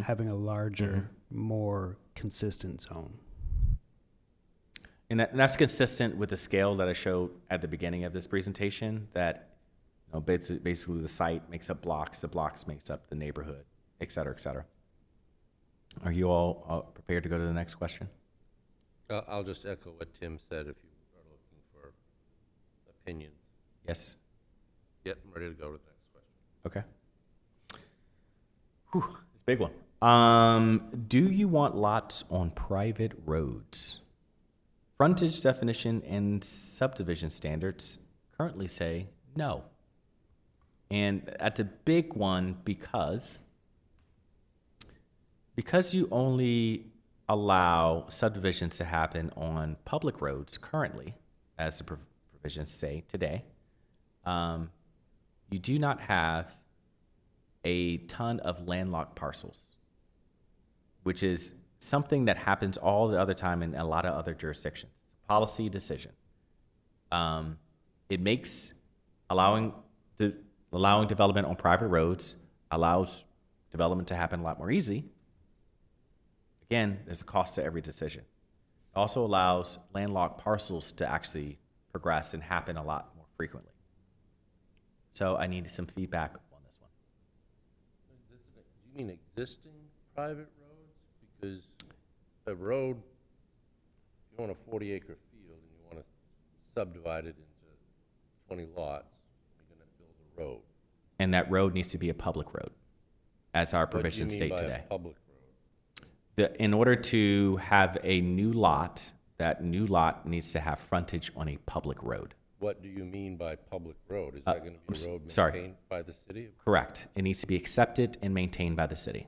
having a larger, more consistent zone. And that's consistent with the scale that I showed at the beginning of this presentation, that basically the site makes up blocks, the blocks makes up the neighborhood, et cetera, et cetera. Are you all prepared to go to the next question? I'll just echo what Tim said, if you are looking for opinions. Yes. Yep, I'm ready to go to the next question. Okay. Whew, it's a big one. Do you want lots on private roads? Frontage definition and subdivision standards currently say no. And that's a big one because you only allow subdivisions to happen on public roads currently, as the provisions say today. You do not have a ton of landlocked parcels, which is something that happens all the other time in a lot of other jurisdictions. It's a policy decision. It makes allowing development on private roads allows development to happen a lot more easy. Again, there's a cost to every decision. It also allows landlocked parcels to actually progress and happen a lot more frequently. So I need some feedback on this one. Do you mean existing private roads? Because a road, if you own a 40-acre field and you want to subdivide it into 20 lots, you're gonna build a road. And that road needs to be a public road, as our provisions state What do you mean today. by a public road? In order to have a new lot, that new lot needs to have frontage on a public road. What do you mean by public road? Is that gonna be a road sorry. maintained by the city? Correct. It needs to be accepted and maintained by the city.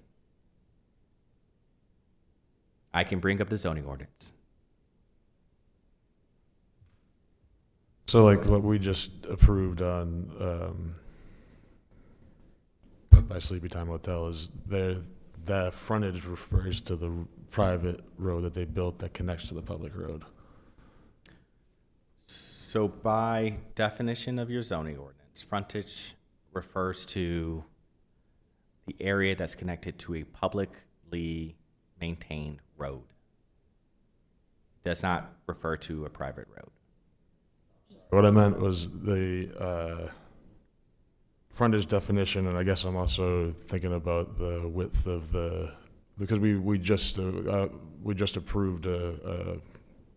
I can bring up the zoning ordinance. So like what we just approved on, by Sleepy Time Hotel is that frontage refers to the private road that they built that connects to the public road. So by definition of your zoning ordinance, frontage refers to the area that's connected to a publicly maintained road. Does not refer to a private road. What I meant was the frontage definition, and I guess I'm also thinking about the width of because we just approved a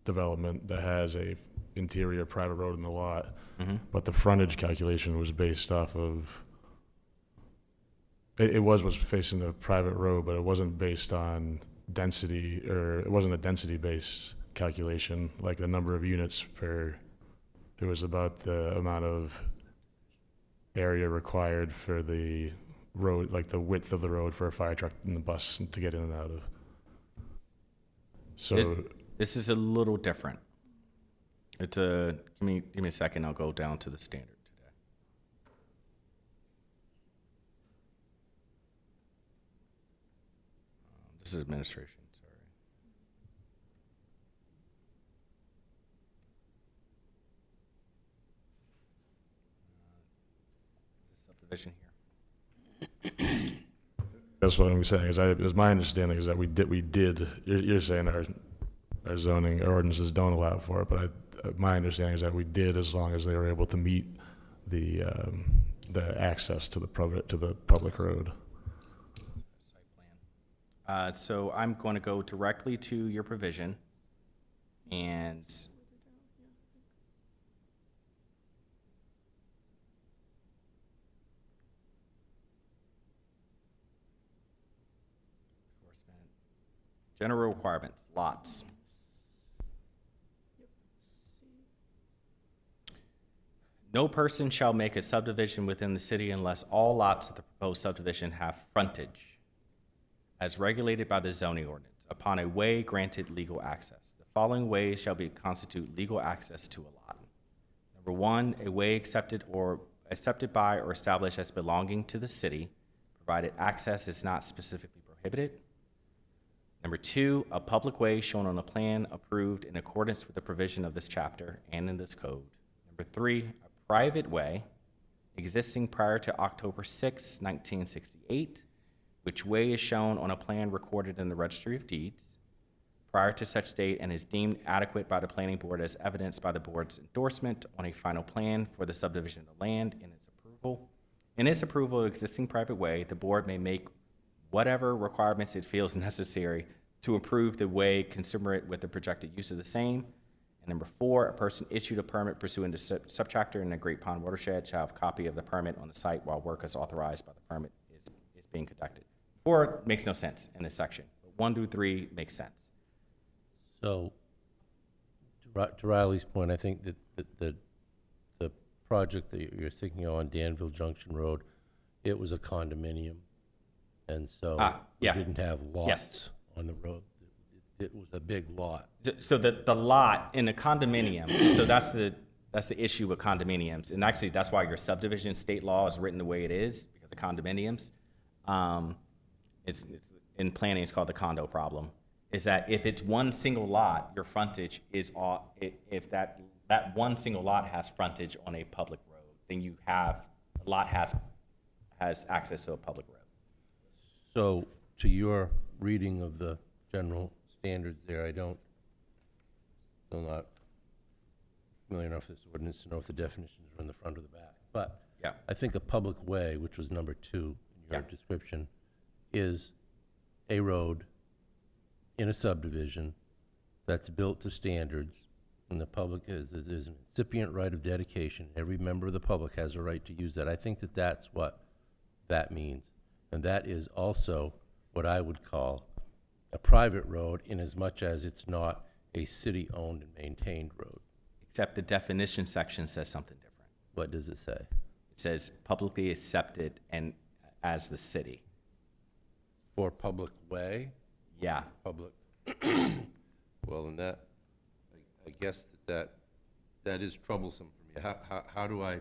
development that has a interior private road in the lot, but the frontage calculation was based off of, it was facing the private road, but it wasn't based on density, or it wasn't a density-based calculation, like the number of units per, it was about the amount of area required for the road, like the width of the road for a fire truck and the bus to get in and out of. So This is a little different. It's a, give me a second, I'll go down to the standard today. This is administration, sorry. Subdivision here. that's what I'm saying, is my understanding is that we did, you're saying our zoning ordinances don't allow for it, but my understanding is that we did, as long as they were able to meet the access to the public road. Site plan. So I'm going to go directly to your provision and general requirements, lots. No person shall make a subdivision within the city unless all lots of the proposed subdivision have frontage, as regulated by the zoning ordinance, upon a way granted legal access. The following ways shall constitute legal access to a lot. Number one, a way accepted by or established as belonging to the city, provided access is not specifically prohibited. Number two, a public way shown on a plan approved in accordance with the provision of this chapter and in this code. Number three, a private way existing prior to October 6, 1968, which way is shown on a plan recorded in the Registry of Deeds prior to such date and is deemed adequate by the planning board as evidenced by the board's endorsement on a final plan for the subdivision of land in its approval. In its approval of existing private way, the board may make whatever requirements it feels necessary to improve the way commensurate with the projected use of the same. And number four, a person issued a permit pursuant to subchapter in the Great Pond watershed shall have a copy of the permit on the site while work is authorized by the permit is being conducted. Four makes no sense in this section, but 1 through 3 makes sense. So, to Riley's point, I think that the project that you're thinking on Danville Junction Road, it was a condominium. And so we yeah. didn't have lots Yes. on the road. It was a big lot. So the lot in a condominium, so that's the issue with condominiums. And actually, that's why your subdivision state law is written the way it is, because of condominiums. It's in planning, it's called the condo problem, is that if it's one single lot, your frontage is all, if that one single lot has frontage on a public road, then you have, a lot has access to a public road. So, to your reading of the general standards there, I'm not familiar enough with this ordinance to know if the definitions are in the front or the back. But Yeah. I think a public way, which was number 2 in your Yeah. description, is a road in a subdivision that's built to standards, when the public is, there's an incipient right of dedication. Every member of the public has a right to use that. I think that that's what that means. And that is also what I would call a private road, in as much as it's not a city-owned and maintained road. Except the definition section says something different. What does it say? It says publicly accepted and as the city. For public way? Yeah. Public. Well, in that, I guess that is troublesome for me. How do I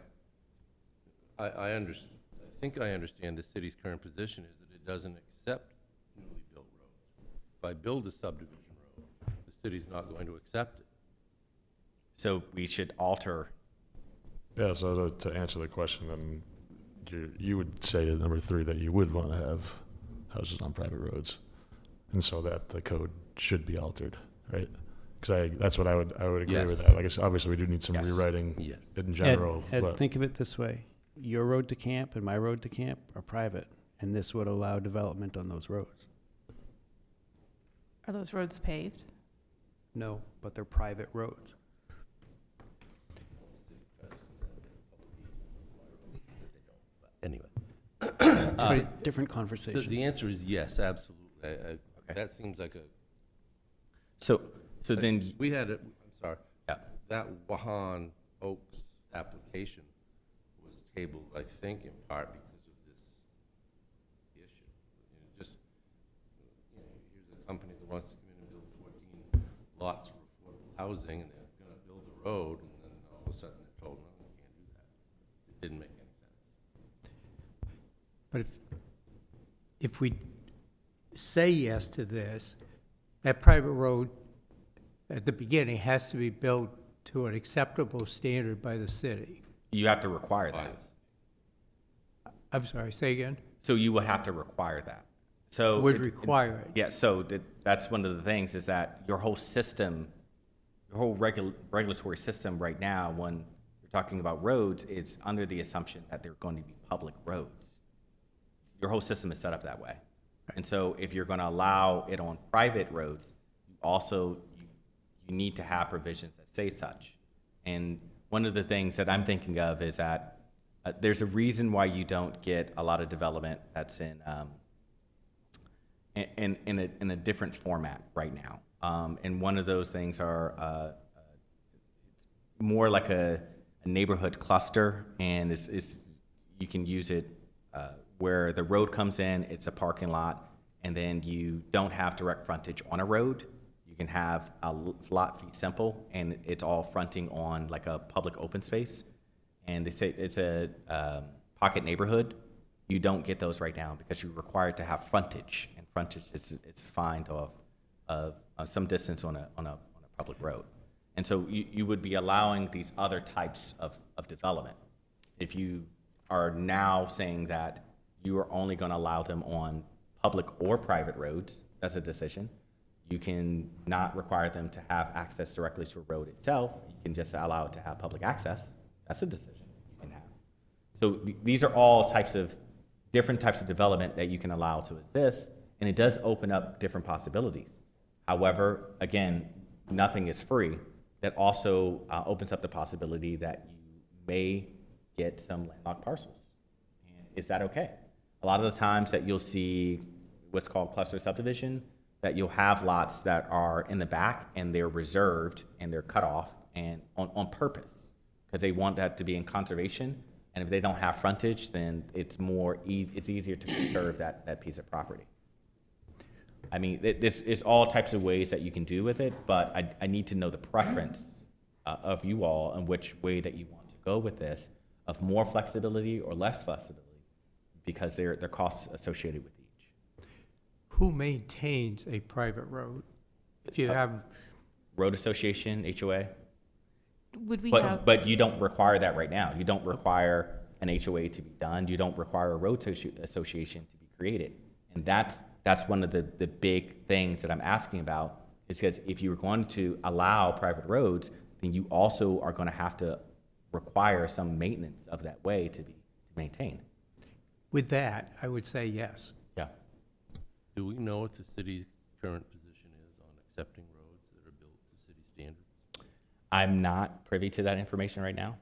understand, I think I understand the city's current position is that it doesn't accept newly built roads. If I build a subdivision road, the city's not going to accept it. So we should alter. Yeah, so to answer the question, then you would say at number 3 that you would want to have houses on private roads, and so that the code should be altered, right? Because that's what I would agree with Yes. that. Like I said, obviously, we do need some Yes. rewriting Yes. in general. Ed, but think of it this way. Your road to camp and my road to camp are private, and this would allow development on those roads. Are those roads paved? No, but they're private roads. Anyway. Different The conversation. answer is yes, absolutely. That seems like a. So then, We had, I'm sorry. Yeah. That Wahan Oaks application was tabled, I think, in part because of this issue. Just, here's a company that wants to come in and build 14 lots for affordable housing, and they're gonna build a road, and then all of a sudden they're told, no, you can't do that. It didn't make any sense. But if we say yes to this, that private road at the beginning has to be built to an acceptable standard by the city. you have to require that. Bias. I'm sorry, say again? So you would have to require that. So Would require it. Yeah, so that's one of the things is that your whole system, your whole regulatory system right now, when you're talking about roads, it's under the assumption that they're going to be public roads. Your whole system is set up that way. And so if you're going to allow it on private roads, you also, you need to have provisions that say such. And one of the things that I'm thinking of is that there's a reason why you don't get a lot of development that's in a different format right now. And one of those things are more like a neighborhood cluster, and you can use it where the road comes in, it's a parking lot, and then you don't have direct frontage on a road. You can have a lot fee simple, and it's all fronting on like a public open space. And they say it's a pocket neighborhood. You don't get those right now because you're required to have frontage, and frontage it's defined of some distance on a public road. And so you would be allowing these other types of development. If you are now saying that you are only going to allow them on public or private roads, that's a decision. You can not require them to have access directly to a road itself. You can just allow it to have public access. That's a decision you can have. So these are all different types of development that you can allow to exist, and it does open up different possibilities. However, again, nothing is free. That also opens up the possibility that you may get some landlocked parcels. And is that okay? A lot of the times that you'll see what's called cluster subdivision, that you'll have lots that are in the back and they're reserved and they're cut off and on purpose because they want that to be in conservation. And if they don't have frontage, then it's easier to conserve that piece of property. I mean, this is all types of ways that you can do with it, but I need to know the preference of you all and which way that you want to go with this, of more flexibility or less flexibility, because there are costs associated with each. Who maintains a private road? If you have, Road association, HOA, Would we have, but you don't require that right now. You don't require an HOA to be done. You don't require a road association to be created. And that's one of the big things that I'm asking about, is because if you're going to allow private roads, then you also are going to have to require some maintenance of that way to be maintained. with that, I would say yes. Yeah. Do we know what the city's current position is on accepting roads that are built to city standards? I'm not privy to that information right now,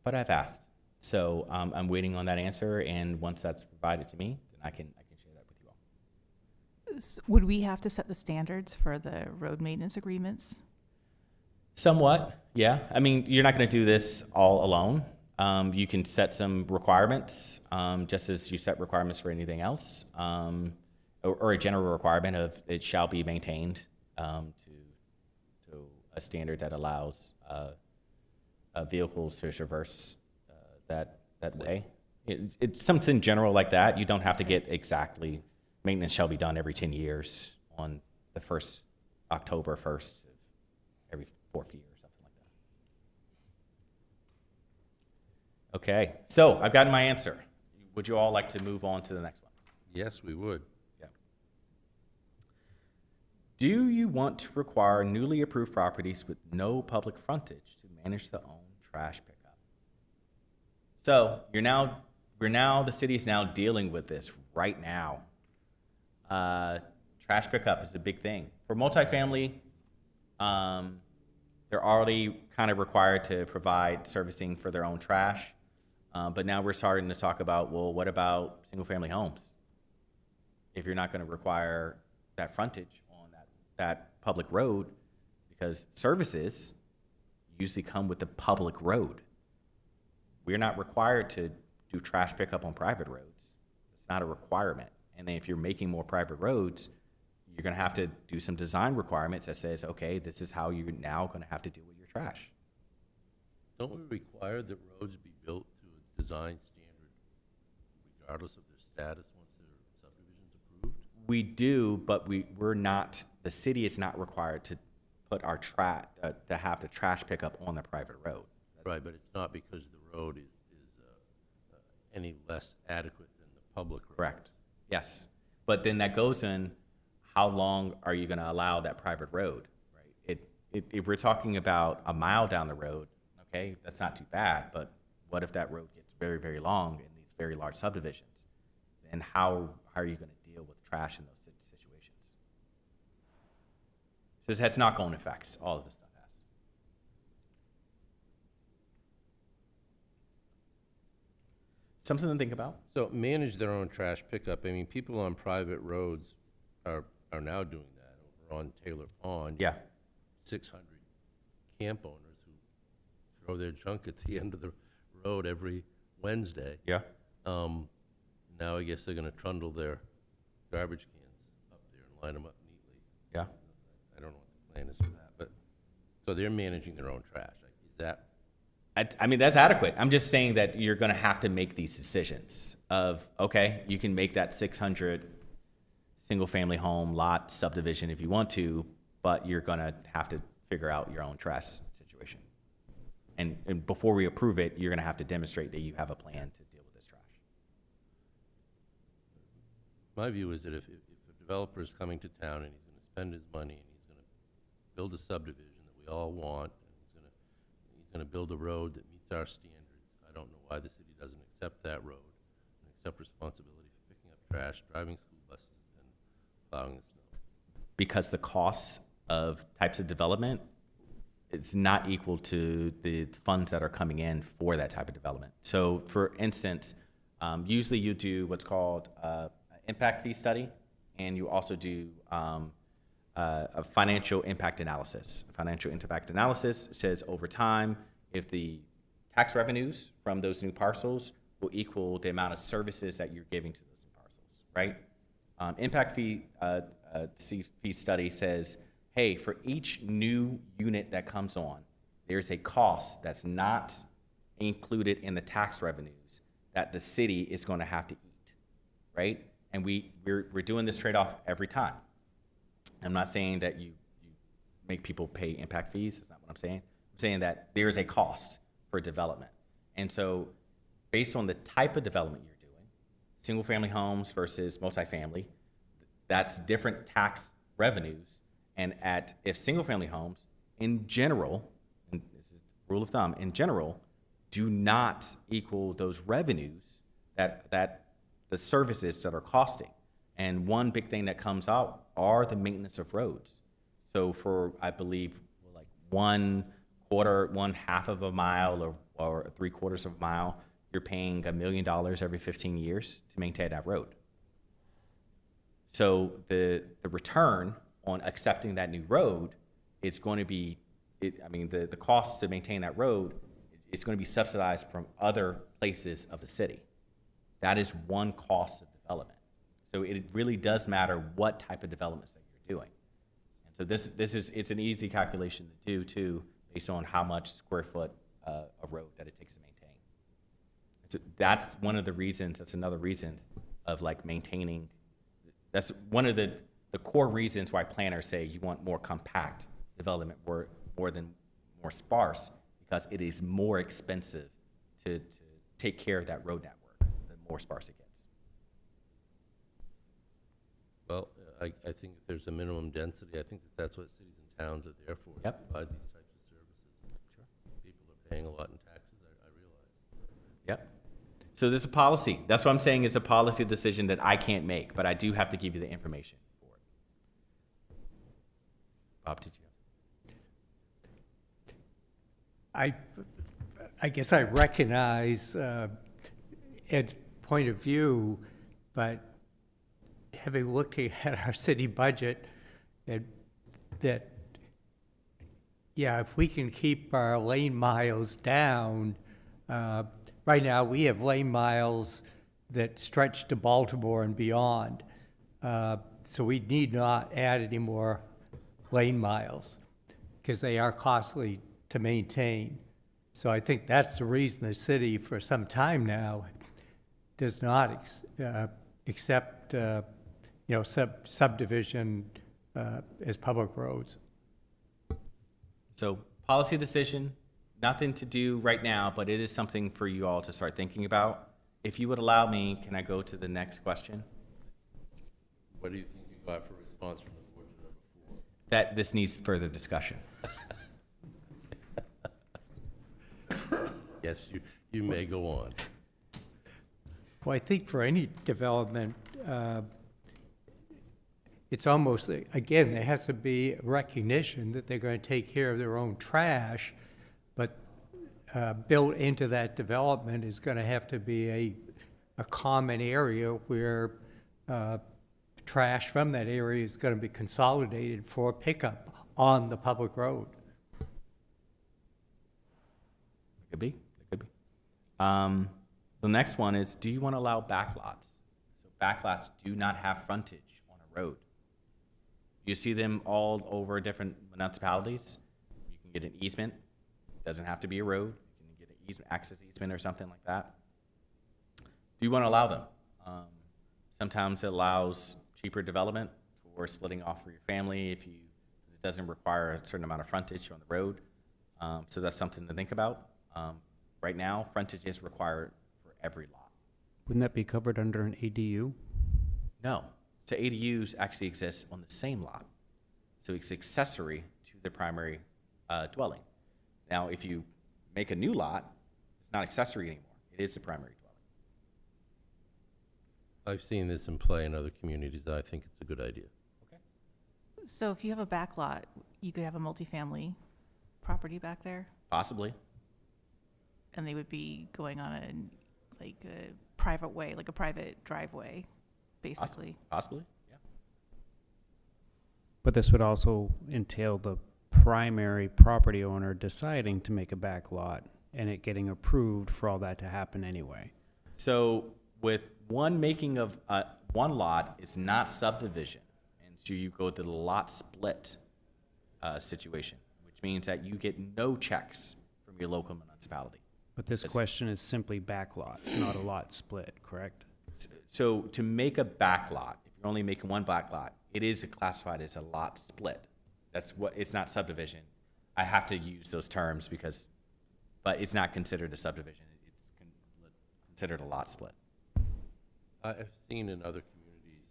but I've asked. So I'm waiting on that answer, and once that's provided to me, then I can share that with you all. Would we have to set the standards for the road maintenance agreements? Somewhat, yeah. I mean, you're not going to do this all alone. You can set some requirements, just as you set requirements for anything else, or a general requirement of it shall be maintained to a standard that allows vehicles to traverse that way. It's something general like that. You don't have to get exactly, maintenance shall be done every 10 years on the first October 1st of every fourth year or something like that. Okay, so I've gotten my answer. Would you all like to move on to the next one? Yes, we would. Yeah. Do you want to require newly approved properties with no public frontage to manage their own trash pickup? So the city is now dealing with this right now. Trash pickup is a big thing. For multifamily, they're already kind of required to provide servicing for their own trash. But now we're starting to talk about, well, what about single-family homes? If you're not going to require that frontage on that public road, because services usually come with the public road. We're not required to do trash pickup on private roads. It's not a requirement. And then if you're making more private roads, you're going to have to do some design requirements that says, okay, this is how you're now going to have to deal with your trash. Don't we require that roads be built to a design standard regardless of their status once their subdivision's approved? We do, but we're not, the city is not required to put our to have the trash pickup on the private road. Right, but it's not because the road is any less adequate than the public road. Correct. Yes. But then that goes in, how long are you going to allow that private road, right? If we're talking about a mile down the road, okay, that's not too bad. But what if that road gets very, very long in these very large subdivisions? Then how are you going to deal with trash in those situations? So this has knock-on effects, all of this stuff has. Something to think about. So manage their own trash pickup. I mean, people on private roads are now doing that. Over on Taylor Pond, Yeah. 600 camp owners who throw their junk at the end of the road every Wednesday. Yeah. Now I guess they're going to trundle their garbage cans up there and line them up neatly. Yeah. I don't know what the plan is for that, but so they're managing their own trash. Is that? I mean, that's adequate. I'm just saying that you're going to have to make these decisions of, okay, you can make that 600 single-family home lot subdivision if you want to, but you're going to have to figure out your own trash situation. And before we approve it, you're going to have to demonstrate that you have a plan to deal with this trash. My view is that if a developer is coming to town and he's going to spend his money and he's going to build a subdivision that we all want, and he's going to build a road that meets our standards, I don't know why the city doesn't accept that road and accept responsibility for picking up trash, driving school buses, and plowing the snow. Because the costs of types of development, it's not equal to the funds that are coming in for that type of development. So for instance, usually you do what's called an impact fee study, and you also do a financial impact analysis. A financial impact analysis says over time, if the tax revenues from those new parcels will equal the amount of services that you're giving to those new parcels, right? Impact fee study says, hey, for each new unit that comes on, there's a cost that's not included in the tax revenues that the city is going to have to eat, right? And we're doing this trade-off every time. I'm not saying that you make people pay impact fees. That's not what I'm saying. I'm saying that there is a cost for development. And so based on the type of development you're doing, single-family homes versus multifamily, that's different tax revenues. And if single-family homes, in general, and this is rule of thumb, in general, do not equal those revenues that the services that are costing. And one big thing that comes out are the maintenance of roads. So for, I believe, like one quarter, 1/2 of a mile or 3/4 of a mile, you're paying $1 million every 15 years to maintain that road. So the return on accepting that new road is going to be, the cost to maintain that road is going to be subsidized from other places of the city. That is one cost of development. So it really does matter what type of developments that you're doing. And so it's an easy calculation to do too, based on how much square foot a road that it takes to maintain. So that's one of the reasons, that's another reason of like maintaining, that's one of the core reasons why planners say you want more compact development more than more sparse, because it is more expensive to take care of that road network the more sparse it gets. Well, I think if there's a minimum density, I think that's what cities and towns are there for. Yep. To provide these types of services. Sure. People are paying a lot in taxes, I realize. Yep. So there's a policy. That's what I'm saying is a policy decision that I can't make, but I do have to give you the information for it. Bob, did you have? I guess I recognize Ed's point of view, but having looked at our city budget, that if we can keep our lane miles down, right now we have lane miles that stretch to Baltimore and beyond. So we need not add any more lane miles because they are costly to maintain. So I think that's the reason the city for some time now does not accept subdivision as public roads. So policy decision, nothing to do right now, but it is something for you all to start thinking about. If you would allow me, can I go to the next question? What do you think you got for response from the board to number 4? That this needs further discussion. Yes, you may go on. Well, I think for any development, it's almost, again, there has to be recognition that they're going to take care of their own trash, but built into that development is going to have to be a common area where trash from that area is going to be consolidated for pickup on the public road. It could be. The next one is, do you want to allow backlots? So backlots do not have frontage on a road. You see them all over different municipalities. You can get an easement. It doesn't have to be a road. You can get an easement, access easement or something like that. Do you want to allow them? Sometimes it allows cheaper development for splitting off for your family if it doesn't require a certain amount of frontage on the road. So that's something to think about. Right now, frontage is required for every lot. Wouldn't that be covered under an ADU? No. So ADUs actually exist on the same lot. So it's accessory to the primary dwelling. Now, if you make a new lot, it's not accessory anymore. It is the primary dwelling. I've seen this in play in other communities, and I think it's a good idea. Okay. So if you have a back lot, you could have a multifamily property back there, Possibly. and they would be going on a private way, like a private driveway, basically. Possibly, yeah. But this would also entail the primary property owner deciding to make a back lot and it getting approved for all that to happen anyway. So with one making of one lot is not subdivision, and so you go to the lot split situation, which means that you get no checks from your local municipality. But this question is simply back lots, not a lot split, correct? So to make a back lot, if you're only making one back lot, it is classified as a lot split. That's what, it's not subdivision. I have to use those terms but it's not considered a subdivision. It's considered a lot split. I've seen in other communities,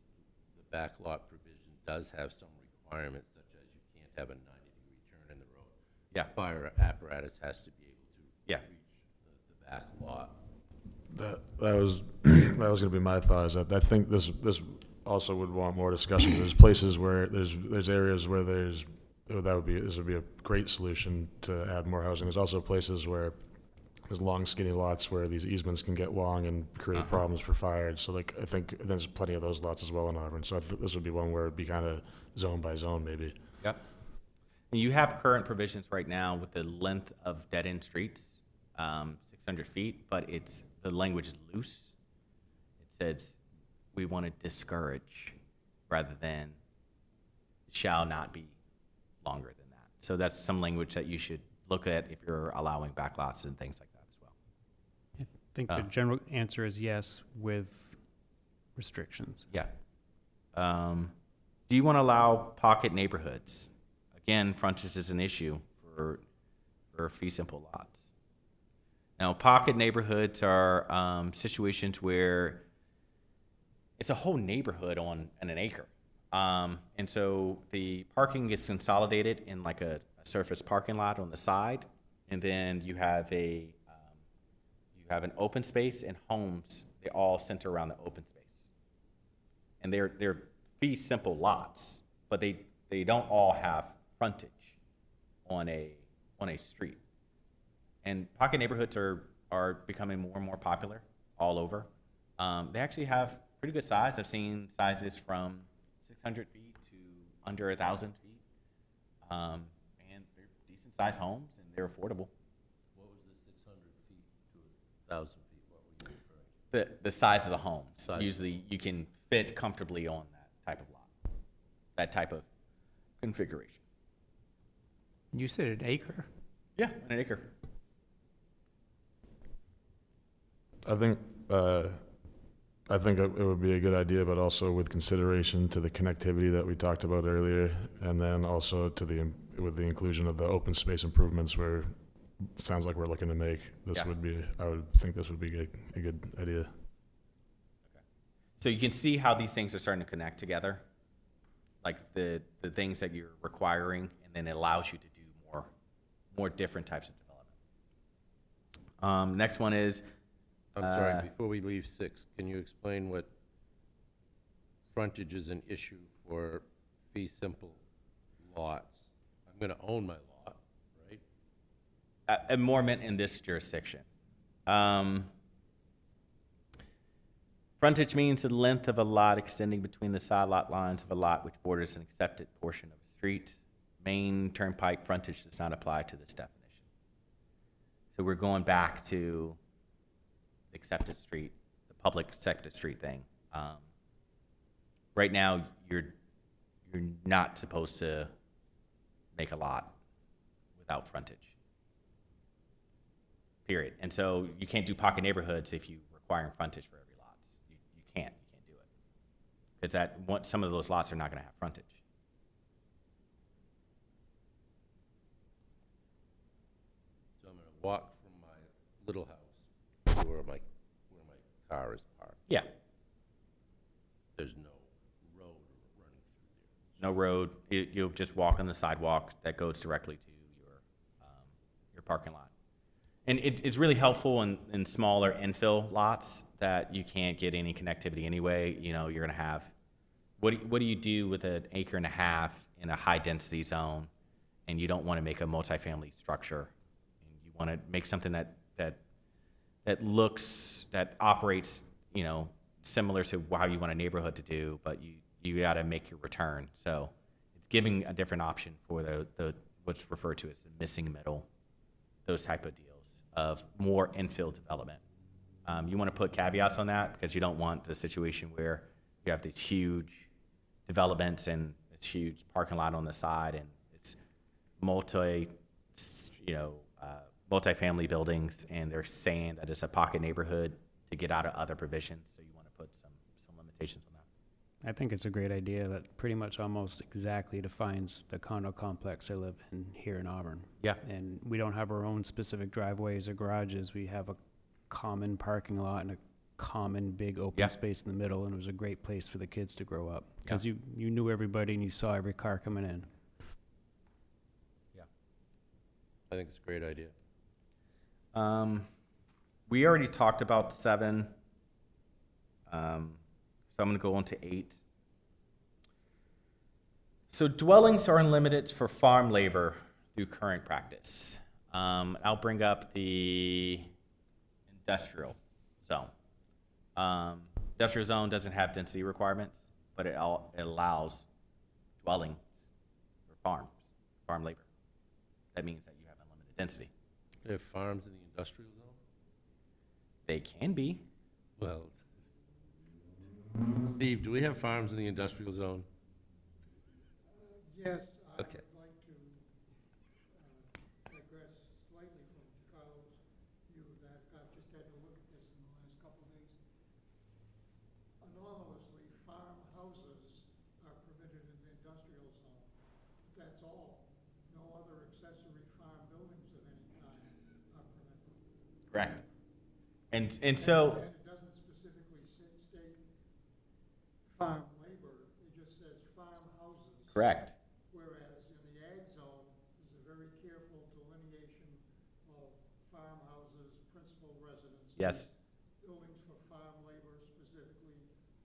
the backlot provision does have some requirements, such as you can't have a 90-degree turn in the road. Yeah. Fire apparatus has to be able to Yeah. reach the back lot. That was going to be my thought. Is that I think this also would want more discussion. There's places where there's areas where there's this would be a great solution to add more housing. There's also places where there's long skinny lots where these easements can get long and create problems for fire. So like, I think there's plenty of those lots as well in Auburn. So this would be one where it'd be kind of zone by zone maybe. Yep. And you have current provisions right now with the length of dead-end streets, 600 feet, but the language is loose. It says we want to discourage rather than shall not be longer than that. So that's some language that you should look at if you're allowing backlots and things like that as well. I think the general answer is yes with restrictions. Yeah. Do you want to allow pocket neighborhoods? Again, frontage is an issue for fee simple lots. Now, pocket neighborhoods are situations where it's a whole neighborhood on an acre. And so the parking gets consolidated in like a surface parking lot on the side, and then you have an open space and homes. They all center around the open space, and they're fee simple lots, but they don't all have frontage on a street. And pocket neighborhoods are becoming more and more popular all over. They actually have pretty good size. I've seen sizes from 600 feet to under 1,000 feet. And they're decent sized homes and they're affordable. What was the 600 feet to 1,000 feet? What were you referring to? The size of the homes. Size. Usually you can fit comfortably on that type of lot, that type of configuration. You said an acre? Yeah, an acre. I think it would be a good idea, but also with consideration to the connectivity that we talked about earlier, and then also with the inclusion of the open space improvements where it sounds like we're looking to make. Yeah. I would think this would be a good idea. So you can see how these things are starting to connect together, like the things that you're requiring, and then it allows you to do more different types of development. Next one is, I'm sorry, before we leave 6, can you explain what frontage is an issue for fee simple lots? I'm going to own my lot, right? more meant in this jurisdiction. Frontage means the length of a lot extending between the side lot lines of a lot which borders an accepted portion of a street. Maine Turnpike frontage does not apply to this definition. So we're going back to the accepted street, the public accepted street thing. Right now, you're not supposed to make a lot without frontage. Period. And so you can't do pocket neighborhoods if you require frontage for every lot. You can't do it. Because some of those lots are not going to have frontage. So I'm going to walk from my little house to where my car is parked. Yeah. There's no road running through there. No road. You'll just walk on the sidewalk that goes directly to your parking lot. And it's really helpful in smaller infill lots that you can't get any connectivity anyway. You know, you're going to have, what do you do with an acre and a half in a high density zone, and you don't want to make a multifamily structure? And you want to make something that operates, you know, similar to how you want a neighborhood to do, but you got to make your return. So it's giving a different option for the what's referred to as the missing middle, those type of deals of more infill development. You want to put caveats on that because you don't want the situation where you have these huge developments and this huge parking lot on the side and it's multi-family buildings, and they're saying that it's a pocket neighborhood to get out of other provisions. So you want to put some limitations on that. I think it's a great idea that pretty much almost exactly defines the condo complex I live in here in Auburn. Yeah. And we don't have our own specific driveways or garages. We have a common parking lot and a common big open Yeah. space in the middle, and it was a great place for the kids to grow up because you knew everybody and you saw every car coming in. I think it's a great idea. We already talked about 7, so I'm going to go on to 8. So dwellings are unlimited for farm labor through current practice. I'll bring up the industrial zone. Industrial zone doesn't have density requirements, but it allows dwellings for farm labor. That means that you have unlimited density. They have farms in the industrial zone? They can be. Well, Steve, do we have farms in the industrial zone? Yes, I Okay. would like to digress slightly from Carlos' view that I've just had to look at this in the last couple of days. Anomalously, farmhouses are permitted in the industrial zone. That's all. No other accessory farm buildings of any kind are permitted. Correct. And so, And it doesn't specifically state farm labor, it just says farmhouses. correct. Whereas in the ag zone, there's a very careful delineation of farmhouses, principal residences. Yes. Buildings for farm labor, specifically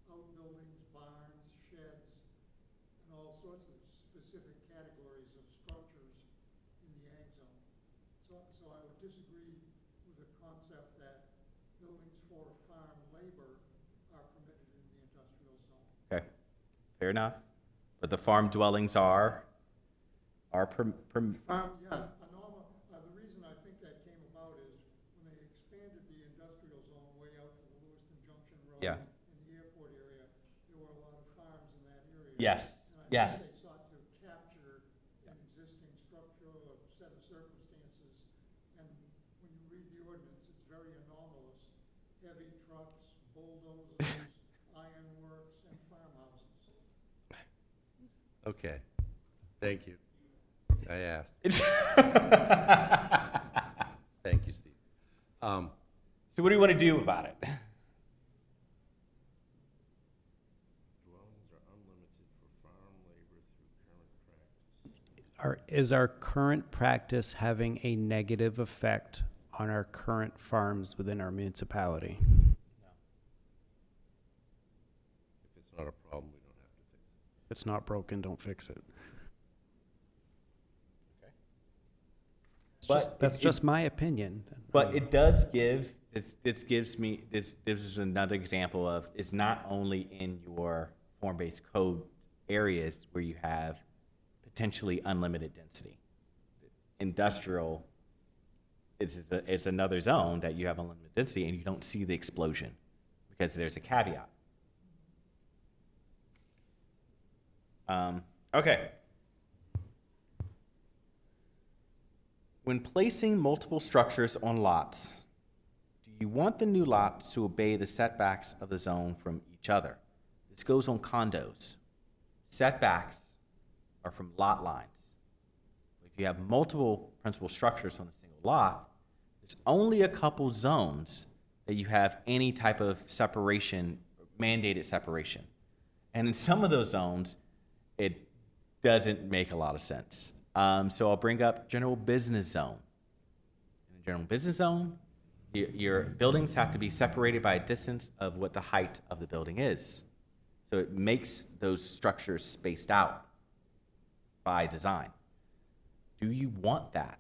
outbuildings, barns, sheds, and all sorts of specific categories of structures in the ag zone. So I would disagree with the concept that buildings for farm labor are permitted in the industrial zone. Okay. Fair enough. But the farm dwellings are Farm, yeah, the reason I think that came about is when they expanded the industrial zone way out to the Lewiston Junction Road. Yeah. In the airport area, there were a lot of farms in that area. Yes, And I yes. think they sought to capture an existing structure or set of circumstances. And when you read the ordinance, it's very anomalous. Heavy trucks, bulldozers, ironworks, and farmhouses. Okay, thank you. I asked. Thank you, Steve. So what do you want to do about it? Dwellings are unlimited for farm labor through current practice. Is our current practice having a negative effect on our current farms within our municipality? If it's not a problem, we don't have to fix it. If it's not broken, don't fix it. But That's it- just my opinion. But it does give, this is another example of, it's not only in your form-based code areas where you have potentially unlimited density. Industrial, it's another zone that you have unlimited density and you don't see the explosion because there's a caveat. Okay. When placing multiple structures on lots, do you want the new lots to obey the setbacks of the zone from each other? This goes on condos. Setbacks are from lot lines. If you have multiple principal structures on a single lot, there's only a couple zones that you have any type of separation, mandated separation. And in some of those zones, it doesn't make a lot of sense. So I'll bring up general business zone. In the general business zone, your buildings have to be separated by a distance of what the height of the building is. So it makes those structures spaced out by design. Do you want that?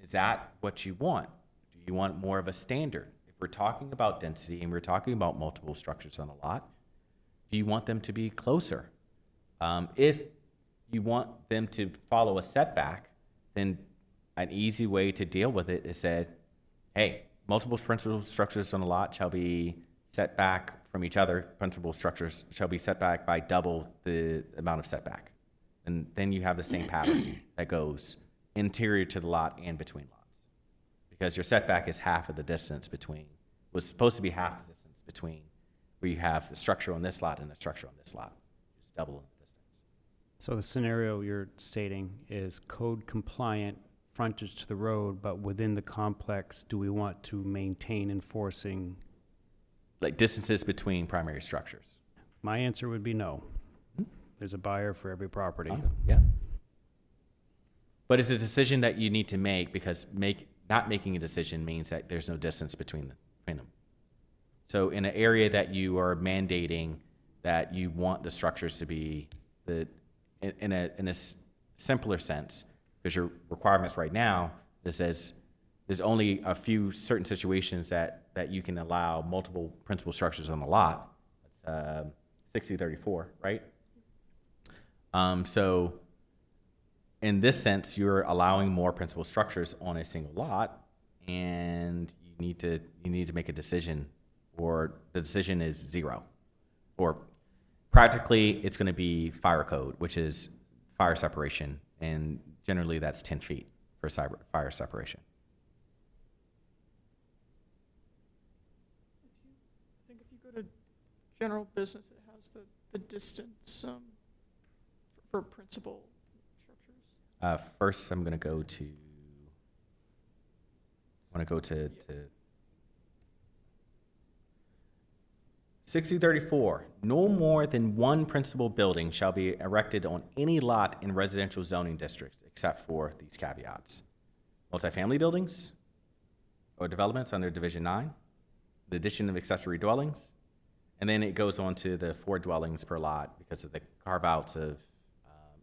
Is that what you want? Do you want more of a standard? If we're talking about density and we're talking about multiple structures on a lot, do you want them to be closer? If you want them to follow a setback, then an easy way to deal with it is that, hey, multiple principal structures on a lot shall be set back from each other. Principal structures shall be set back by double the amount of setback. And then you have the same pattern that goes interior to the lot and between lots. Because your setback is half of the distance between, was supposed to be half the distance between where you have the structure on this lot and the structure on this lot. Just double the distance. So the scenario you're stating is code compliant frontage to the road, but within the complex, do we want to maintain enforcing? Like distances between primary structures. My answer would be no. There's a buyer for every property. Yeah. But it's a decision that you need to make because not making a decision means that there's no distance between them. So in an area that you are mandating that you want the structures to be in a simpler sense, because your requirements right now, this says there's only a few certain situations that you can allow multiple principal structures on the lot. That's 6034, right? So in this sense, you're allowing more principal structures on a single lot, and you need to make a decision, or the decision is 0, or practically it's going to be fire code, which is fire separation, and generally that's 10 feet for fire separation. I think if you go to general business, it has the distance for principal structures. First, I'm going to go to. I want to go to 6034. No more than one principal building shall be erected on any lot in residential zoning districts, except for these caveats: multifamily buildings or developments under Division 9, the addition of accessory dwellings, and then it goes on to the 4 dwellings per lot because of the carve-outs of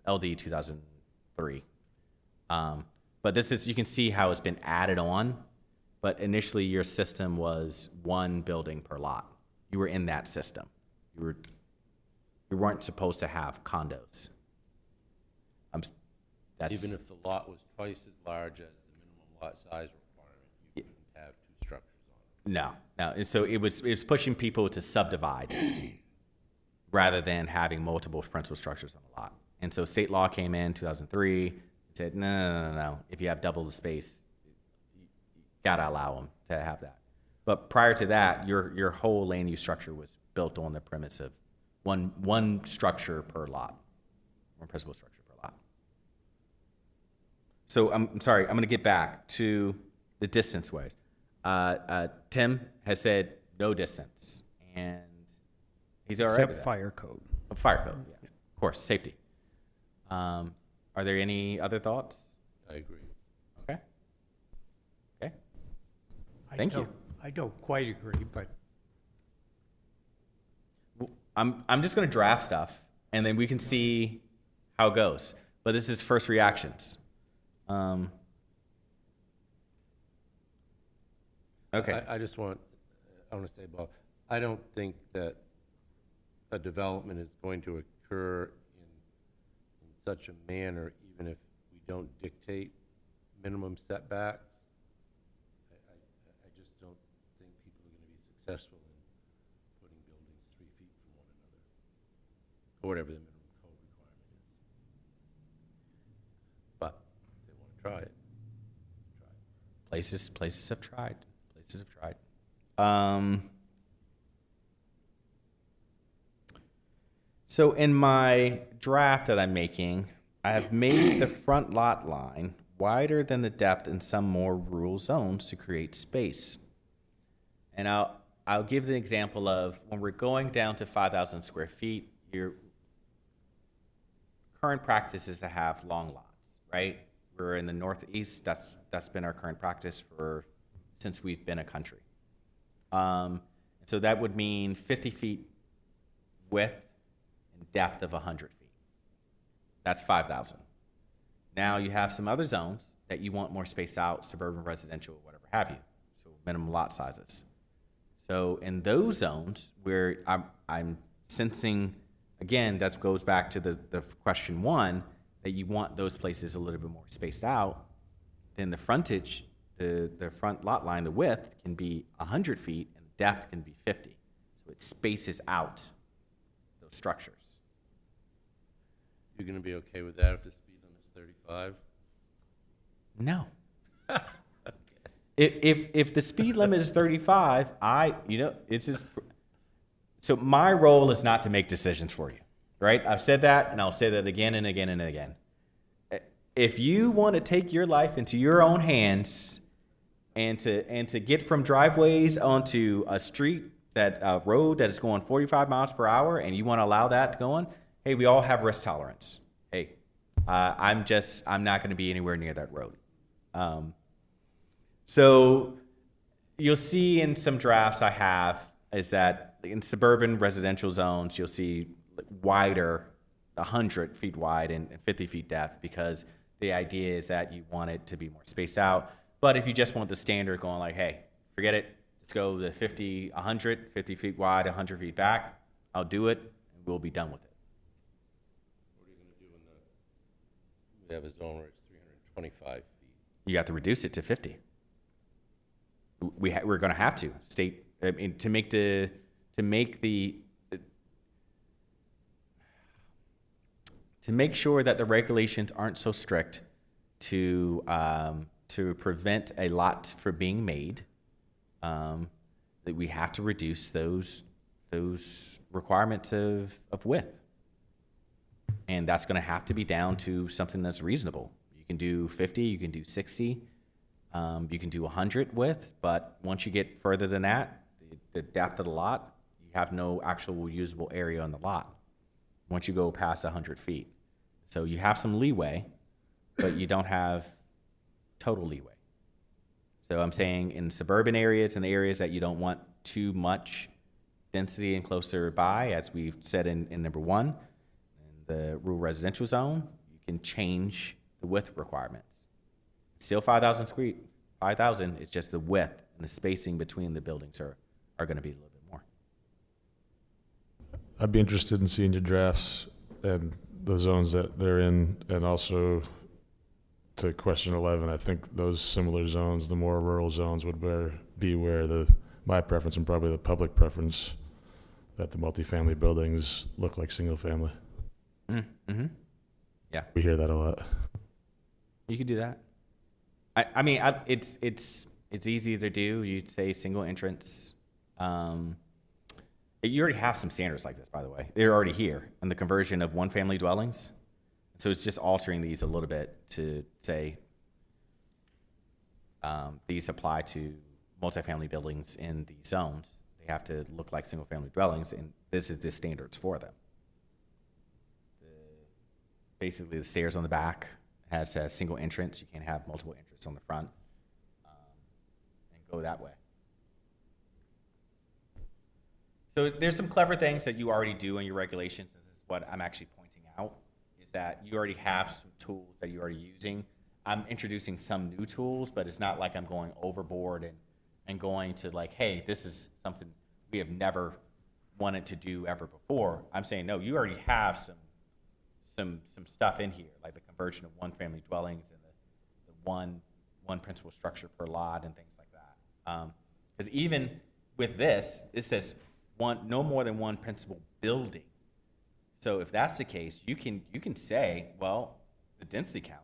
LD 2003. But this is, you can see how it's been added on, but initially your system was 1 building per lot. You were in that system. You weren't supposed to have condos. Even if the lot was twice as large as the minimum lot size requirement, you couldn't have 2 structures on it. No. And so it was pushing people to subdivide rather than having multiple principal structures on a lot. And so state law came in 2003 and said, no. If you have double the space, you gotta allow them to have that. But prior to that, your whole land use structure was built on the premise of one structure per lot, one principal structure per lot. So I'm sorry, I'm gonna get back to the distance ways. Tim has said no distance, and he's all right with Except that. fire code. Fire code, yeah. Of course, safety. Are there any other thoughts? I agree. Okay. Thank you. I don't quite agree, but I'm just going to draft stuff, and then we can see how it goes. But this is first reactions. Okay. I want to say, Bob, I don't think that a development is going to occur in such a manner, even if we don't dictate minimum setbacks. I just don't think people are going to be successful in putting buildings 3 feet from one another, or whatever the minimum code requirement is. But if they want to try it, try it. Places have tried. So in my draft that I'm making, I have made the front lot line wider than the depth in some more rural zones to create space. And I'll give the example of when we're going down to 5,000 square feet, your current practice is to have long lots, right? We're in the Northeast. That's been our current practice since we've been a country. So that would mean 50 feet width and depth of 100 feet. That's 5,000. Now you have some other zones that you want more space out, suburban, residential, whatever have you. So minimum lot sizes. So in those zones where I'm sensing, again, that goes back to the question 1, that you want those places a little bit more spaced out, then the frontage, the front lot line, the width can be 100 feet and the depth can be 50. So it spaces out those structures. You're going to be okay with that if the speed limit is 35? No. If the speed limit is 35, it's just, so my role is not to make decisions for you, right? I've said that, and I'll say that again and again and again. If you want to take your life into your own hands and to get from driveways onto a road that is going 45 miles per hour, and you want to allow that to go on, hey, we all have risk tolerance. Hey, I'm not going to be anywhere near that road. So you'll see in some drafts I have is that in suburban residential zones, you'll see wider 100 feet wide and 50 feet depth, because the idea is that you want it to be more spaced out. But if you just want the standard going like, hey, forget it, let's go to 50, 100, 50 feet wide, 100 feet back, I'll do it, and we'll be done with it. What are you gonna do when we have a zone where it's 325 feet? You have to reduce it to 50. We're going to have to to make sure that the regulations aren't so strict to prevent a lot from being made. That we have to reduce those requirements of width, and that's going to have to be down to something that's reasonable. You can do 50, you can do 60, you can do 100 width, but once you get further than that, the depth of the lot, you have no actual usable area on the lot once you go past 100 feet. So you have some leeway, but you don't have total leeway. So I'm saying in suburban areas and the areas that you don't want too much density and closer by, as we've said in number 1, in the rural residential zone, you can change the width requirements. Still 5,000 square, 5,000, it's just the width and the spacing between the buildings are going to be a little bit more. I'd be interested in seeing your drafts and the zones that they're in, and also to question 11, I think those similar zones, the more rural zones, would be where my preference and probably the public preference, that the multifamily buildings look like single family. Mm-hmm. Yeah, We hear that a lot. you could do that. I mean, it's easy to do. You'd say single entrance. You already have some standards like this, by the way. They're already here in the conversion of one-family dwellings. So it's just altering these a little bit to say these apply to multifamily buildings in these zones. They have to look like single-family dwellings, and this is the standards for them. Basically, the stairs on the back has a single entrance. You can't have multiple entrances on the front, and go that way. So there's some clever things that you already do in your regulations. This is what I'm actually pointing out, is that you already have some tools that you're already using. I'm introducing some new tools, but it's not like I'm going overboard and going to like, hey, this is something we have never wanted to do ever before. I'm saying, no, you already have some stuff in here, like the conversion of one-family dwellings and the one principal structure per lot and things like that. Because even with this, it says no more than one principal building. So if that's the case, you can say, well, the density count,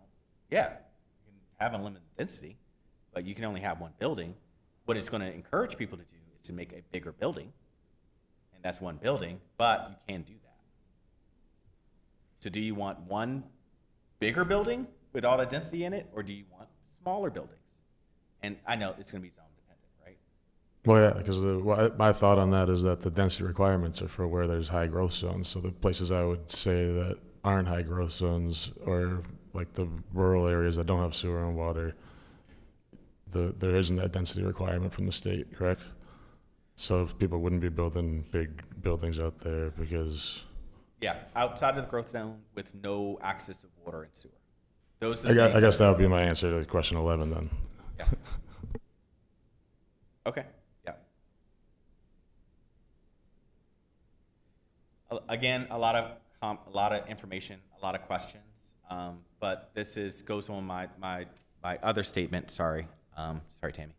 yeah, you can have unlimited density, but you can only have one building. What it's going to encourage people to do is to make a bigger building, and that's one building, but you can do that. So do you want one bigger building with all the density in it, or do you want smaller buildings? And I know it's going to be zone dependent, right? Well, yeah, because my thought on that is that the density requirements are for where there's high growth zones. So the places I would say that aren't high growth zones, or like the rural areas that don't have sewer and water, there isn't that density requirement from the state, correct? So people wouldn't be building big buildings out there because... Yeah, outside of the growth zone with no access to water and sewer. Those are I guess that would be my answer to question 11 then. Yeah. Okay, yeah. Again, a lot of information, a lot of questions, but this goes on my other statement. Sorry, Tammy.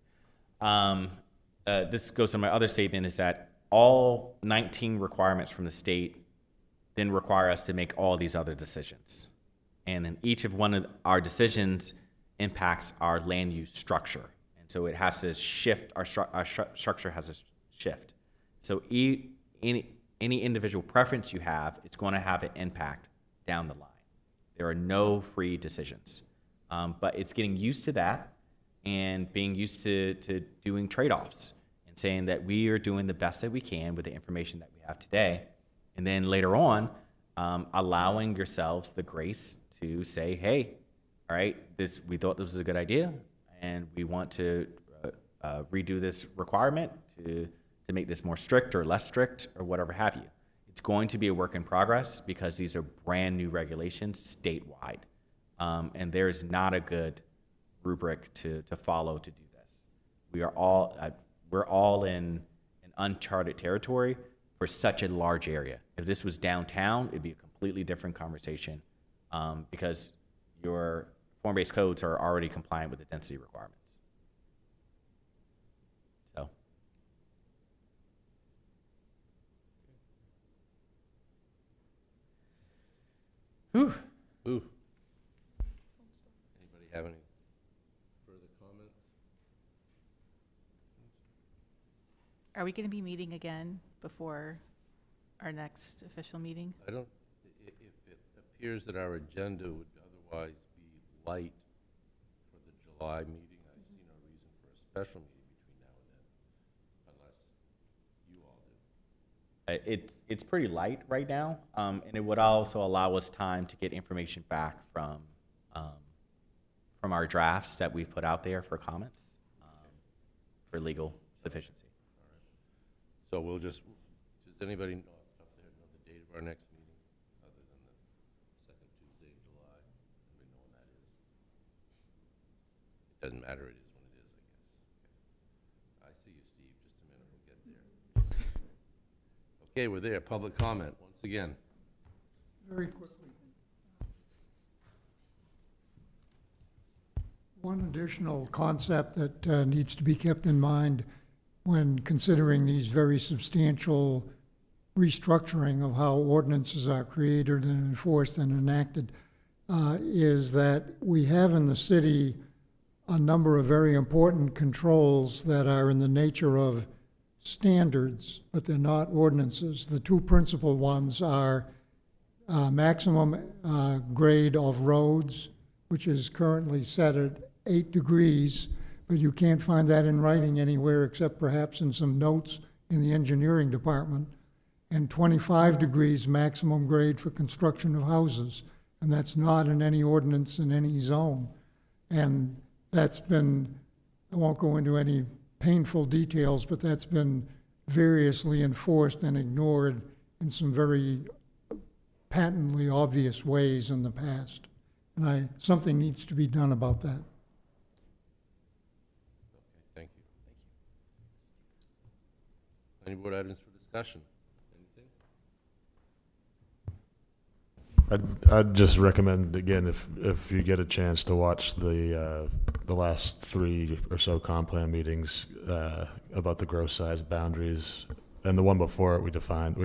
This goes on my other statement, is that all 19 requirements from the state then require us to make all these other decisions, and then each of one of our decisions impacts our land use structure, and so it has to shift. Our structure has to shift. So any individual preference you have, it's going to have an impact down the line. There are no free decisions, but it's getting used to that and being used to doing trade-offs and saying that we are doing the best that we can with the information that we have today, and then later on, allowing yourselves the grace to say, hey, all right, we thought this was a good idea, and we want to redo this requirement to make this more strict or less strict or whatever have you. It's going to be a work in progress because these are brand-new regulations statewide. And there's not a good rubric to follow to do this. We're all in an uncharted territory for such a large area. If this was downtown, it'd be a completely different conversation because your form-based codes are already compliant with the density requirements. So, Ooh. Anybody have any further comments? Are we going to be meeting again before our next official meeting? I don't, if it appears that our agenda would otherwise be light for the July meeting, I see no reason for a special meeting between now and then, unless you all do. it's pretty light right now, and it would also allow us time to get information back from our drafts that we've put out there for comments for legal sufficiency. So we'll just, does anybody know the date of our next meeting, other than the second Tuesday in July? Anybody know when that is? It doesn't matter, it is when it is, I guess. Okay. I see you, Steve, just a minute, we'll get there. Okay, we're there, public comment, once again. Very quickly. One additional concept that needs to be kept in mind when considering these very substantial restructuring of how ordinances are created and enforced and enacted is that we have in the city a number of very important controls that are in the nature of standards, but they're not ordinances. The two principal ones are maximum grade of roads, which is currently set at 8 degrees, but you can't find that in writing anywhere except perhaps in some notes in the engineering department, and 25 degrees maximum grade for construction of houses. And that's not in any ordinance in any zone. And that's been, I won't go into any painful details, but that's been variously enforced and ignored in some very patently obvious ways in the past. And something needs to be done about that. Okay, thank you. Any board items for discussion? Anything? I'd just recommend, again, if you get a chance to watch the last 3 or so comp plan meetings about the gross size boundaries, and the one before it, we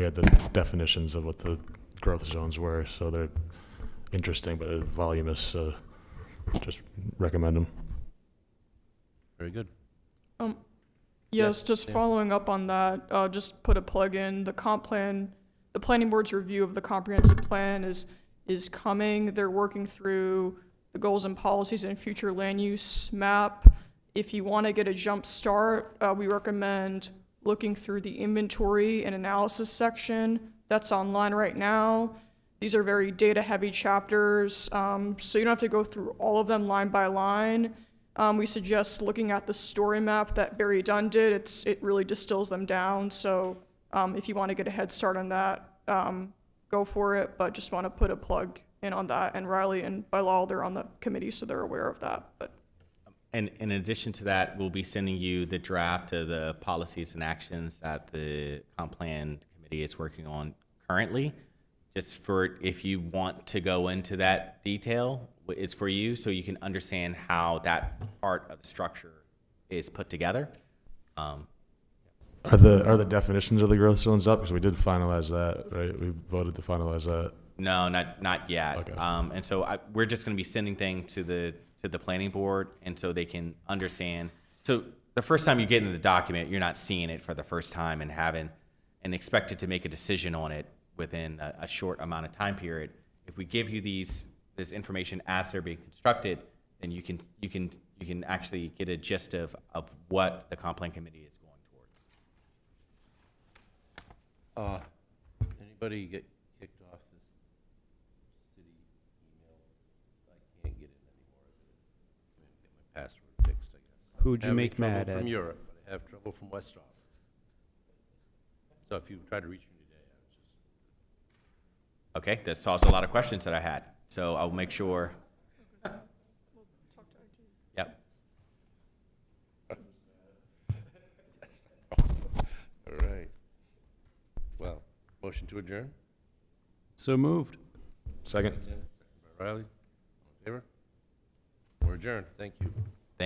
had the definitions of what the growth zones were, so they're interesting but voluminous, so just recommend them. Very good. Yes, Yes, just yeah. following up on that, just put a plug in, the comp plan, the planning board's review of the comprehensive plan is coming. They're working through the goals and policies and future land use map. If you want to get a jump start, we recommend looking through the inventory and analysis section that's online right now. These are very data-heavy chapters, so you don't have to go through all of them line by line. We suggest looking at the story map that Barry Dunn did. It really distills them down, so if you want to get a head start on that, go for it, but just want to put a plug in on that. And Riley and Bilal, they're on the committee, so they're aware of that. But And in addition to that, we'll be sending you the draft of the policies and actions that the comp plan committee is working on currently. Just for if you want to go into that detail, it's for you, so you can understand how that part of the structure is put together. Are the definitions of the growth zones up? Because we did finalize that, right? We voted to finalize that. No, not yet. Okay. And so we're just going to be sending things to the planning board, and so they can understand. So the first time you get into the document, you're not seeing it for the first time and expected to make a decision on it within a short amount of time period. If we give you this information as they're being constructed, then you can actually get a gist of what the comp plan committee is going towards. Anybody get kicked off this city email? I can't get it anymore. I'm gonna get my password fixed, I guess. Who'd you Having make trouble mad at? From Europe, but I have trouble from West Auburn. So if you try to reach me today, I was just Okay, that solves a lot of questions that I had. So I'll make sure. Yep. All right. Well, motion to adjourn? So moved. Second. Riley, all in favor? We're adjourned. Thank you.